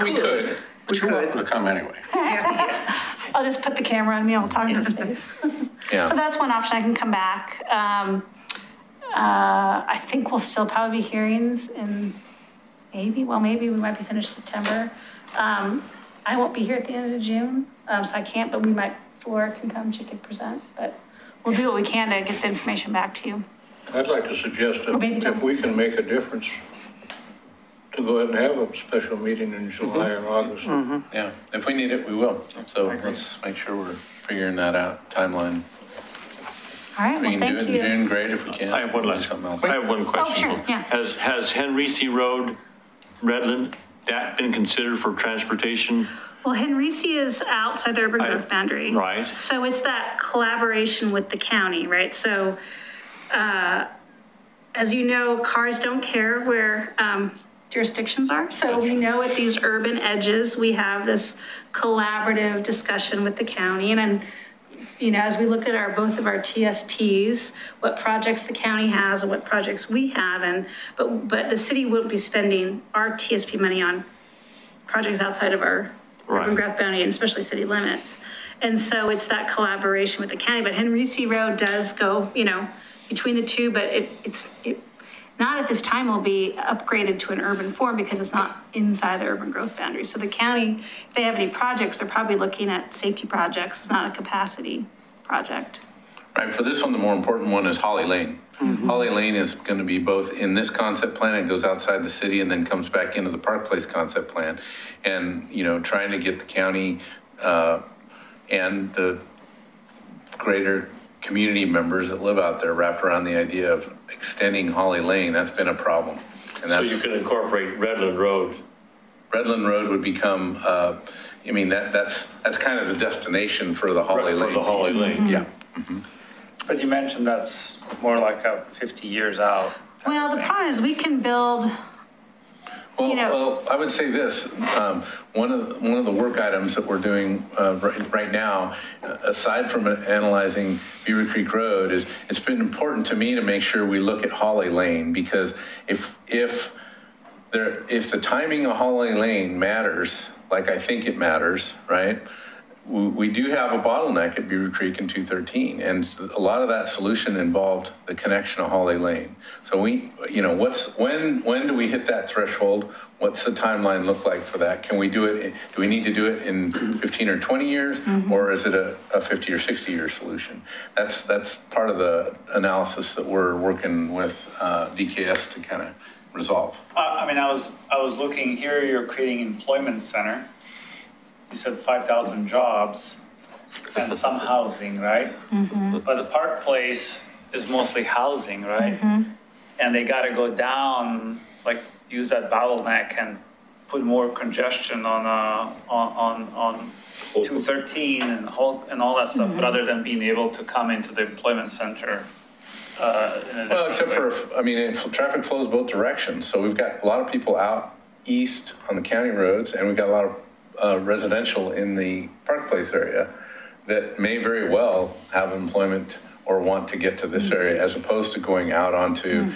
We could. But you're welcome to come anyway. I'll just put the camera on me, I'll talk to space. Yeah. So that's one option, I can come back. I think we'll still probably be hearings in maybe we might be finished September. I won't be here at the end of June, so I can't, but Flora can come, she could present, but we'll do what we can to get the information back to you. I'd like to suggest if we can make a difference, to go ahead and have a special meeting in July or August. Yeah, if we need it, we will. So let's make sure we're figuring that out, timeline. All right, We well, can do thank it in you. June, great. If we can't, I have one we'll do something else. I have one question. Oh, sure, yeah. Has Henrici Road, Redland, that been considered for transportation? Well, Henrici is outside the urban growth boundary. Right. So it's that collaboration with the county, right? So, as you know, cars don't care where jurisdictions are. So we know at these urban edges, we have this collaborative discussion with the county. And as we look at both of our TSPs, what projects the county has and what projects we have, but the city won't be spending our TSP money on projects outside of our urban growth boundary, and especially city limits. And so it's that collaboration with the county. But Henrici Road does go, between the two, but it's not at this time will be upgraded to an urban form because it's not inside the urban growth boundary. So the county, if they have any projects, they're probably looking at safety projects. It's not a capacity project. Right, for this one, the more important one is Holly Lane. Holly Lane is going to be both in this concept plan, it goes outside the city and then comes back into the Park Place concept plan. And, trying to get the county and the greater community members that live out there wrapped around the idea of extending Holly Lane, that's been a problem. And So you can incorporate Redland Road. Redland Road would become, that's kind of the destination for the Holly Lane. For the Holly Lane. Yeah. But you mentioned that's more like a 50 years out. Well, the problem is we can build. Well, I would say this, one of the work items that we're doing right now, aside from analyzing Beaver Creek Road, is it's been important to me to make sure we look at Holly Lane, because if the timing of Holly Lane matters, like I think it matters, right? We do have a bottleneck at Beaver Creek in 213, and a lot of that solution involved the connection of Holly Lane. So when do we hit that threshold? What's the timeline look like for that? Can we do it? Do we need to do it in 15 or 20 years, or is it a 50 or 60 year solution? That's part of the analysis that we're working with DKS to kind of resolve. I was looking here, you're creating employment center. You said 5,000 jobs and some housing, right? But the Park Place is mostly housing, right? And they got to go down, like use that bottleneck and put more congestion on 213 and all that stuff, rather than being able to come into the employment center. Except for, traffic flows both directions. So we've got a lot of people out east on the county roads, and we've got a lot of residential in the Park Place area that may very well have employment or want to get to this area, as opposed to going out onto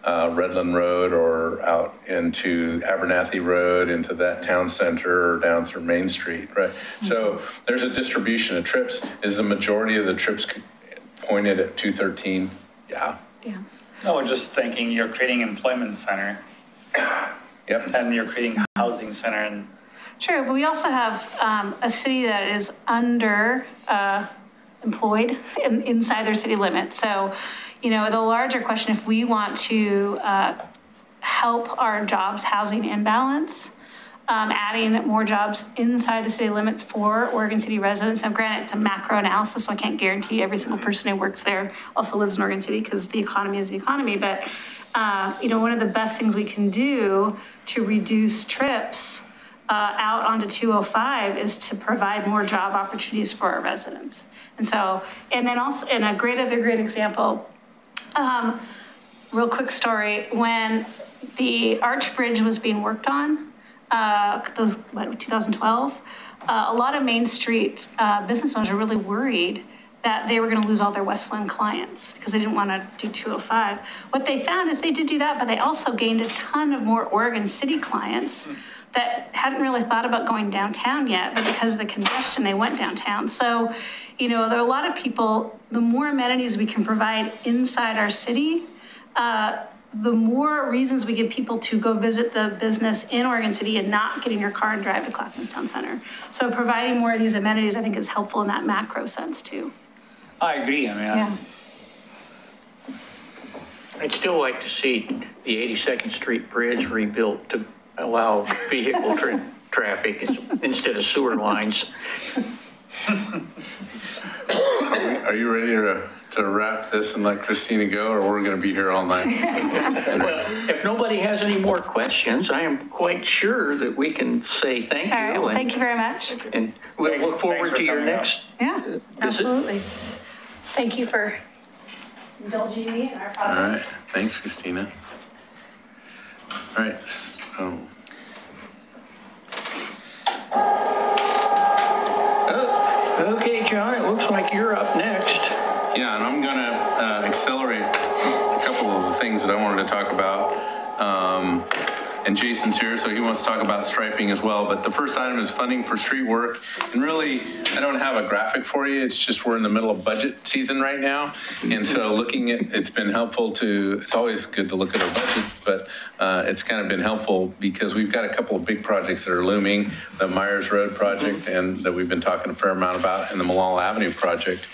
Redland Road or out into Abernathy Road, into that town center, or down through Main Street, right? So there's a distribution of trips. Is the majority of the trips pointed at 213? Yeah. Yeah. No, just thinking you're creating employment center. Yep. And you're creating housing center. And True, but we also have a city that is under employed inside their city limits. So, the larger question, if we want to help our jobs housing imbalance, adding more jobs inside the city limits for Oregon City residents. Now, granted, it's a macro analysis, so I can't guarantee every single person who works there also lives in Oregon City, because the economy is the economy. But, one of the best things we can do to reduce trips out onto 205 is to provide more job opportunities for our residents. And so, and then also, and a great example, real quick story, when the Arch Bridge was being worked on, 2012, a lot of Main Street business owners are really worried that they were going to lose all their Westland clients because they didn't want to do 205. What they found is they did do that, but they also gained a ton of more Oregon City clients that hadn't really thought about going downtown yet, but because of the congestion, they went downtown. So, there are a lot of people, the more amenities we can provide inside our city, the more reasons we give people to go visit the business in Oregon City and not get in your car and drive to Clackamas Town Center. So providing more of these amenities, I think, is helpful in that macro sense too. I agree. I'd still like to see the 82nd Street Bridge rebuilt to allow vehicle traffic instead of sewer lines. Are you ready to wrap this and let Christina go, or we're going to be here all night? Well, if nobody has any more questions, I am quite sure that we can say thank you. All right, well, thank you very much. And we'll look forward to your next visit. Absolutely. Thank you for indulging me in our project. All right. Thanks, Christina. All right. Okay, John, it looks like you're up next. Yeah, and I'm going to accelerate a couple of the things that I wanted to talk about. And Jason's here, so he wants to talk about striping as well. But the first item is funding for street work. And really, I don't have a graphic for you. It's just we're in the middle of budget season right now. And so it's been helpful it's always good to look at our budget, but it's kind of been helpful because we've got a couple of big projects that are looming, the Myers Road project, and that we've been talking a fair amount about, and the Malala Avenue project,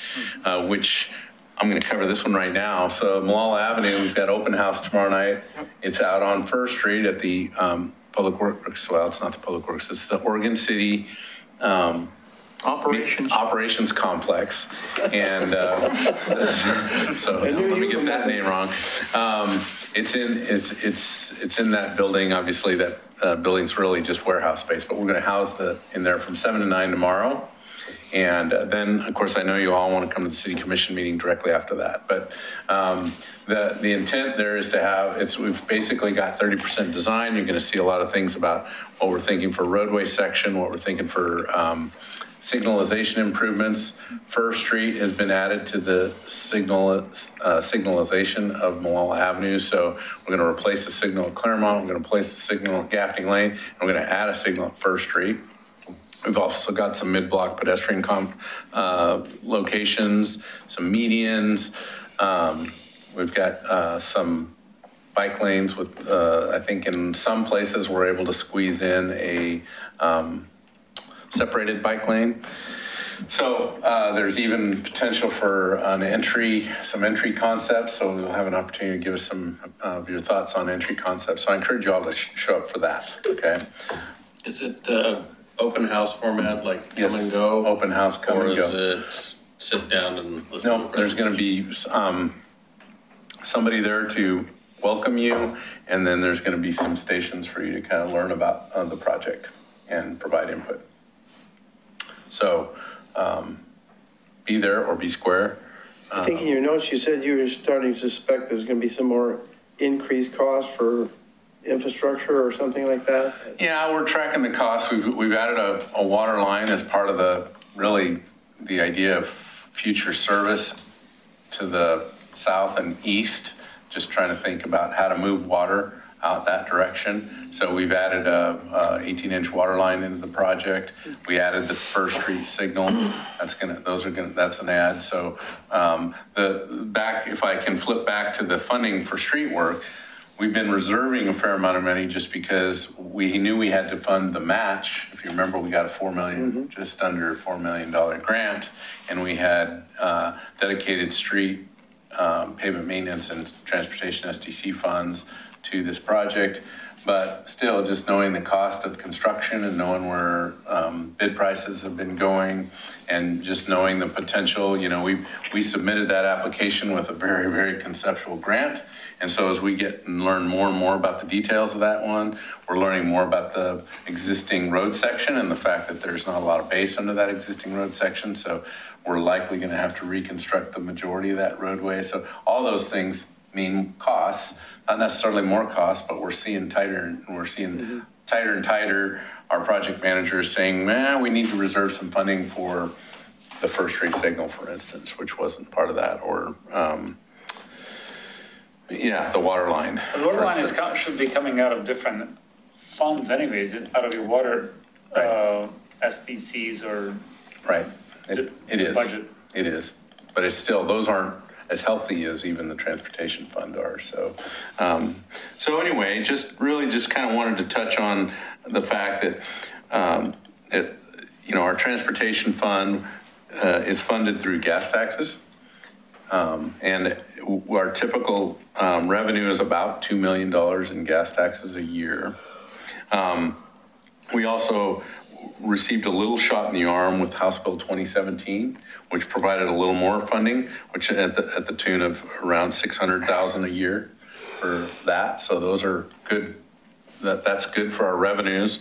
which I'm going to cover this one right now. So Malala Avenue, we've got open house tomorrow night. It's out on First Street at the Public Works. Well, it's not the Public Works. It's the Oregon City Operations Complex. And so let me get that name wrong. It's in that building. Obviously, that building's really just warehouse space, but we're going to house in there from 7 to 9 tomorrow. And then, of course, I know you all want to come to the city commission meeting directly after that. But the intent there is to have, we've basically got 30% design. You're going to see a lot of things about what we're thinking for roadway section, what we're thinking for signalization improvements. First Street has been added to the signalization of Malala Avenue. So we're going to replace the signal at Claremont. We're going to replace the signal at Gaffney Lane. And we're going to add a signal at First Street. We've also got some mid-block pedestrian locations, some medians. We've got some bike lanes with, I think in some places we're able to squeeze in a separated bike lane. So there's even potential for some entry concepts. So we'll have an opportunity to give us some of your thoughts on entry concepts. So I encourage you all to show up for that, okay? Is it open house format, like yes, come and go? Open house, come and go. Or is it sit down and listen? No, there's going to be somebody there to welcome you, and then there's going to be some stations for you to kind of learn about the project and provide input. So be there or be square. I think in your notes you said you were starting to suspect there's going to be some more increased cost for infrastructure or something like that? Yeah, we're tracking the costs. We've added a water line as part of the idea of future service to the south and east, just trying to think about how to move water out that direction. So we've added a 18-inch water line into the project. We added the First Street signal. That's an add. So if I can flip back to the funding for street work, we've been reserving a fair amount of money just because we knew we had to fund the match. If you remember, we got a $4 million, just under $4 million grant, and we had dedicated street pavement maintenance and transportation SDC funds to this project. But still, just knowing the cost of construction and knowing where bid prices have been going, and just knowing the potential, we submitted that application with a very, very conceptual grant. And so as we get and learn more and more about the details of that one, we're learning more about the existing road section and the fact that there's not a lot of base under that existing road section. So we're likely going to have to reconstruct the majority of that roadway. So all those things mean costs, not necessarily more costs, but we're seeing tighter and tighter. Our project manager is saying, we need to reserve some funding for the First Street signal, for instance, which wasn't part of that, or the water line. The water line should be coming out of different funds anyways, out of your water SDCs or it is budget. It is, but it's still, those aren't as healthy as even the transportation fund are. So, anyway, just kind of wanted to touch on the fact that, our transportation fund is funded through gas taxes. And our typical revenue is about $2 million in gas taxes a year. We also received a little shot in the arm with House Bill 2017, which provided a little more funding, which at the tune of around $600,000 a year for that. So those are good. That's good for our revenues.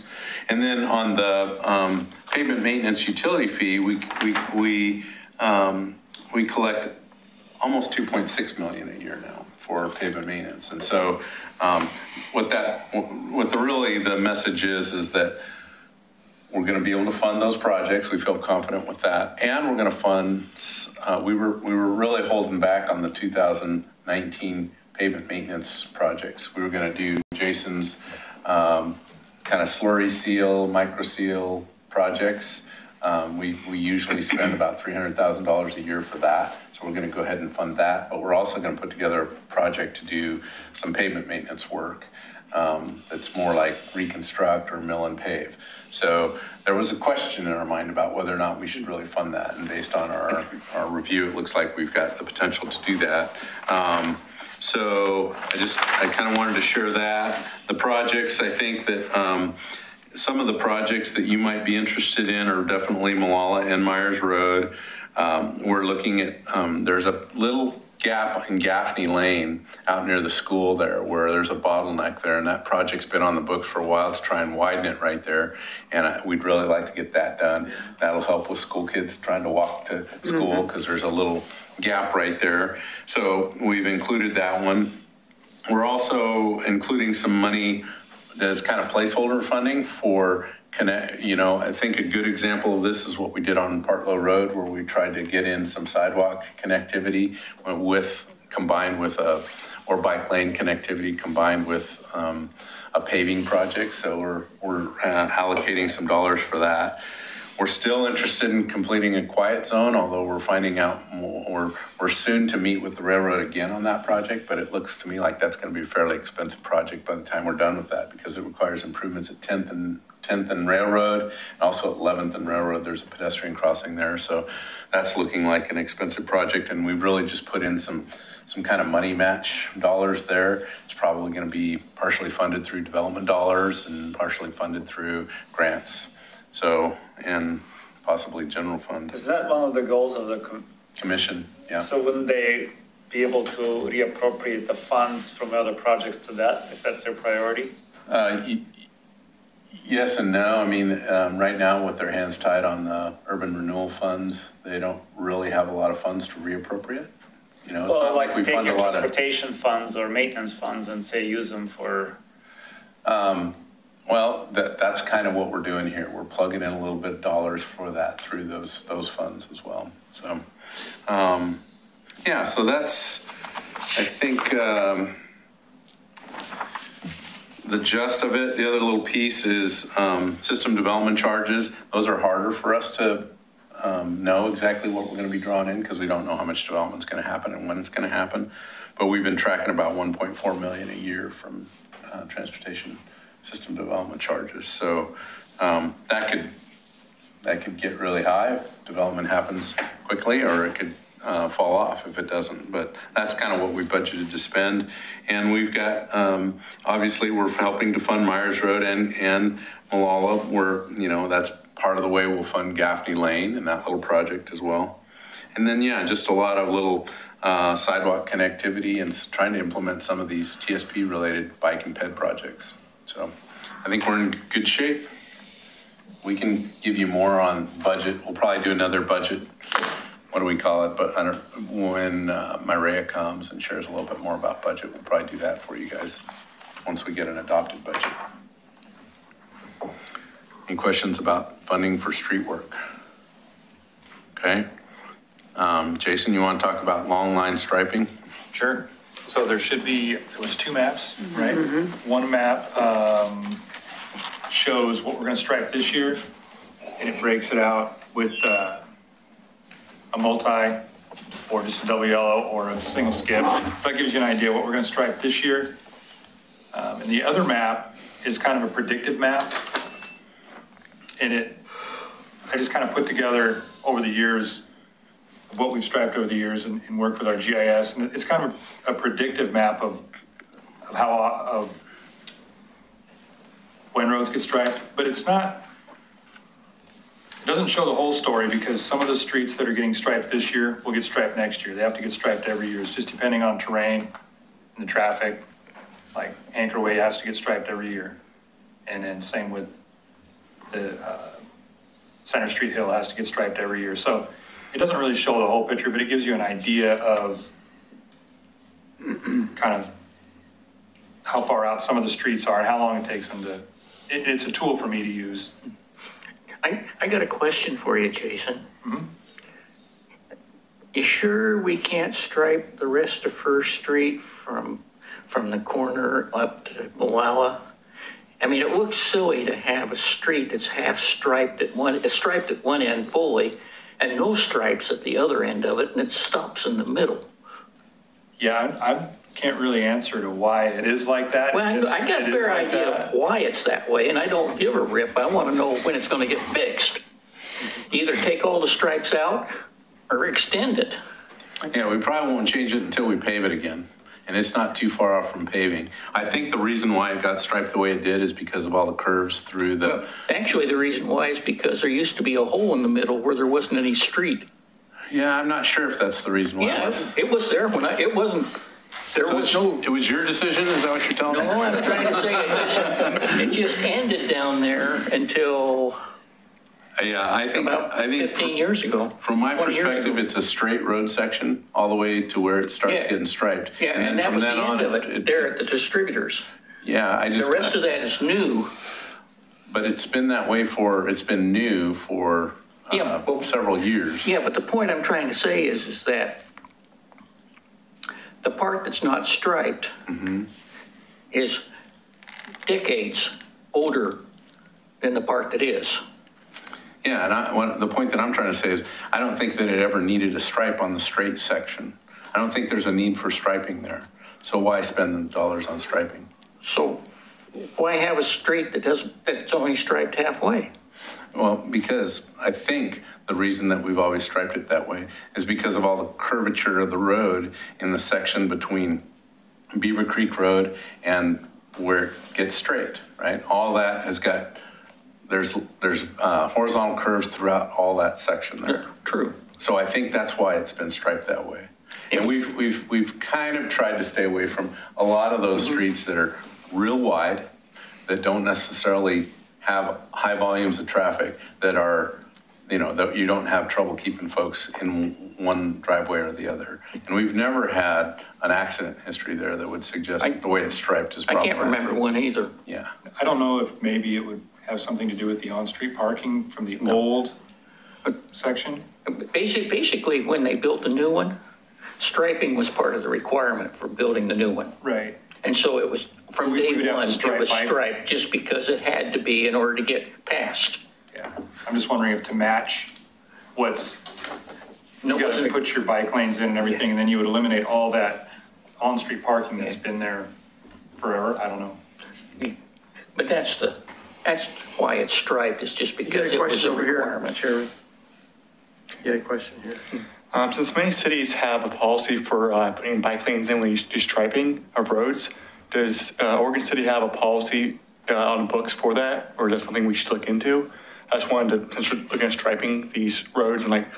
And then on the pavement maintenance utility fee, we collect almost $2.6 million a year now for pavement maintenance. And so the message is that we're going to be able to fund those projects. We feel confident with that. And we're going to fund, we were really holding back on the 2019 pavement maintenance projects. We were going to do Jason's kind of slurry seal, micro seal projects. We usually spend about $300,000 a year for that. So we're going to go ahead and fund that. But we're also going to put together a project to do some pavement maintenance work. That's more like reconstruct or mill and pave. So there was a question in our mind about whether or not we should really fund that. And based on our review, it looks like we've got the potential to do that. So I kind of wanted to share that. The projects, I think that some of the projects that you might be interested in are definitely Molalla and Myers Road. We're looking at, there's a little gap in Gaffney Lane out near the school there where there's a bottleneck there, and that project's been on the books for a while to try and widen it right there, and we'd really like to get that done. That'll help with school kids trying to walk to school because there's a little gap right there. So we've included that one. We're also including some money that's kind of placeholder funding for I think a good example of this is what we did on Partlow Road, where we tried to get in some sidewalk connectivity combined with bike lane connectivity combined with a paving project. So we're allocating some dollars for that. We're still interested in completing a quiet zone, although we're finding out more. We're soon to meet with the railroad again on that project, but it looks to me like that's going to be a fairly expensive project by the time we're done with that, because it requires improvements at 10th and Railroad, and also at 11th and Railroad. There's a pedestrian crossing there, so that's looking like an expensive project, and we've really just put in some kind of money match dollars there. It's probably going to be partially funded through development dollars and partially funded through grants. So, and possibly general fund. Is that one of the goals of the commission? Yeah. So wouldn't they be able to reappropriate the funds from other projects to that, if that's their priority? Yes and no. I mean, right now with their hands tied on the urban renewal funds, they don't really have a lot of funds to reappropriate. It's not like we fund a lot of transportation funds or maintenance funds and say use them for. Well, that's kind of what we're doing here. We're plugging in a little bit of dollars for that through those funds as well. So, Yeah, so that's, I think, the gist of it. The other little piece is system development charges. Those are harder for us to know exactly what we're going to be drawn in because we don't know how much development's going to happen and when it's going to happen. But we've been tracking about 1.4 million a year from transportation system development charges. So that could get really high if development happens quickly, or it could fall off if it doesn't. But that's kind of what we budgeted to spend. And we've got, obviously, we're helping to fund Myers Road and Malala. That's part of the way we'll fund Gaffney Lane and that little project as well. And then, yeah, just a lot of little sidewalk connectivity and trying to implement some of these TSP-related bike and ped projects. So I think we're in good shape. We can give you more on budget. We'll probably do another budget, what do we call it? But when Myrea comes and shares a little bit more about budget, we'll probably do that for you guys once we get an adopted budget. Any questions about funding for street work? Okay. Jason, you want to talk about long line striping? Sure. So there was two maps, right? One map shows what we're going to stripe this year, and it breaks it out with a multi or just a double yellow or a single skip. So that gives you an idea of what we're going to stripe this year. And the other map is kind of a predictive map. And I just kind of put together over the years what we've striped over the years and worked with our GIS. And it's kind of a predictive map of when roads get striped, but it doesn't show the whole story because some of the streets that are getting striped this year will get striped next year. They have to get striped every year. It's just depending on terrain and the traffic. Like Anchor Way has to get striped every year. And then same with the Center Street Hill has to get striped every year. So it doesn't really show the whole picture, but it gives you an idea of kind of how far out some of the streets are and how long it takes them to, it's a tool for me to use. I got a question for you, Jason. You sure we can't stripe the rest of First Street from the corner up to Malala? I mean, it looks silly to have a street that's half striped at one end fully and no stripes at the other end of it, and it stops in the middle. Yeah, I can't really answer to why it is like that. Well, I got a fair idea of why it's that way, and I don't give a rip. I want to know when it's going to get fixed. Either take all the stripes out or extend it. Yeah, we probably won't change it until we pave it again. And it's not too far off from paving. I think the reason why it got striped the way it did is because of all the curves through the... Well, actually, the reason why is because there used to be a hole in the middle where there wasn't any street. Yeah, I'm not sure if that's the reason why. Yeah, it was there when it wasn't... It was your decision? Is that what you're telling me? No, I'm trying to say it just ended down there until... Yeah, I think 15 years ago. From my perspective, it's a straight road section all the way to where it starts getting striped. Yeah, and that was the end of it, there at the distributors. Yeah, the rest of that is new. But it's been that way it's been new for several years. Yeah, but the point I'm trying to say is that the part that's not striped is decades older than the part that is. Yeah, and the point that I'm trying to say is I don't think that it ever needed a stripe on the straight section. I don't think there's a need for striping there. So why spend the dollars on striping? So why have a street that's only striped halfway? Well, because I think the reason that we've always striped it that way is because of all the curvature of the road in the section between Beaver Creek Road and where it gets straight, right? All that has got... There's horizontal curves throughout all that section there. Yeah, true. So I think that's why it's been striped that way. And we've kind of tried to stay away from a lot of those streets that are real wide, that don't necessarily have high volumes of traffic, that are, that you don't have trouble keeping folks in one driveway or the other. And we've never had an accident history there that would suggest that the way it's striped is problematic. I can't remember one either. Yeah. I don't know if maybe it would have something to do with the on-street parking from the old section. Basically, when they built the new one, striping was part of the requirement for building the new one. Right. And so it was, from We day would have to one, it stripe was bike- striped just because it had to be in order to get passed. Yeah. I'm just wondering if to match what's, No, you gotta wasn't- put your bike lanes in and everything, and then you would eliminate all that on-street parking that's been there forever. I don't know. But that's why it's striped, is just You got because a it was question a over here, requirement. Chairman? You got a question here? Since many cities have a policy for putting bike lanes in when you do striping of roads, does Oregon City have a policy on the books for that, or is that something we should look into? I just wanted to look at striping these roads and like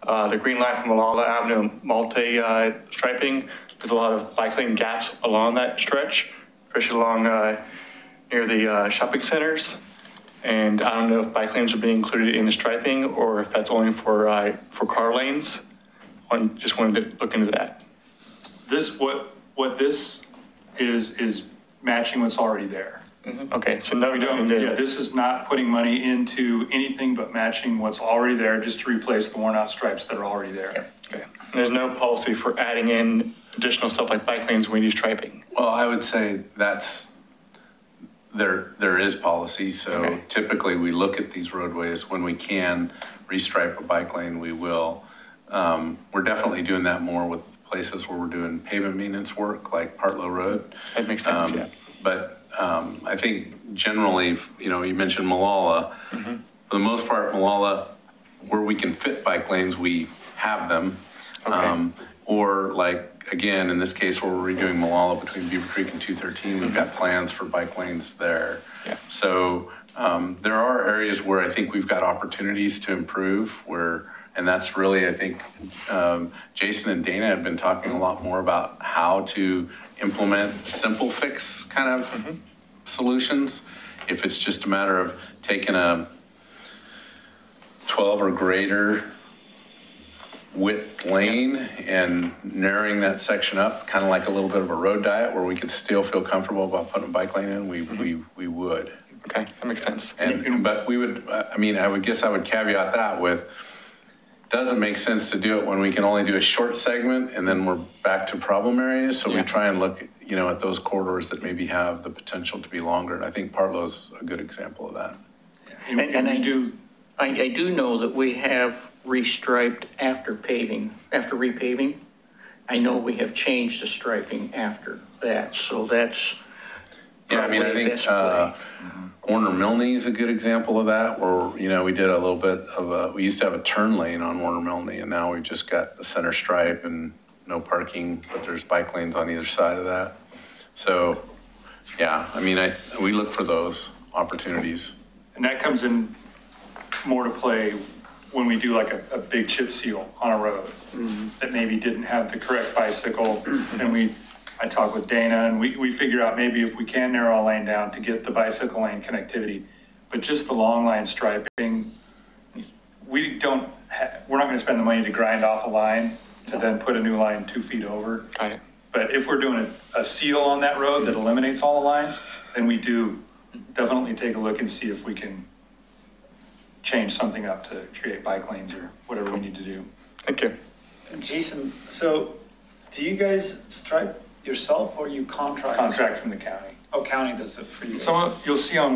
the green line from Malala Avenue, multi-striping. There's a lot of bike lane gaps along that stretch, especially along near the shopping centers. And I don't know if bike lanes are being included in the striping or if that's only for car lanes. Just wanted to look into that. This, what this is matching what's already there. Okay, so no, We don't, yeah, this is not putting money into anything but matching what's already there just to replace the worn out stripes that are already there. Okay. And there's no policy for adding in additional stuff like bike lanes when you do striping. Well, I would say there is policy, so typically we look at these roadways. When we can restripe a bike lane, we will. We're definitely doing that more with places where we're doing pavement maintenance work, like Partlow Road. That makes sense, yeah. But I think generally, you mentioned Malala. For the most part, Malala, where we can fit bike lanes, we have them. Or like, again, in this case, where we're redoing Malala between Beaver Creek and 213, we've got plans for bike lanes there. Yeah. So there are areas where I think we've got opportunities to improve and that's really, I think, Jason and Dana have been talking a lot more about how to implement simple fix kind of solutions. If it's just a matter of taking a 12 or greater width lane and narrowing that section up, kind of like a little bit of a road diet where we could still feel comfortable about putting a bike lane in, we would. Okay, that makes sense. But we would, I would guess I would caveat that with, doesn't make sense to do it when we can only do a short segment and then we're back to problem areas. So we try and look, at those corridors that maybe have the potential to be longer. And I think Partlow's a good example of that. And I do know that we have restriped after repaving. I know we have changed the striping after that, so that's probably I think best way. Warner Milne is a good example of that, where, we did a little bit of we used to have a turn lane on Warner Milne, and now we've just got the center stripe and no parking, but there's bike lanes on either side of that. So, we look for those opportunities. And that comes in more to play when we do like a big chip seal on a road that maybe didn't have the correct bicycle. And I talk with Dana and we figure out maybe if we can narrow a lane down to get the bicycle lane connectivity, but just the long line striping, we're not going to spend the money to grind off a line to then put a new line 2 feet over. Got it. But if we're doing a seal on that road that eliminates all the lines, then we do definitely take a look and see if we can change something up to create bike lanes or whatever we need to do. Thank you. Jason, so do you guys stripe yourself or you contract? Contract from the county. Oh, county does it for you. You'll see on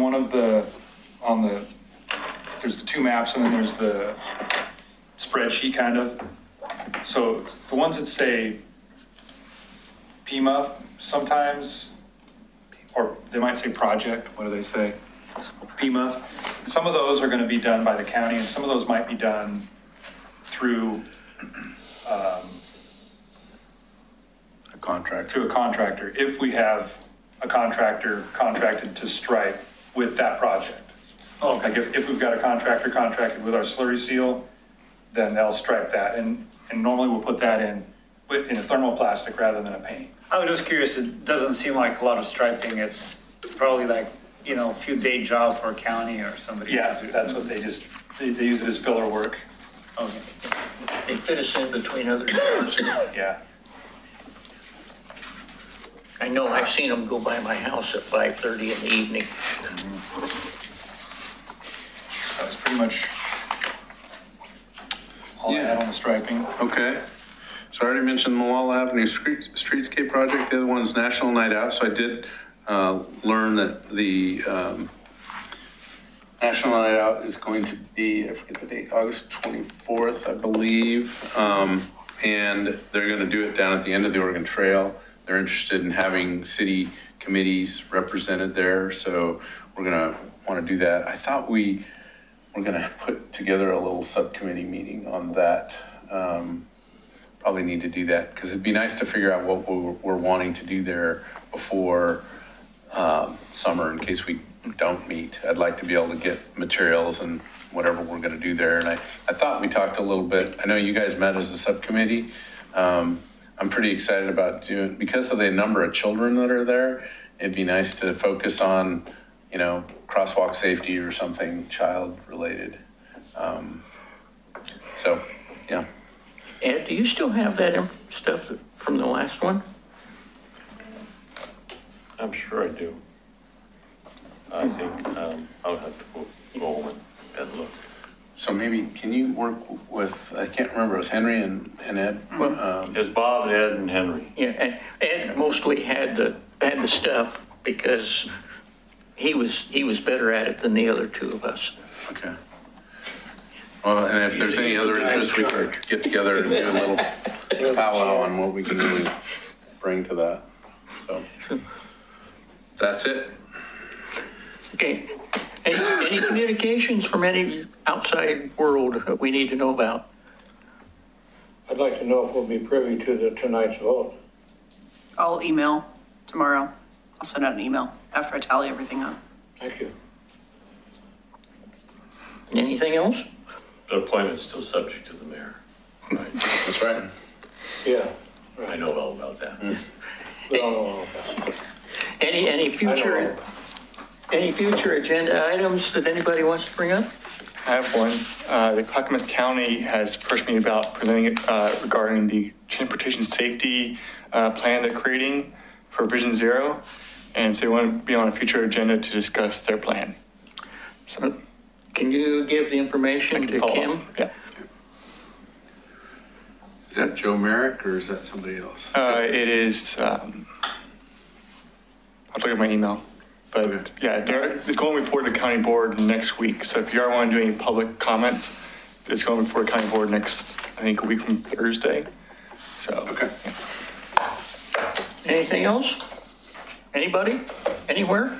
there's the two maps and then there's the spreadsheet kind of. So the ones that say PMUF sometimes, or they might say project, what do they say? PMUF. Some of those are going to be done by the county and some of those might be done through a contractor, if we have a contractor contracted to stripe with that project. Like if we've got a contractor contracted with our slurry seal, then they'll stripe that. And normally we'll put that in a thermoplastic rather than a paint. I was just curious, it doesn't seem like a lot of striping. It's probably like, a few day job for a county or somebody. Yeah, that's what they use it as filler work. Okay. They fit us in between other cars. Yeah. I know I've seen them go by my house at 5:30 in the evening. That was pretty much all I had on the striping. Okay. So I already mentioned the Malala Avenue Streetscape Project. The other one's National Night Out. So I did learn that the National Night Out is going to be, I forget the date, August 24th, I believe. And they're going to do it down at the end of the Oregon Trail. They're interested in having city committees represented there. So we're going to want to do that. I thought we were going to put together a little subcommittee meeting on that. Probably need to do that because it'd be nice to figure out what we're wanting to do there before summer in case we don't meet. I'd like to be able to get materials and whatever we're going to do there. And I thought we talked a little bit. I know you guys met as a subcommittee. I'm pretty excited about doing, because of the number of children that are there, it'd be nice to focus on, you know, crosswalk safety or something child related. So, yeah. Ed, do you still have that stuff from the last one? I'm sure I do. I think I'll have to go home and look. So maybe, can you work with, I can't remember, it was Henry and Ed? It's Bob, Ed, and Henry. Yeah, and Ed mostly had the stuff because he was better at it than the other two of us. Okay. Well, and if there's any other interest, we could get together and do a little powwow on what we can really bring to that. So that's it. Okay. Any communications from any outside world that we need to know about? I'd like to know if we'll be privy to tonight's vote. I'll email tomorrow. I'll send out an email after I tally everything up. Thank you. Anything else? The appointment's still subject to the mayor. Right. That's right. Yeah. I know all about that. We all know all about that. Any future agenda items that anybody wants to bring up? I have one. The Clackamas County has approached me about presenting it regarding the transportation safety plan they're creating for Vision Zero. And so they want to be on a future agenda to discuss their plan. So can you give the information to Kim? Yeah. Is that Joe Merrick or is that somebody else? It is, I'll look at my email. But okay. Yeah, it's going before the county board next week. So if you are want to do any public comments, it's going before the county board next, I think, a week from Thursday. So. Okay. Yeah. Anything else? Anybody? Anywhere?